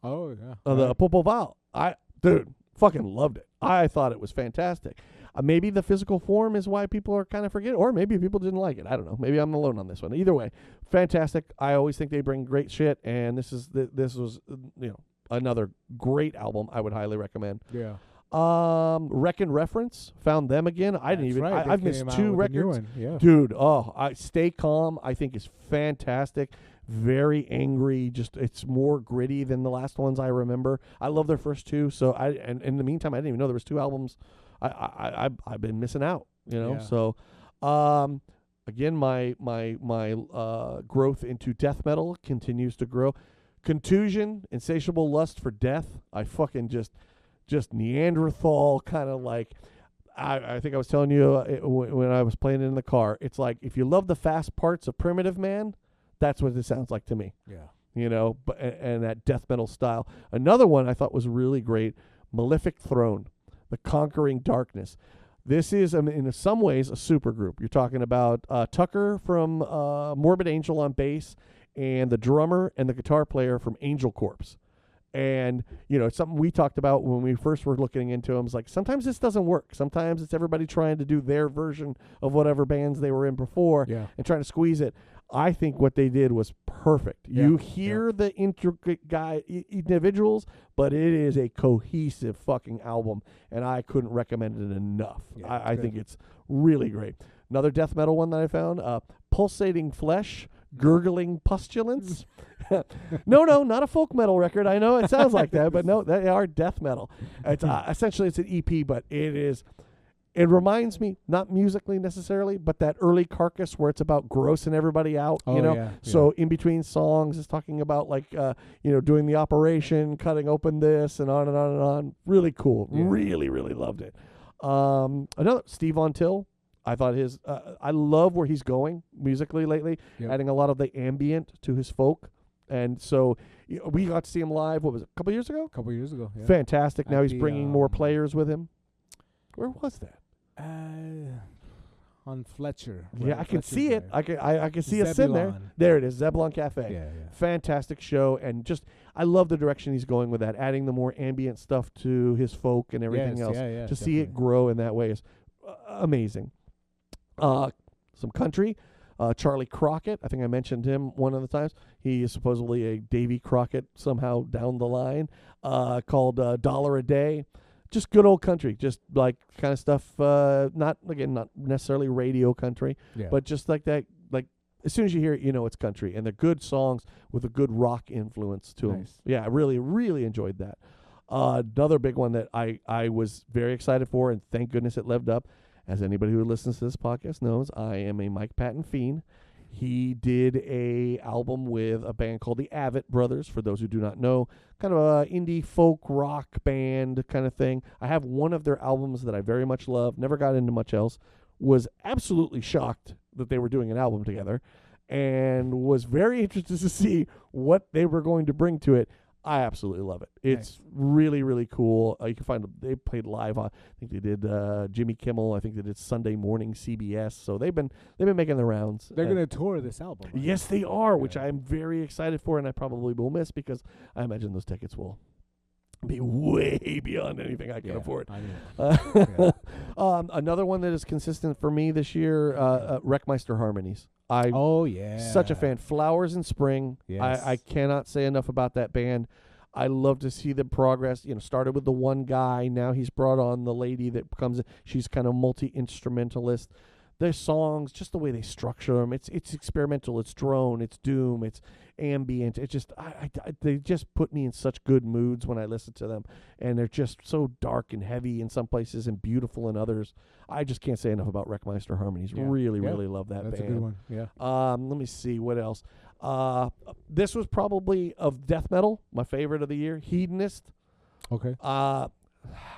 Oh, yeah. The Popoval. Dude, fucking loved it. I thought it was fantastic. Maybe the physical form is why people are kind of forgetting, or maybe people didn't like it. I don't know. Maybe I'm alone on this one. Either way, fantastic. I always think they bring great shit, and this was another great album. I would highly recommend. Yeah. Reckon Reference, found them again. I've missed two records. Yeah. Dude, Stay Calm, I think is fantastic. Very angry. Just it's more gritty than the last ones I remember. I love their first two. So and in the meantime, I didn't even know there was two albums. I've been missing out. Yeah. So, again, my growth into death metal continues to grow. Contusion, Insatiable Lust for Death. I fucking just Neanderthal kind of like. I think I was telling you when I was playing it in the car. It's like if you love the fast parts of Primitive Man, that's what it sounds like to me. Yeah. But and that death metal style. Another one I thought was really great, Malefic Throne, The Conquering Darkness. This is, in some ways, a super group. You're talking about Tucker from Morbid Angel on bass, and the drummer and the guitar player from Angel Corpse. And, it's something we talked about when we first were looking into them. It's like, sometimes this doesn't work. Sometimes it's everybody trying to do their version of whatever bands they were in before and trying to squeeze it. I think what they did was perfect. Yeah. You hear the intricate individuals, but it is a cohesive fucking album, and I couldn't recommend it enough. Yeah, I think it's really great. Another death metal one that I found, Pulsating Flesh, Gurgling Pustulence. No, not a folk metal record. I know it sounds like that, but no, they are death metal. It's essentially it's an EP, but it reminds me, not musically necessarily, but that early Carcass where it's about grossing everybody out, So in between songs, it's talking about like, doing the operation, cutting open this, and on and on and on. Really cool. Yeah. Really, really loved it. Another, Steve Von Till. I thought I love where he's going musically lately, adding a lot of the ambient to his folk. And so we got to see him live, what was it, a couple years ago? A couple years ago, yeah. Fantastic. Now he's bringing more players with him. Where was that? On Fletcher. Yeah, right? I can Fletcher's see it. there. I can see us in there. Zebulon. There it is, Zebulon Cafe. Yeah. Fantastic show, and just I love the direction he's going with that, adding the more ambient stuff to his folk and everything else. Yeah, to see it grow in that way is amazing. Some country. Charlie Crockett, I think I mentioned him one of the times. He is supposedly a Davy Crockett somehow down the line, called $1 a Day. Just good old country, just like kind of stuff, not necessarily radio country, but just like that, like as soon as you hear it, it's country. And they're good songs with a good rock influence to them. Yeah, I really, really enjoyed that. Another big one that I was very excited for, and thank goodness it lived up. As anybody who listens to this podcast knows, I am a Mike Patton fiend. He did a album with a band called the Avett Brothers, for those who do not know, kind of a indie folk rock band kind of thing. I have one of their albums that I very much love, never got into much else, was absolutely shocked that they were doing an album together, and was very interested to see what they were going to bring to it. I absolutely love it. It's really, really cool. You can find they played live on. I think they did Jimmy Kimmel. I think they did Sunday Morning CBS. So they've been making the rounds. They're gonna tour this album. Right? Yes, they are, which I'm very excited for, and I probably will miss because I imagine those tickets will be way beyond anything I can afford. I mean, Another one that is consistent for me this year, Wreckmeister Harmonies. Such a fan. Flowers in Spring. Yes. I cannot say enough about that band. I love to see the progress. Started with the one guy. Now he's brought on the lady that becomes. She's kind of multi-instrumentalist. Their songs, just the way they structure them, it's experimental. It's drone. It's doom. It's ambient. It just they just put me in such good moods when I listen to them, and they're just so dark and heavy in some places and beautiful in others. I just can't say enough about Wreckmeister Harmonies. Yeah. Really, Yeah. really love that that's band. a good one. Yeah. Let me see what else. This was probably of death metal my favorite of the year. Hedonist. Okay. I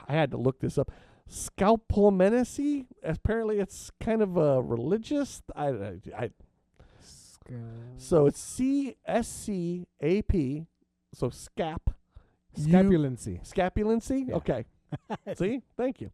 had to look this up. Scalpomenacey. Apparently, it's kind of a religious. So it's CSCAP. So scap. Scapulency. Scapulency. Yeah. Okay. See, thank you.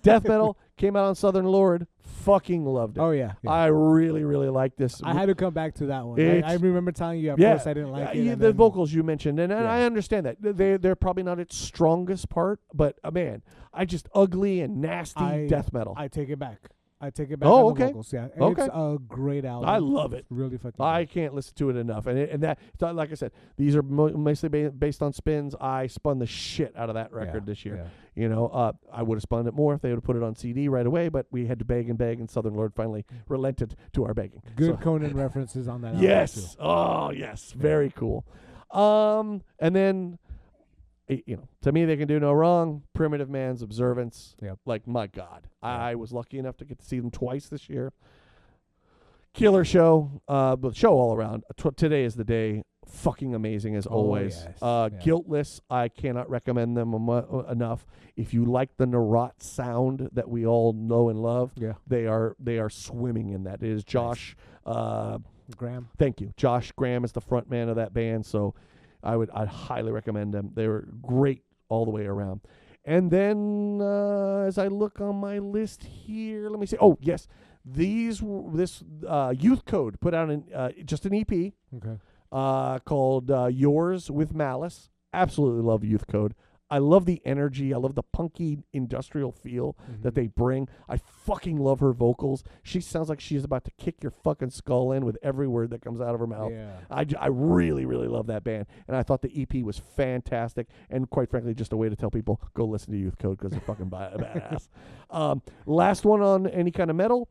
Death metal came out on Southern Lord. Fucking loved it. Oh yeah. I really, really like this. I had to come back to that one. It's- I remember telling you at first I didn't like it. and the then- vocals you mentioned, and Yeah. I understand that they're probably not its strongest part, but man, I just ugly and nasty death metal. I take it back. I take it back. Oh, on the okay. vocals. Yeah. Okay. It's a great album. I love it. Really fucking. I good. can't listen to it enough, and that it's not, like I said, these are mostly based on spins. I spun the shit out of that record this year. Yeah. I would have spun it more if they would have put it on CD right away, but we had to beg and beg, and Southern Lord finally relented to our begging. Good So- Conan references on that. album, Yes. too. Oh, yes. Very cool. And then, to me, they can do no wrong. Primitive Man's Observance. Yep. Like, my God. Yeah. I was lucky enough to get to see them twice this year. Killer show. But show all around. Today is the day. Fucking amazing as always. yes. Yeah. Guiltless. I cannot recommend them enough. If you like the Narot sound that we all know and love, Yeah. they are swimming in that. It is Josh. Graham. Thank you. Josh Graham is the front man of that band, so I'd highly recommend them. They were great all the way around. And then as I look on my list here, let me see. Oh, yes. This Youth Code put out just an EP Okay. called Yours with Malice. Absolutely love Youth Code. I love the energy. I love the punky industrial feel that they bring. I fucking love her vocals. She sounds like she's about to kick your fucking skull in with every word that comes out of her mouth. Yeah. I really, really love that band. And I thought the EP was fantastic. And quite frankly, just a way to tell people, go listen to Youth Code because they're fucking badass. Last one on any kind of metal.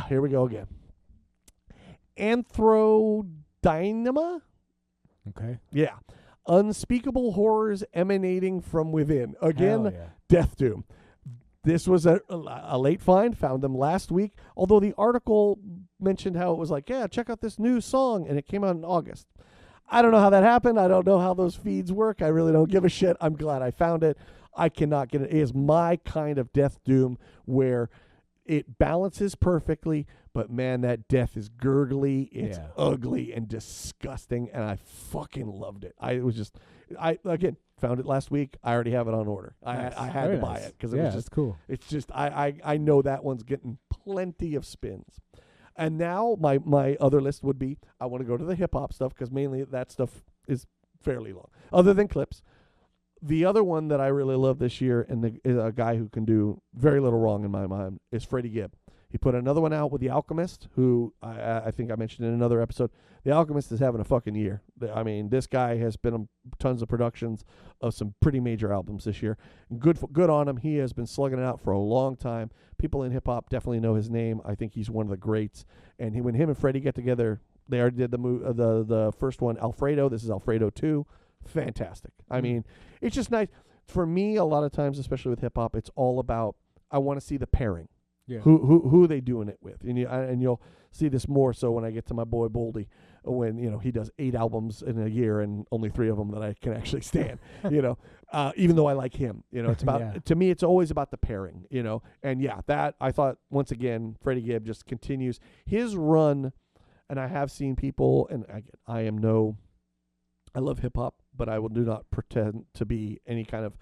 Here we go again. Anthrodynama? Okay. Yeah. Unspeakable horrors emanating from within. Again, Hell yeah. Death Doom. This was a late find. Found them last week. Although the article mentioned how it was like, yeah, check out this new song. And it came out in August. I don't know how that happened. I don't know how those feeds work. I really don't give a shit. I'm glad I found it. I cannot get it. It is my kind of Death Doom where it balances perfectly, but man, that death is gurgly. It's ugly and disgusting, and I fucking loved it. I again found it last week. I already have it on order. Nice. I had Very to buy nice. it because it Yeah, was just it's cool. It's just I know that one's getting plenty of spins. And now my other list would be I want to go to the hip hop stuff because mainly that stuff is fairly long. Other than Clips. The other one that I really love this year, and is a guy who can do very little wrong in my mind, is Freddie Gibb. He put another one out with The Alchemist, who I think I mentioned in another episode. The Alchemist is having a fucking year. I mean, this guy has been on tons of productions of some pretty major albums this year. Good on him. He has been slugging it out for a long time. People in hip-hop definitely know his name. I think he's one of the greats. And when him and Freddie get together, they already did the first one, Alfredo. This is Alfredo 2. Fantastic. I mean, it's just nice. For me, a lot of times, especially with hip-hop, it's all about I want to see the pairing. Yeah. Who are they doing it with? And you'll see this more so when I get to my boy Boldy, when he does 8 albums in a year and only 3 of them that I can actually stand. Even though I like him, it's about Yeah. to me it's always about the pairing. And that I thought once again Freddie Gibb just continues his run, and I have seen people, and I love hip hop, but I will do not pretend to be any kind of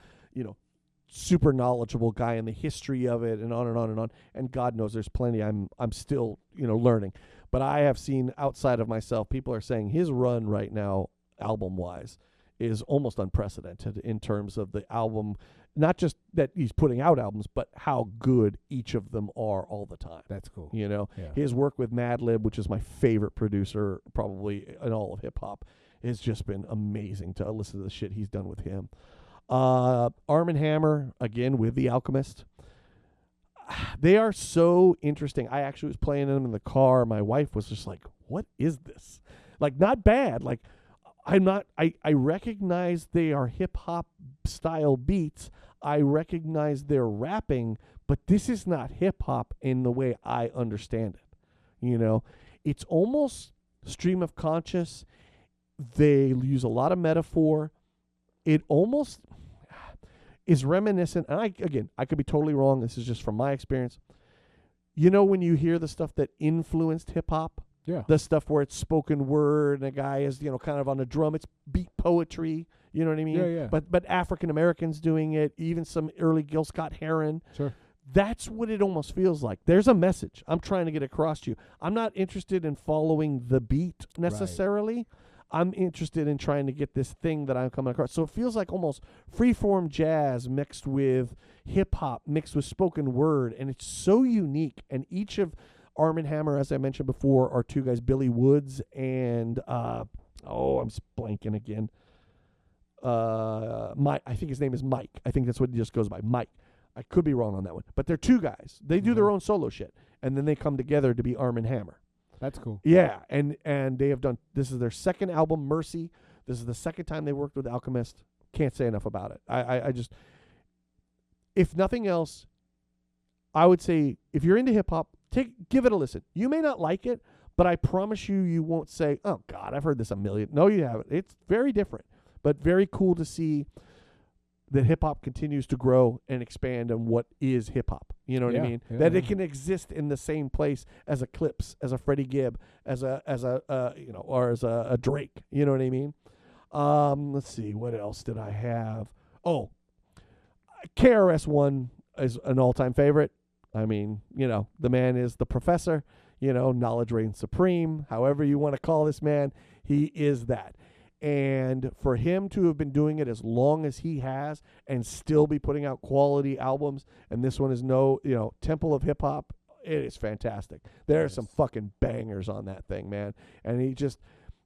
super knowledgeable guy in the history of it, and on and on and on. And God knows there's plenty I'm still learning. But I have seen outside of myself, people are saying his run right now, album wise, is almost unprecedented in terms of the album. Not just that he's putting out albums, but how good each of them are all the time. That's cool. Yeah. His work with Madlib, which is my favorite producer probably in all of hip hop, has just been amazing to listen to the shit he's done with him. Arm & Hammer, again, with The Alchemist. They are so interesting. I actually was playing them in the car. My wife was just like, what is this? Like, not bad. Like, I recognize they are hip-hop style beats. I recognize they're rapping, but this is not hip-hop in the way I understand it. It's almost stream of conscious. They use a lot of metaphor. It almost is reminiscent, and I could be totally wrong. This is just from my experience. When you hear the stuff that influenced hip hop, Yeah. the stuff where it's spoken word and a guy is kind of on the drum, it's beat poetry. You know what I mean? Yeah. But African Americans doing it, even some early Gil Scott Heron. Sure. That's what it almost feels like. There's a message I'm trying to get across to you. I'm not interested in following the beat necessarily. I'm interested in trying to get this thing that I'm coming across. So it feels like almost freeform jazz mixed with hip-hop, mixed with spoken word, and it's so unique. And each of Arm & Hammer, as I mentioned before, are 2 guys, Billy Woods and, I'm blanking again. Mike, I think his name is Mike. I think that's what he just goes by, Mike. I could be wrong on that one. But they're 2 guys. They do their own solo shit, and then they come together to be Arm & Hammer. That's cool. Yeah, and they have done, this is their second album, Mercy. This is the second time they worked with Alchemist. Can't say enough about it. I just, if nothing else, I would say if you're into hip hop, give it a listen. You may not like it, but I promise you won't say, oh God, I've heard this a million. No, you haven't. It's very different, but very cool to see that hip hop continues to grow and expand on what is hip hop. You know what I mean? That it can exist in the same place as a Clips, as a Freddie Gibb, as a or as a Drake. You know what I mean? Let's see, what else did I have? Oh, KRS-One is an all-time favorite. I mean, the man is the professor. Knowledge reigns supreme. However you want to call this man, he is that. And for him to have been doing it as long as he has and still be putting out quality albums, and this one is Temple of Hip Hop, it is fantastic. There are some fucking bangers on that thing, man. And he just,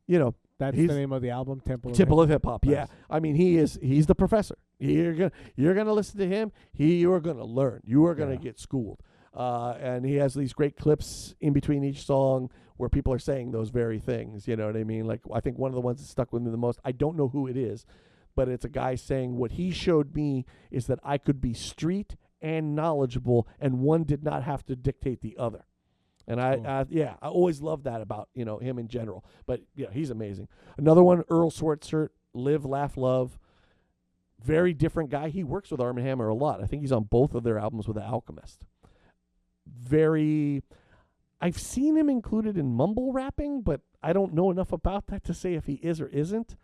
That's the name of the album, Temple of Hip Hop. Yeah, I mean he's the professor. You're gonna listen to him. You are gonna learn. You are gonna get schooled. And he has these great clips in between each song where people are saying those very things. You know what I mean? Like, I think one of the ones that stuck with me the most, I don't know who it is, but it's a guy saying, what he showed me is that I could be street and knowledgeable, and one did not have to dictate the other. And I always love that about, him in general. But yeah, he's amazing. Another one, Earl Sweatshirt, Live, Laugh, Love. Very different guy. He works with Arm & Hammer a lot. I think he's on both of their albums with The Alchemist. I've seen him included in mumble rapping, but I don't know enough about that to say if he is or isn't.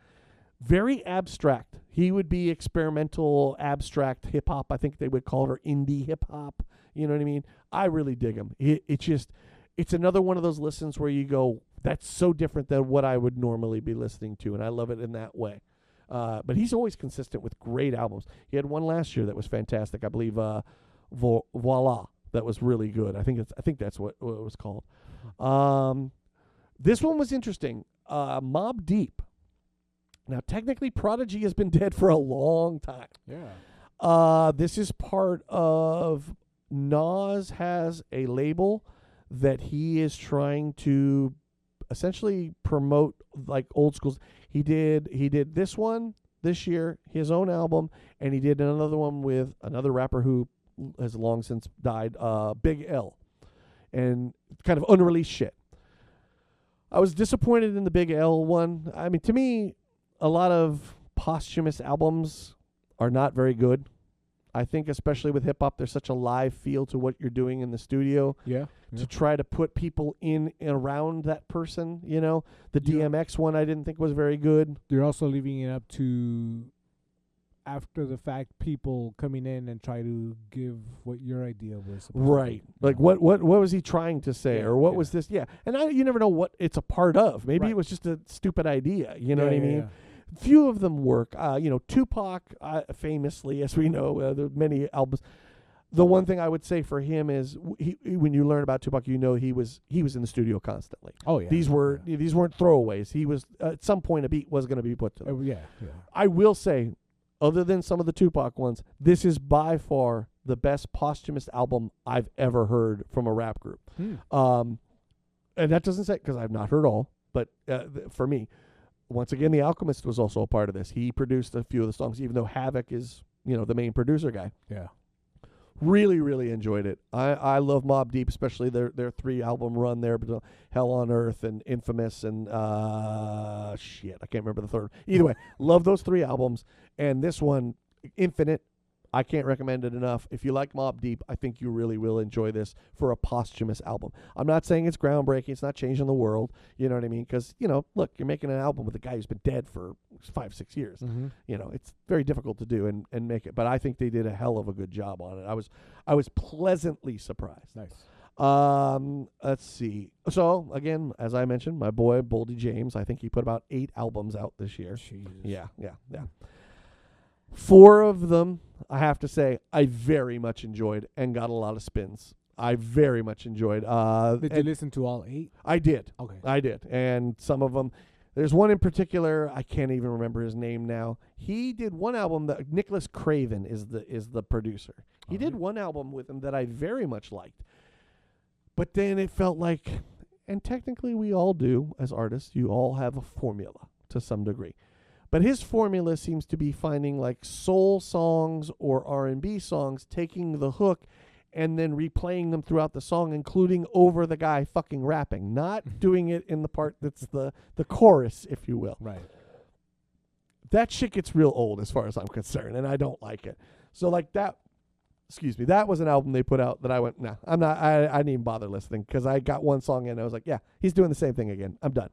Very abstract. He would be experimental, abstract hip hop. I think they would call it, or indie hip hop. You know what I mean? I really dig him. It's another one of those listens where you go, that's so different than what I would normally be listening to, and I love it in that way. But he's always consistent with great albums. He had one last year that was fantastic. I believe Voila. That was really good. I think that's what it was called. This one was interesting. Mobb Deep. Now, technically, Prodigy has been dead for a long time. Yeah. This is part of Nas has a label that he is trying to essentially promote, like old schools. He did this one this year, his own album, and he did another one with another rapper who has long since died. Big L, and kind of unreleased shit. I was disappointed in the Big L one. I mean, to me, a lot of posthumous albums are not very good. I think especially with hip hop, there's such a live feel to what you're doing in the studio. Yeah. To try to put people in and around that person, you know. The Yeah. DMX one I didn't think was very good. You're also leaving it up to after the fact people coming in and try to give what your idea was supposed to Right. be. Like what was he trying to say, Yeah, or what yeah. was this? Yeah. And you never know what it's a part of. Maybe Right. it was just a stupid idea, you know Yeah, what I yeah, mean? yeah. Few of them work. Tupac famously, as we know, there are many albums. The one thing I would say for him is when you learn about Tupac, you know he was in the studio constantly. Oh yeah. These weren't throwaways. He was Oh, at some point a beat was going to be put to them. Yeah. I will say, other than some of the Tupac ones, this is by far the best posthumous album I've ever heard from a rap group. And that doesn't say, because I've not heard all, but for me, once again, The Alchemist was also a part of this. He produced a few of the songs, even though Havoc is, the main producer guy. Yeah. Really, really enjoyed it. I love Mobb Deep, especially their 3-album run there, but Hell on Earth and Infamous and shit, I can't remember the third. Either way, love those 3 albums. And this one, Infinite, I can't recommend it enough. If you like Mobb Deep, I think you really will enjoy this for a posthumous album. I'm not saying it's groundbreaking. It's not changing the world. You know what I mean? Because, look, you're making an album with a guy who's been dead for 5-6 years. Mm-hmm. It's very difficult to do and make it. But I think they did a hell of a good job on it. I was pleasantly surprised. Nice. Let's see. So, again, as I mentioned, my boy, Boldy James, I think he put about 8 albums out this year. Jesus. Yeah. 4 of them, I have to say, I very much enjoyed and got a lot of spins. I very much enjoyed. Did you listen to all 8? I did. Okay. I did. And some of them, there's one in particular, I can't even remember his name now. He did one album that Nicholas Craven is the producer. He did one album with him that I very much liked. But then it felt like, and technically we all do as artists, you all have a formula to some degree. But his formula seems to be finding like soul songs or R&B songs, taking the hook and then replaying them throughout the song, including over the guy fucking rapping, not doing it in the part that's the chorus, if you will. Right. That shit gets real old as far as I'm concerned, and I don't like it. So like that, that was an album they put out that I went, nah, I'm not, I didn't even bother listening, because I got one song in and I was like, yeah, he's doing the same thing again. I'm done,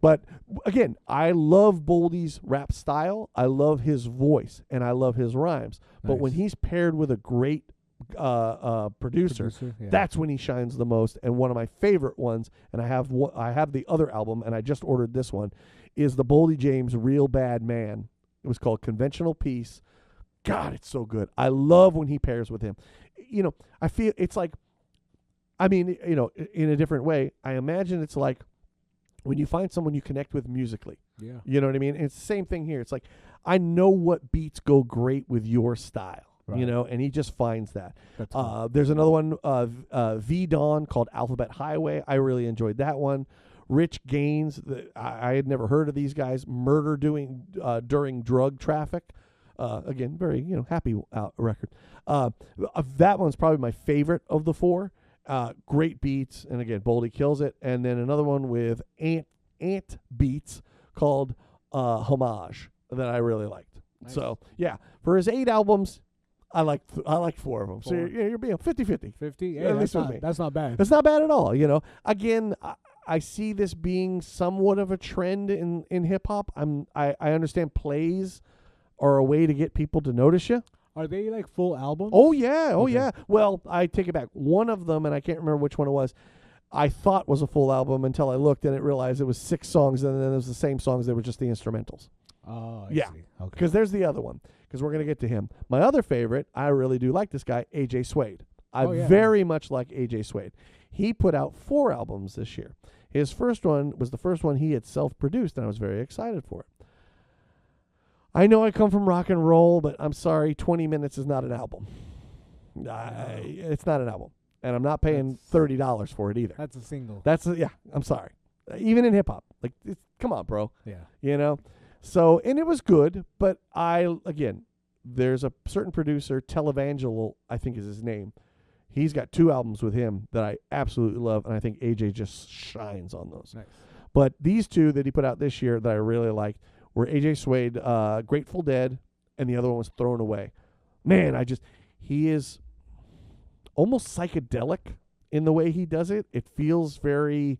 But again, I love Boldy's rap style. I love his voice and I love his rhymes. But when he's paired with a great producer, Yeah. that's when he shines the most. And one of my favorite ones, and I have the other album, and I just ordered this one, is the Boldy James Real Bad Man. It was called Conventional Peace. God, it's so good. I love when he pairs with him. I feel it's like, in a different way, I imagine it's like when you find someone you connect with musically. Yeah. You know what I mean? And it's the same thing here. It's like, I know what beats go great with your style, Right. and he just finds that. That's cool. There's another one, V Dawn, called Alphabet Highway. I really enjoyed that one. Rich Gaines, I had never heard of these guys. Murder during drug traffic. Again, very, happy record. That one's probably my favorite of the 4. Great beats, and again, Boldy kills it. And then another one with Ant Beats called Homage that I really liked. Nice. So yeah, for his 8 albums, I like 4 of them. So 4. you're being 50-50. 50. At Yeah, least with me. that's not bad. It's not bad at all. Again, I see this being somewhat of a trend in hip hop. I understand plays are a way to get people to notice you. Are they like full albums? Oh yeah, Okay. yeah. Well, I take it back. One of them, and I can't remember which one it was, I thought was a full album until I looked and it realized it was 6 songs, and then it was the same songs. They were just the instrumentals. Oh, I Yeah. see. Okay. Because there's the other one. Because we're gonna get to him. My other favorite, I really do like this guy, AJ Suede. I Oh, yeah. very much like AJ Suede. He put out 4 albums this year. His first one was the first one he had self-produced, and I was very excited for it. I know I come from rock and roll, but I'm sorry, 20 minutes is not an album. It's not an album. And I'm not paying $30 for it either. That's a single. I'm sorry. Even in hip-hop. Come on, bro. Yeah. So, and it was good, but again, there's a certain producer, Televangelo, I think is his name. He's got 2 albums with him that I absolutely love, and I think AJ just shines on those. Nice. But these 2 that he put out this year that I really liked were AJ Suede, Grateful Dead, and the other one was Thrown Away. Man, he is almost psychedelic in the way he does it. It feels very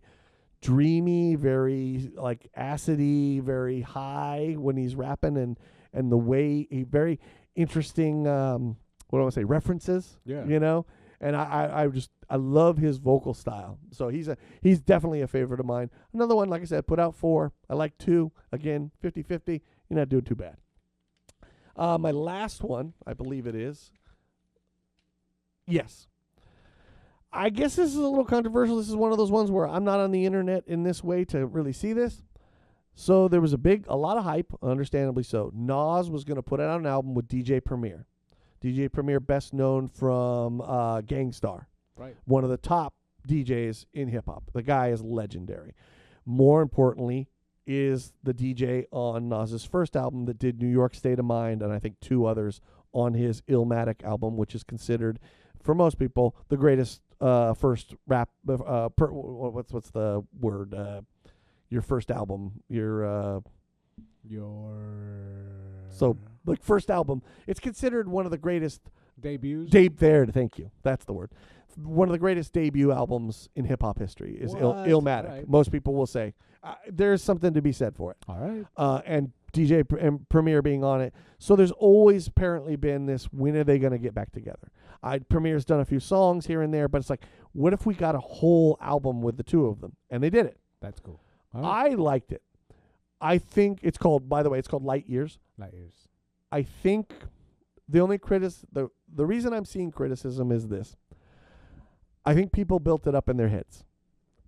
dreamy, very like acidy, very high when he's rapping, and the way he very interesting, what do I want to say, references, Yeah. you know? And I love his vocal style. So he's definitely a favorite of mine. Another one, like I said, put out 4. I like 2. Again, 50-50. You're not doing too bad. My last one, I believe it is. Yes. I guess this is a little controversial. This is one of those ones where I'm not on the internet in this way to really see this. So there was a lot of hype, understandably so. Nas was going to put out an album with DJ Premier. DJ Premier, best known from Gangstar. Right. One of the top DJs in hip-hop. The guy is legendary. More importantly, is the DJ on Nas's first album that did New York State of Mind, and I think 2 others on his Illmatic album, which is considered, for most people, the greatest first rap. What's the word? Your first album. Your so like first album. It's considered one of the greatest debuts. Thank you. That's the word. One of the greatest debut albums in hip hop history is Illmatic. Right. Most people will say there's something to be said for it. All right. And DJ and Premier being on it. So there's always apparently been this, when are they going to get back together? Premier's done a few songs here and there, but it's like, what if we got a whole album with the 2 of them? And they did it. That's cool. All right. I liked it. I think it's called, by the way, it's called Light Years. Light Years. I think the only the reason I'm seeing criticism is this. I think people built it up in their heads,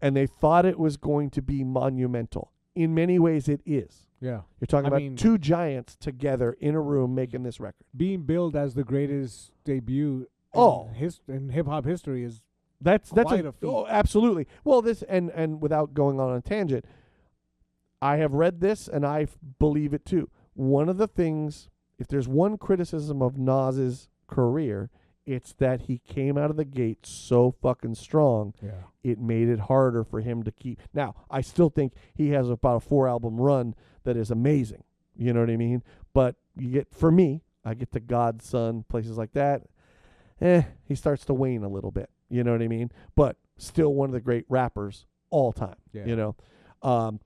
and they thought it was going to be monumental. In many ways, it is. Yeah. You're talking I about mean, 2 giants together in a room making this record. Being billed as the greatest debut in hip hop history is That's quite a feat. Oh, absolutely. Well, this and without going on a tangent, I have read this and I believe it too. One of the things, if there's one criticism of Nas's career, it's that he came out of the gate so fucking strong. Yeah. It made it harder for him to keep. Now, I still think he has about a 4-album run that is amazing. You know what I mean? But for me, I get to God's Son, places like that. He starts to wane a little bit. You know what I mean? But still one of the great rappers all time. Yeah. You know,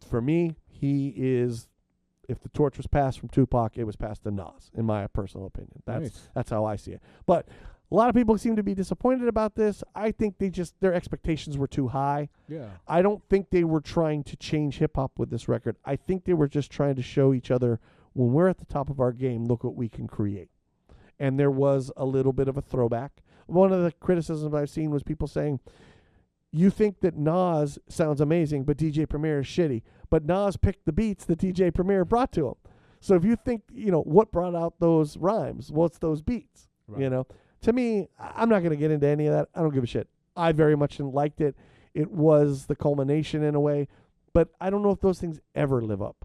for me, he is. If the torch was passed from Tupac, it was passed to Nas, in my personal opinion. That's how I see it. But a lot of people seem to be disappointed about this. I think their expectations were too high. Yeah. I don't think they were trying to change hip hop with this record. I think they were just trying to show each other, when we're at the top of our game, look what we can create. And there was a little bit of a throwback. One of the criticisms I've seen was people saying, you think that Nas sounds amazing, but DJ Premier is shitty. But Nas picked the beats that DJ Premier brought to him. So if you think, what brought out those rhymes? Well, it's those beats, Right. To me, I'm not going to get into any of that. I don't give a shit. I very much liked it. It was the culmination in a way, but I don't know if those things ever live up,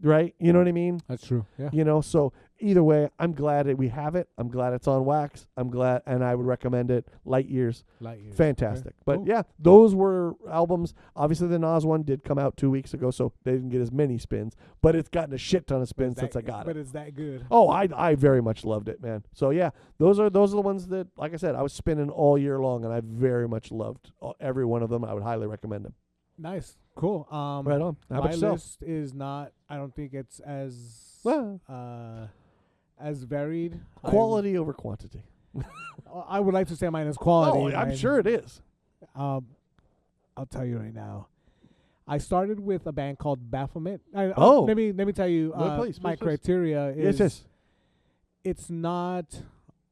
right? You know what I mean? That's true. Yeah. So either way, I'm glad that we have it. I'm glad it's on wax. I'm glad, and I would recommend it. Light Years. Light Years. Fantastic. Okay. But Cool. yeah, those were albums. Obviously, the Nas one did come out 2 weeks ago, so they didn't get as many spins, but it's gotten a shit ton of spins since I got But it. it's that good. Oh, I very much loved it, man. So yeah, those are the ones that, like I said, I was spinning all year long, and I very much loved every one of them. I would highly recommend them. Nice. Cool. Right on. How my about yourself? list is not, I don't think it's as Well, as varied. quality over quantity. I would like to say mine is quality. Oh, I'm Mine- sure it is. I'll tell you right now. I started with a band called Baphomet. Oh. Let me tell you. No, please, my please. criteria is Yes. it's not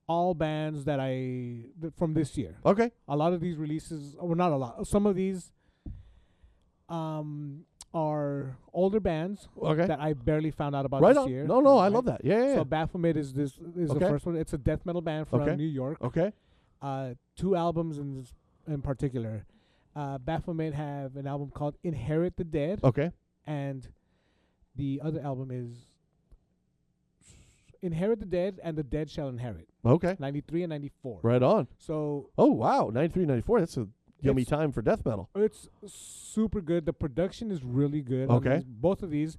all bands from this year. Okay. A lot of these releases, well, not a lot. Some of these are older bands Okay. that I barely found out about Right this on. year. No, I right? love that. Yeah. So Baphomet is the Okay. first one. It's a death metal band from Okay. New York. Okay. 2 albums in particular. Baphomet have an album called Inherit the Dead, Okay. and the other album is Inherit the Dead and The Dead Shall Inherit, Okay. 93 and 94. Right on. So Oh, wow. 93, 94. That's a yummy It's- time for death metal. it's super good. The production is really good. on Okay. both of these.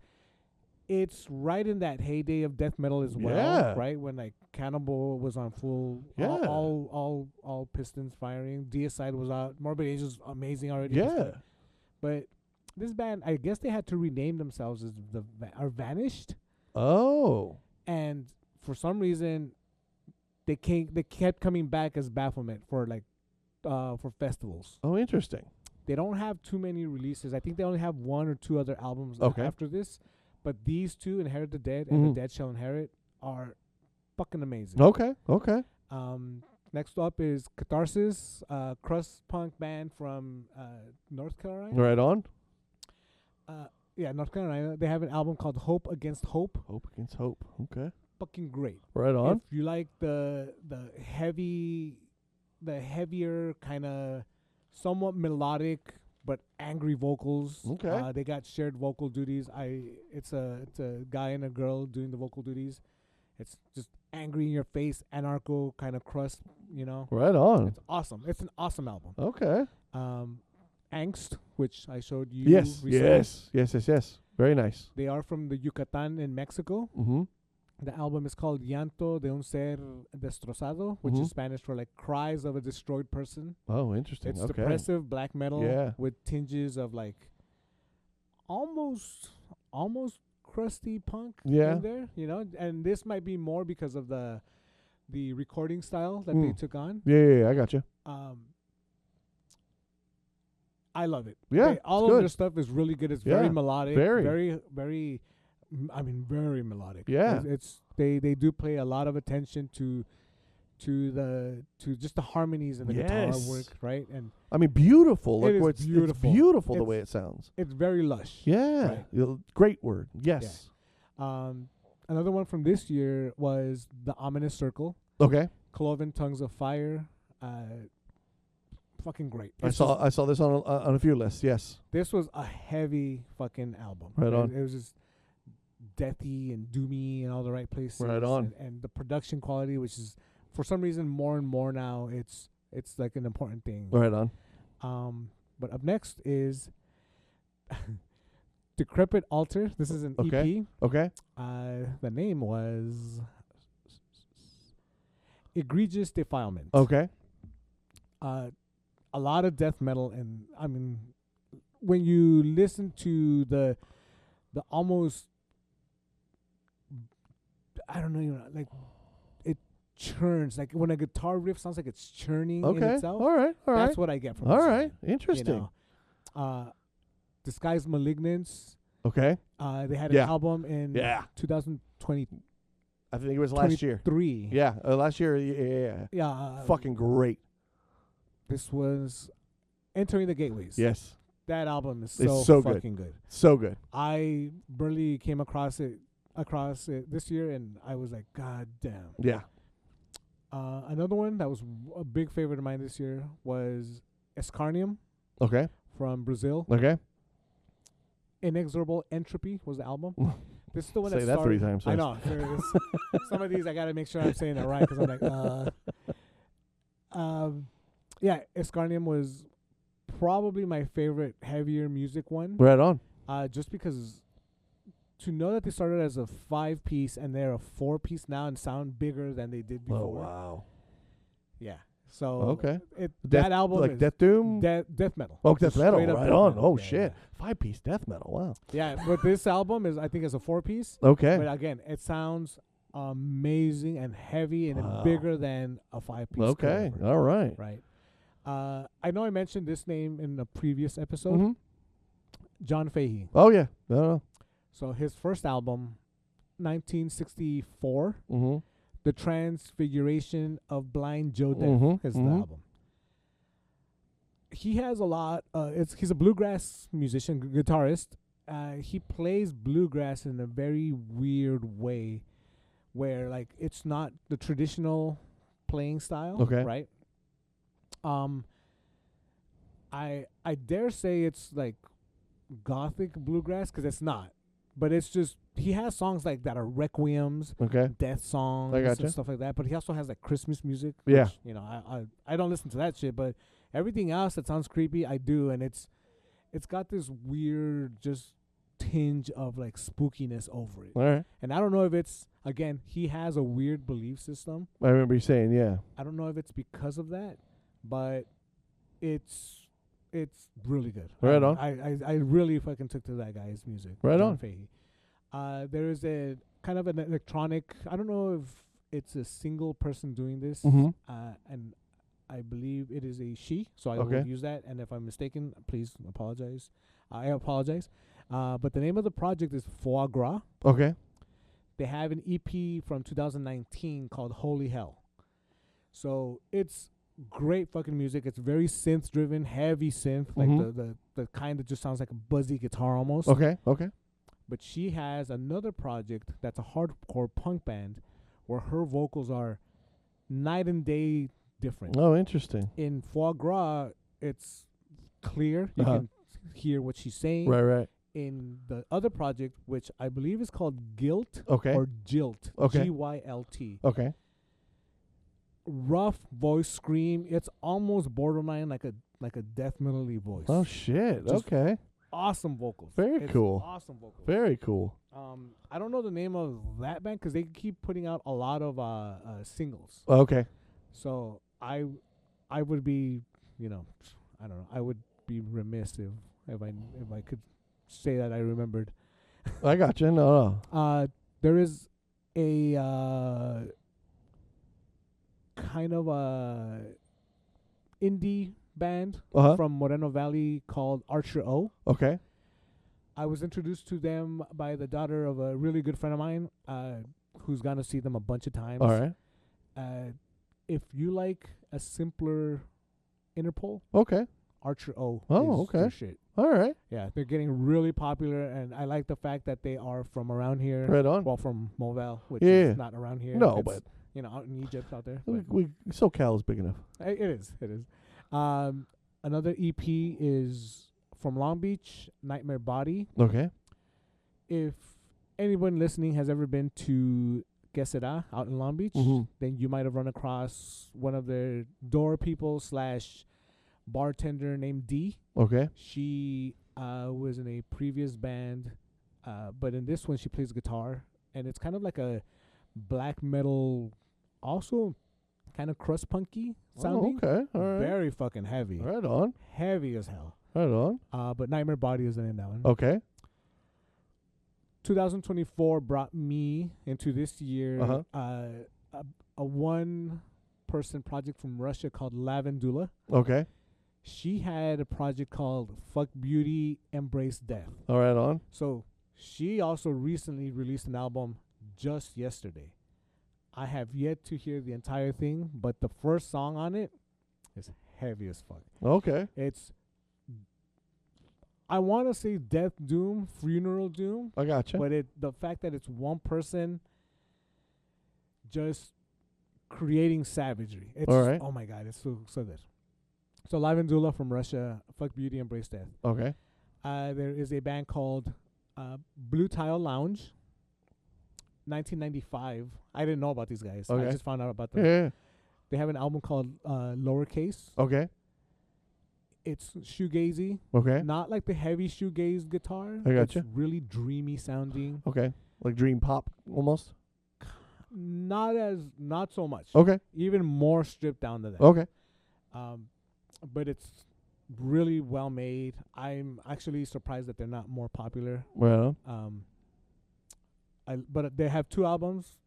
It's right in that heyday of death metal as well, Yeah. right? When like Cannibal was on full, Yeah. all pistons firing. Deicide was out. Morbid Angel's amazing already. Yeah. But this band, I guess they had to rename themselves as are Vanished, Oh. and for some reason, they kept coming back as Baphomet for for festivals. Oh, interesting. They don't have too many releases. I think they only have one or two other albums Okay. after this. But these two, Inherit the Dead and Mhm. The Dead Shall Inherit, are fucking amazing. Okay. Okay. Next up is Catharsis, crust punk band from North Carolina. Right on. Yeah, North Carolina. They have an album called Hope Against Hope. Hope against hope. Okay. Fucking great. Right on. If you like the heavier kind of somewhat melodic but angry vocals. Okay. They got shared vocal duties. It's a guy and a girl doing the vocal duties. It's just angry in your face, anarcho kind of crust, you know. Right on. It's awesome. It's an awesome album. Okay. Angst, which I showed you. Yes. recently. Yes. Very nice. They are from the Yucatan in Mexico. Mm-hmm. The album is called Llanto de un Ser Destrozado, which Mhm. is Spanish for like cries of a destroyed person. Oh, interesting. It's okay. depressive black metal Yeah. with tinges of like almost crusty punk Yeah. in there, you know. And this might be more because of the recording style that they took on. Yeah. I got you. I love it. Yeah, all it's of good. their stuff is really good. It's Yeah, very melodic, very. very. I mean, very melodic. Yeah. It's they do play a lot of attention to just the harmonies and the guitar Yes. work, right? And I mean, beautiful. It Like is where it's beautiful. beautiful the It's- way it sounds. it's very lush. Yeah. Right. Great word. Yes. Another one from this year was The Ominous Circle, Okay. Cloven Tongues of Fire. Fucking great. I saw this on a few lists. Yes. This was a heavy fucking album. Right on. It was just deathy and doomy in all the right places. Right on. And the production quality, which is for some reason more and more now, it's like an important thing. Right on. But up next is Decrepit Altar. This is an Okay. Okay. EP. The name was Egregious Defilement. Okay. A lot of death metal, and I mean, when you listen to the almost, I don't know, like it churns, like when a guitar riff sounds like it's churning in Okay. itself. All right. All right. That's what I get from All this right. band, Interesting. You know? Disguised Malignance. Okay. They had Yeah. an album in Yeah. 2023. I think it was last year. Yeah. Last year. Yeah. Yeah. Fucking great. This was Entering the Gateways. Yes. That album is It's so good. fucking good. So good. I barely came across it this year, and I was like, God damn. Yeah. Another one that was a big favorite of mine this year was Escarnium Okay. from Brazil. Okay. Inexorable Entropy was the album. This is the one Say that that started. 3 times I fast. know. Some of these I gotta make sure I'm saying it right because I'm like, yeah, Escarnium was probably my favorite heavier music one. Right on. Just because to know that they started as a 5-piece and they're a 4-piece now and sound bigger than they did before. Oh wow. Yeah. So Okay. that album like is Death Doom. death metal. Oh, death Just metal. straight up Right death on. metal. Oh Yeah, shit. 5-piece death metal. Wow. Yeah, but this album is, I think, is a 4-piece. Okay. But again, it sounds amazing and heavy and Wow. bigger than a 5-piece. Okay. cover, All right. right. I know I mentioned this name in a previous episode. Mhm. John Fahey. Oh yeah. No. So his first album, 1964, Mhm. The Transfiguration of Blind Joe Death Mhm, is the mhm. album. He has a lot. He's a bluegrass musician, guitarist. He plays bluegrass in a very weird way, where like it's not the traditional playing style. Okay. Right. I dare say it's like gothic bluegrass because it's not. but it's just he has songs like that are requiems, Okay. death songs, gotcha. and stuff like that. But he also has like Christmas music. Yeah. Which, I don't listen to that shit, but everything else that sounds creepy, I do, and it's got this weird just tinge of like spookiness over it. All right. And I don't know if it's again he has a weird belief system. I remember you saying, yeah. I don't know if it's because of that, but it's really good. Right I on. I really fucking took to that guy's music. Right John on. Fahey. There is a kind of an electronic. I don't know if it's a single person doing this. Mm-hmm. And I believe it is a she, so I Okay. will use that. And if I'm mistaken, please apologize. I apologize. But the name of the project is Foie Gras. Okay. They have an EP from 2019 called Holy Hell. So it's great fucking music. It's very synth driven, heavy synth, like Mhm. the kind that just sounds like a buzzy guitar almost. Okay. Okay. But she has another project that's a hardcore punk band where her vocals are night and day different. Oh, interesting. In Foie Gras, it's clear. You Uh-huh. can hear what she's saying. Right. Right. In the other project, which I believe is called Guilt Okay. or Jilt, Okay. Gylt, Okay. rough voice scream. It's almost borderline like a death metal-y voice. Oh shit. Just Okay. Awesome vocals. Very It's cool. Awesome vocals. Very cool. I don't know the name of that band because they keep putting out a lot of singles. Okay. So I would be, I don't know. I would be remiss if I could say that I remembered. I got you. No. There is a kind of a indie band Uh-huh. from Moreno Valley called Archer O. Okay. I was introduced to them by the daughter of a really good friend of mine, who's gone to see them a bunch of times. All right. If you like a simpler Interpol, Okay. Archer O Oh, is their okay. shit. All right. Yeah, they're getting really popular, and I like the fact that they are from around here. Right on. Well, from Moval, which Yeah. is not around here. No, It's, but out in Egypt out there. we SoCal is big enough. It is. It is. Another EP is from Long Beach, Nightmare Body. Okay. If anyone listening has ever been to Quesera out in Long Beach, Mhm. then you might have run across one of their door people / bartender named D. Okay. She was in a previous band, but in this one she plays guitar, and it's kind of like a black metal, also kind of crust punky sounding. Oh, okay. All right. Very fucking heavy. Right on. Heavy as hell. Right on. But Nightmare Body is the name of that one. Okay. 2024 brought me into this year Uh-huh. a one-person project from Russia called Lavandula. Okay. She had a project called Fuck Beauty, Embrace Death. All right on. So she also recently released an album just yesterday. I have yet to hear the entire thing, but the first song on it is heavy as fuck. Okay. It's, I want to say death doom, funeral doom, I gotcha. but the fact that it's one person just creating savagery. It's All right. Oh my god, it's so good. So Lavandula from Russia, Fuck Beauty, Embrace Death. Okay. There is a band called Blue Tile Lounge. 1995. I didn't know about these guys. I Okay. just found out about Yeah. them. Yeah. They have an album called Lowercase. Okay. It's shoegazy, Okay. not like the heavy shoegaze guitar. I gotcha. It's really dreamy sounding. Okay. Like dream pop almost. Not so much. Okay. Even more stripped down to that. Okay. But it's really well made. I'm actually surprised that they're not more popular. Well. But they have 2 albums.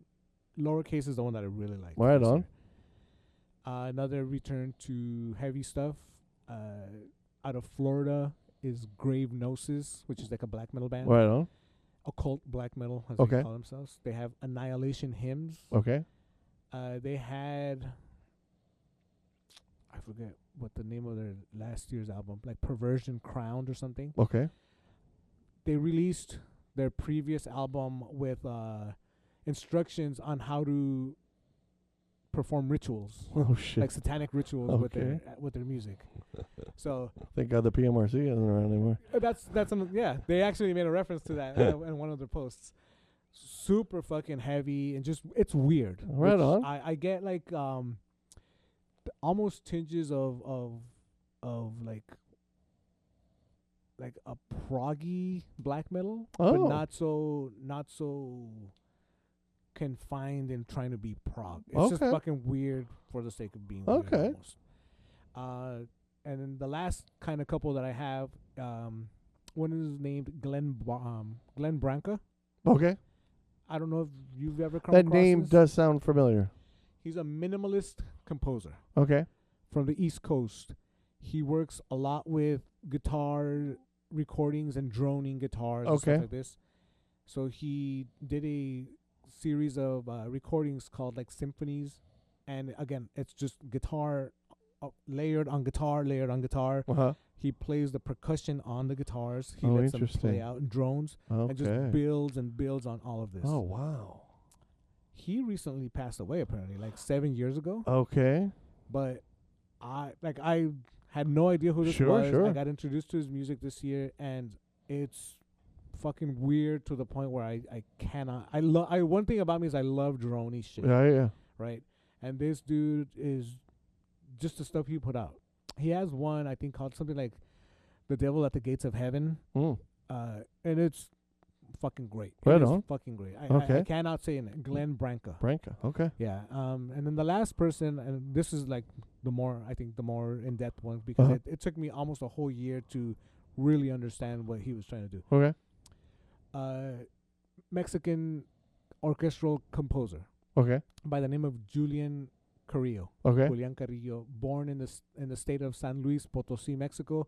Lowercase is the one that I really like. Right this on. year. Another return to heavy stuff. Out of Florida is Grave Gnosis, which is like a black metal band. Right on. Occult black metal, as Okay. they call themselves. They have Annihilation Hymns. Okay. They had, I forget what the name of their last year's album, like Perversion Crowned or something. Okay. They released their previous album with instructions on how to perform rituals, Oh shit! like satanic rituals Okay. with their music. So Thank God the PMRC isn't around anymore. yeah, they actually made a reference to that in one of their posts. Super fucking heavy and just it's weird. Right which on. I get like almost tinges of like a proggy black metal, but Oh. not so confined in trying to be prog. It's just Okay. fucking weird for the sake of being Okay. weird almost. And then the last kind of couple that I have, one is named Glenn Branca. Okay. I don't know if you've ever come That across name this. does sound familiar. He's a minimalist composer Okay. from the East Coast. He works a lot with guitar recordings and droning guitars and Okay. stuff like this. So he did a series of recordings called like symphonies, and again, it's just guitar layered on guitar, layered on guitar. Uh-huh. He plays the percussion on the guitars. He Oh, lets them interesting. play out in drones and just Okay. builds and builds on all of this. Oh wow. He recently passed away, apparently, like 7 years ago. Okay. But I had no idea who this Sure, was. sure. I got introduced to his music this year, and it's fucking weird to the point where I cannot. One thing about me is I love droney shit, Yeah. right? And this dude is just the stuff he put out. He has one I think called something like "The Devil at the Gates of Heaven," Mm. and it's fucking great. Right It is on. fucking great. I Okay. cannot say it. Glenn Branca. Branca. Okay. Yeah. And then the last person, and this is like the more in depth one because Uh-huh. it took me almost a whole year to really understand what he was trying to do. Okay. Mexican orchestral composer Okay. by the name of Julian Carrillo. Okay. Julian Carrillo, born in the state of San Luis Potosí, Mexico.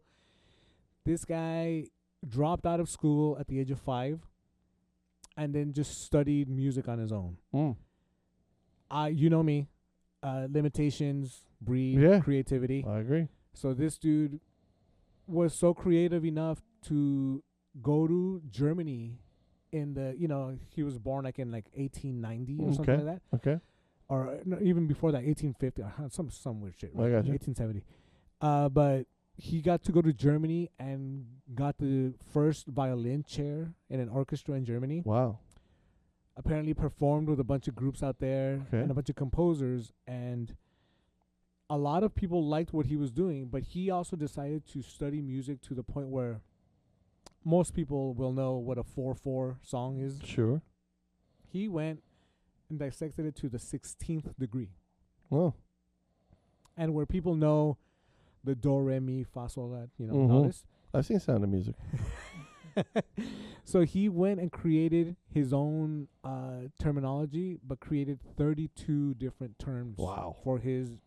This guy dropped out of school at the age of 5, and then just studied music on his own. Mm. You know me, limitations breed Yeah. creativity. I agree. So this dude was so creative enough to go to Germany he was born like in like 1890 or something Okay. like that. Okay. Or no, even before that, 1850, or some weird shit. I gotcha. 1870. But he got to go to Germany and got the first violin chair in an orchestra in Germany. Wow. Apparently performed with a bunch of groups out there Okay. and a bunch of composers, and a lot of people liked what he was doing, but he also decided to study music to the point where most people will know what a 4/4 song is. Sure. He went and dissected it to the 16th degree. Well. And where people know the do, re, mi, fa, sol, la, and all Mhm. this. I've seen Sound of Music. So he went and created his own terminology, but created 32 different terms Wow. for his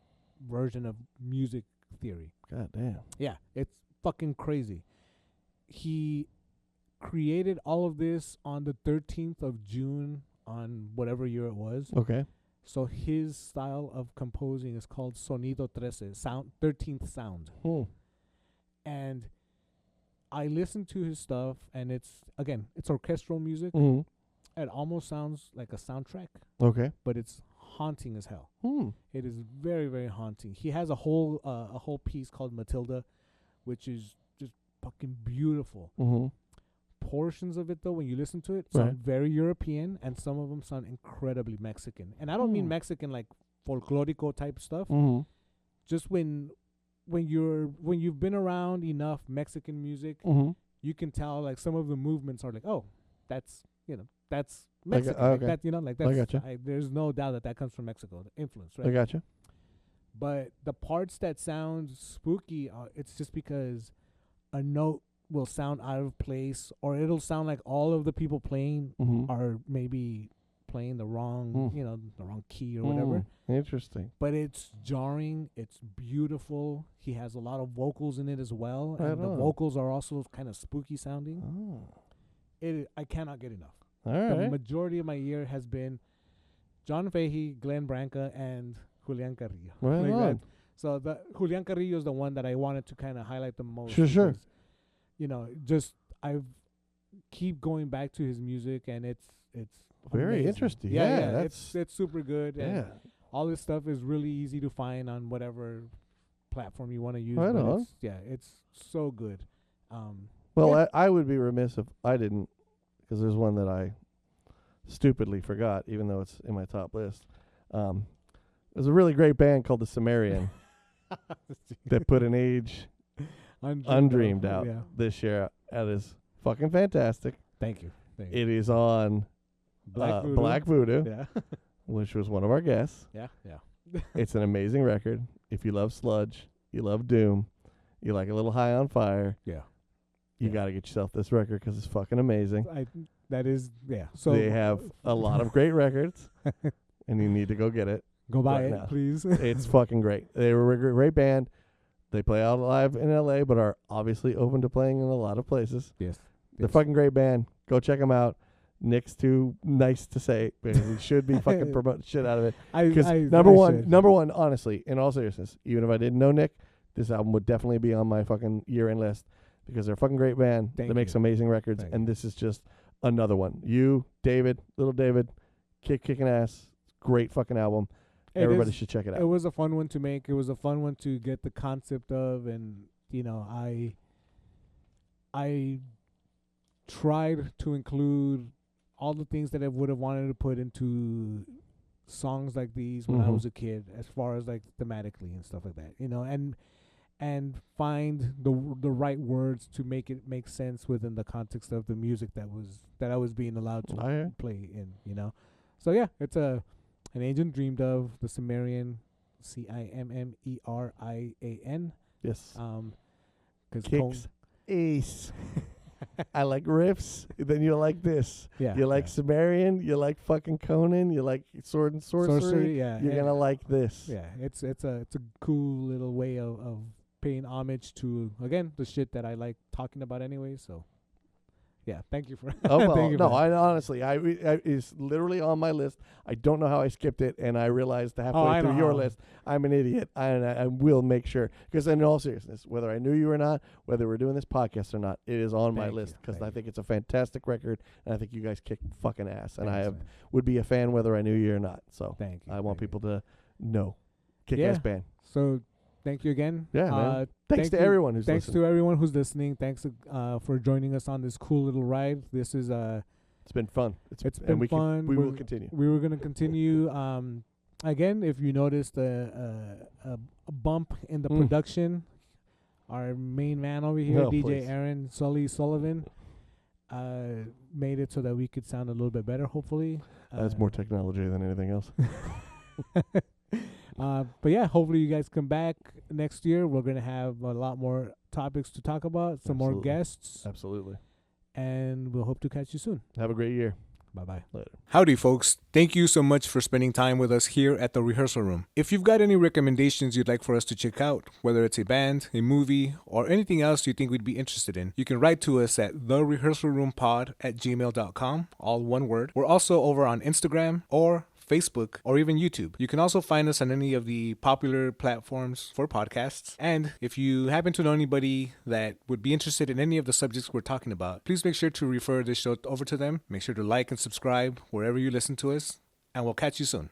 version of music theory. God damn. Yeah, it's fucking crazy. He created all of this on the 13th of June on whatever year it was. Okay. So his style of composing is called Sonido 13, 13th sound. Hmm. And I listened to his stuff, and it's orchestral music. Hmm. It almost sounds like a soundtrack, Okay. but it's haunting as hell. Hmm. It is very, very haunting. He has a whole piece called Matilda, which is just fucking beautiful. Mm-hmm. Portions of it, though, when you listen to it, sound Right. very European, and some of them sound incredibly Mexican. And I don't mean Hmm. Mexican like folklorico type stuff. Mm-hmm. Just when you've been around enough Mexican music, Mm-hmm. you can tell like some of the movements are like, oh, that's that's Like, Mexican. okay. Like that, like that's. gotcha. There's no doubt that comes from Mexico, the influence, right? I gotcha. But the parts that sound spooky, it's just because a note will sound out of place, or it'll sound like all of the people playing Mm-hmm. are maybe playing the wrong, the wrong key or Hmm. whatever. Interesting. But it's jarring. It's beautiful. He has a lot of vocals in it as well, Right and the on. vocals are also kind of spooky sounding. Oh. I cannot get enough. All The right. majority of my year has been John Fahey, Glenn Branca, and Julian Carrillo. Right Like on. that. So the Julian Carrillo is the one that I wanted to kind of highlight the most. Sure. because, I've keep going back to his music, and it's Very amazing. interesting. Yeah, Yeah, it's super good. Yeah. And all this stuff is really easy to find on whatever platform you want to use. Right but on. it's so good. Well, Yeah. I would be remiss if I didn't, because there's one that I stupidly forgot, even though it's in my top list. There's a really great band called the Sumerian that put an age undreamed out Yeah. this year. That is fucking fantastic. Thank you. Thank you. It is on Black Voodoo. Black Voodoo, Yeah. which was one of our guests. Yeah. It's an amazing record. If you love sludge, you love doom, you like a little High on Fire, Yeah. you Yeah. got to get yourself this record because it's fucking amazing. That is, yeah. So They have a lot of great records, and you need to go get it. go buy right it, now. please. It's fucking great. They were a great band. They play out live in LA, but are obviously open to playing in a lot of places. Yes. They're fucking great band. Go check them out. Nick's too nice to say because he should be fucking promoting shit out of it. Because number one, honestly, in all seriousness, even if I didn't know Nick, this album would definitely be on my fucking year-end list because they're a fucking great band Thank that makes you. amazing records, Thank and this is just another one. You, David, little David, kicking ass. Great fucking album. Everybody should check it It out. was a fun one to make. It was a fun one to get the concept of, and I tried to include all the things that I would have wanted to put into songs like these when I Mhm. was a kid, as far as like thematically and stuff like that, and find the right words to make it make sense within the context of the music that I was being allowed to Oh, yeah. play in, So yeah, it's an agent dreamed of, the Sumerian, Cimmerian. Yes. Because Kicks ace. I like riffs. Then you like this. yeah, You like Sumerian. You like fucking Conan. You like sword and sorcery. yeah, You're gonna like this. yeah. It's a cool little way of paying homage to, again, the shit that I like talking about anyway. So yeah, thank you for. Oh well, thank you no. for that. I honestly, it's literally on my list. I don't know how I skipped it, and I realized halfway I through know your how. list, I'm an idiot. I will make sure, because in all seriousness, whether I knew you or not, whether we're doing this podcast or not, it is on my Thank list you, because thank I you. think it's a fantastic record, and I think you guys kick fucking ass, and Thanks, I man. would be a fan whether I knew you or not. So Thank you. I want thank you. people to know, kick Yeah. ass band. So thank you again. Yeah, man. Thanks thank to you- everyone who's Thanks listening. to everyone who's listening. Thanks for joining us on this cool little ride. This is It's been fun. It's and been we fun. we will We're- continue. We were gonna continue. Again, if you noticed a bump in the Mm. production, our main man over here, No, DJ please. Aaron Sully Sullivan, made it so that we could sound a little bit better. Hopefully, That's more technology than anything else. But yeah, hopefully you guys come back next year. We're gonna have a lot more topics to talk about, some more Absolutely. guests, Absolutely. and we'll hope to catch you soon. Have a great year. Bye-bye. Later. Howdy, folks. Thank you so much for spending time with us here at the Rehearsal Room. If you've got any recommendations you'd like for us to check out, whether it's a band, a movie, or anything else you think we'd be interested in, you can write to us at therehearsalroompod@gmail.com, all one word. We're also over on Instagram or Facebook, or even YouTube. You can also find us on any of the popular platforms for podcasts. And if you happen to know anybody that would be interested in any of the subjects we're talking about, please make sure to refer this show over to them. Make sure to like and subscribe wherever you listen to us, and we'll catch you soon.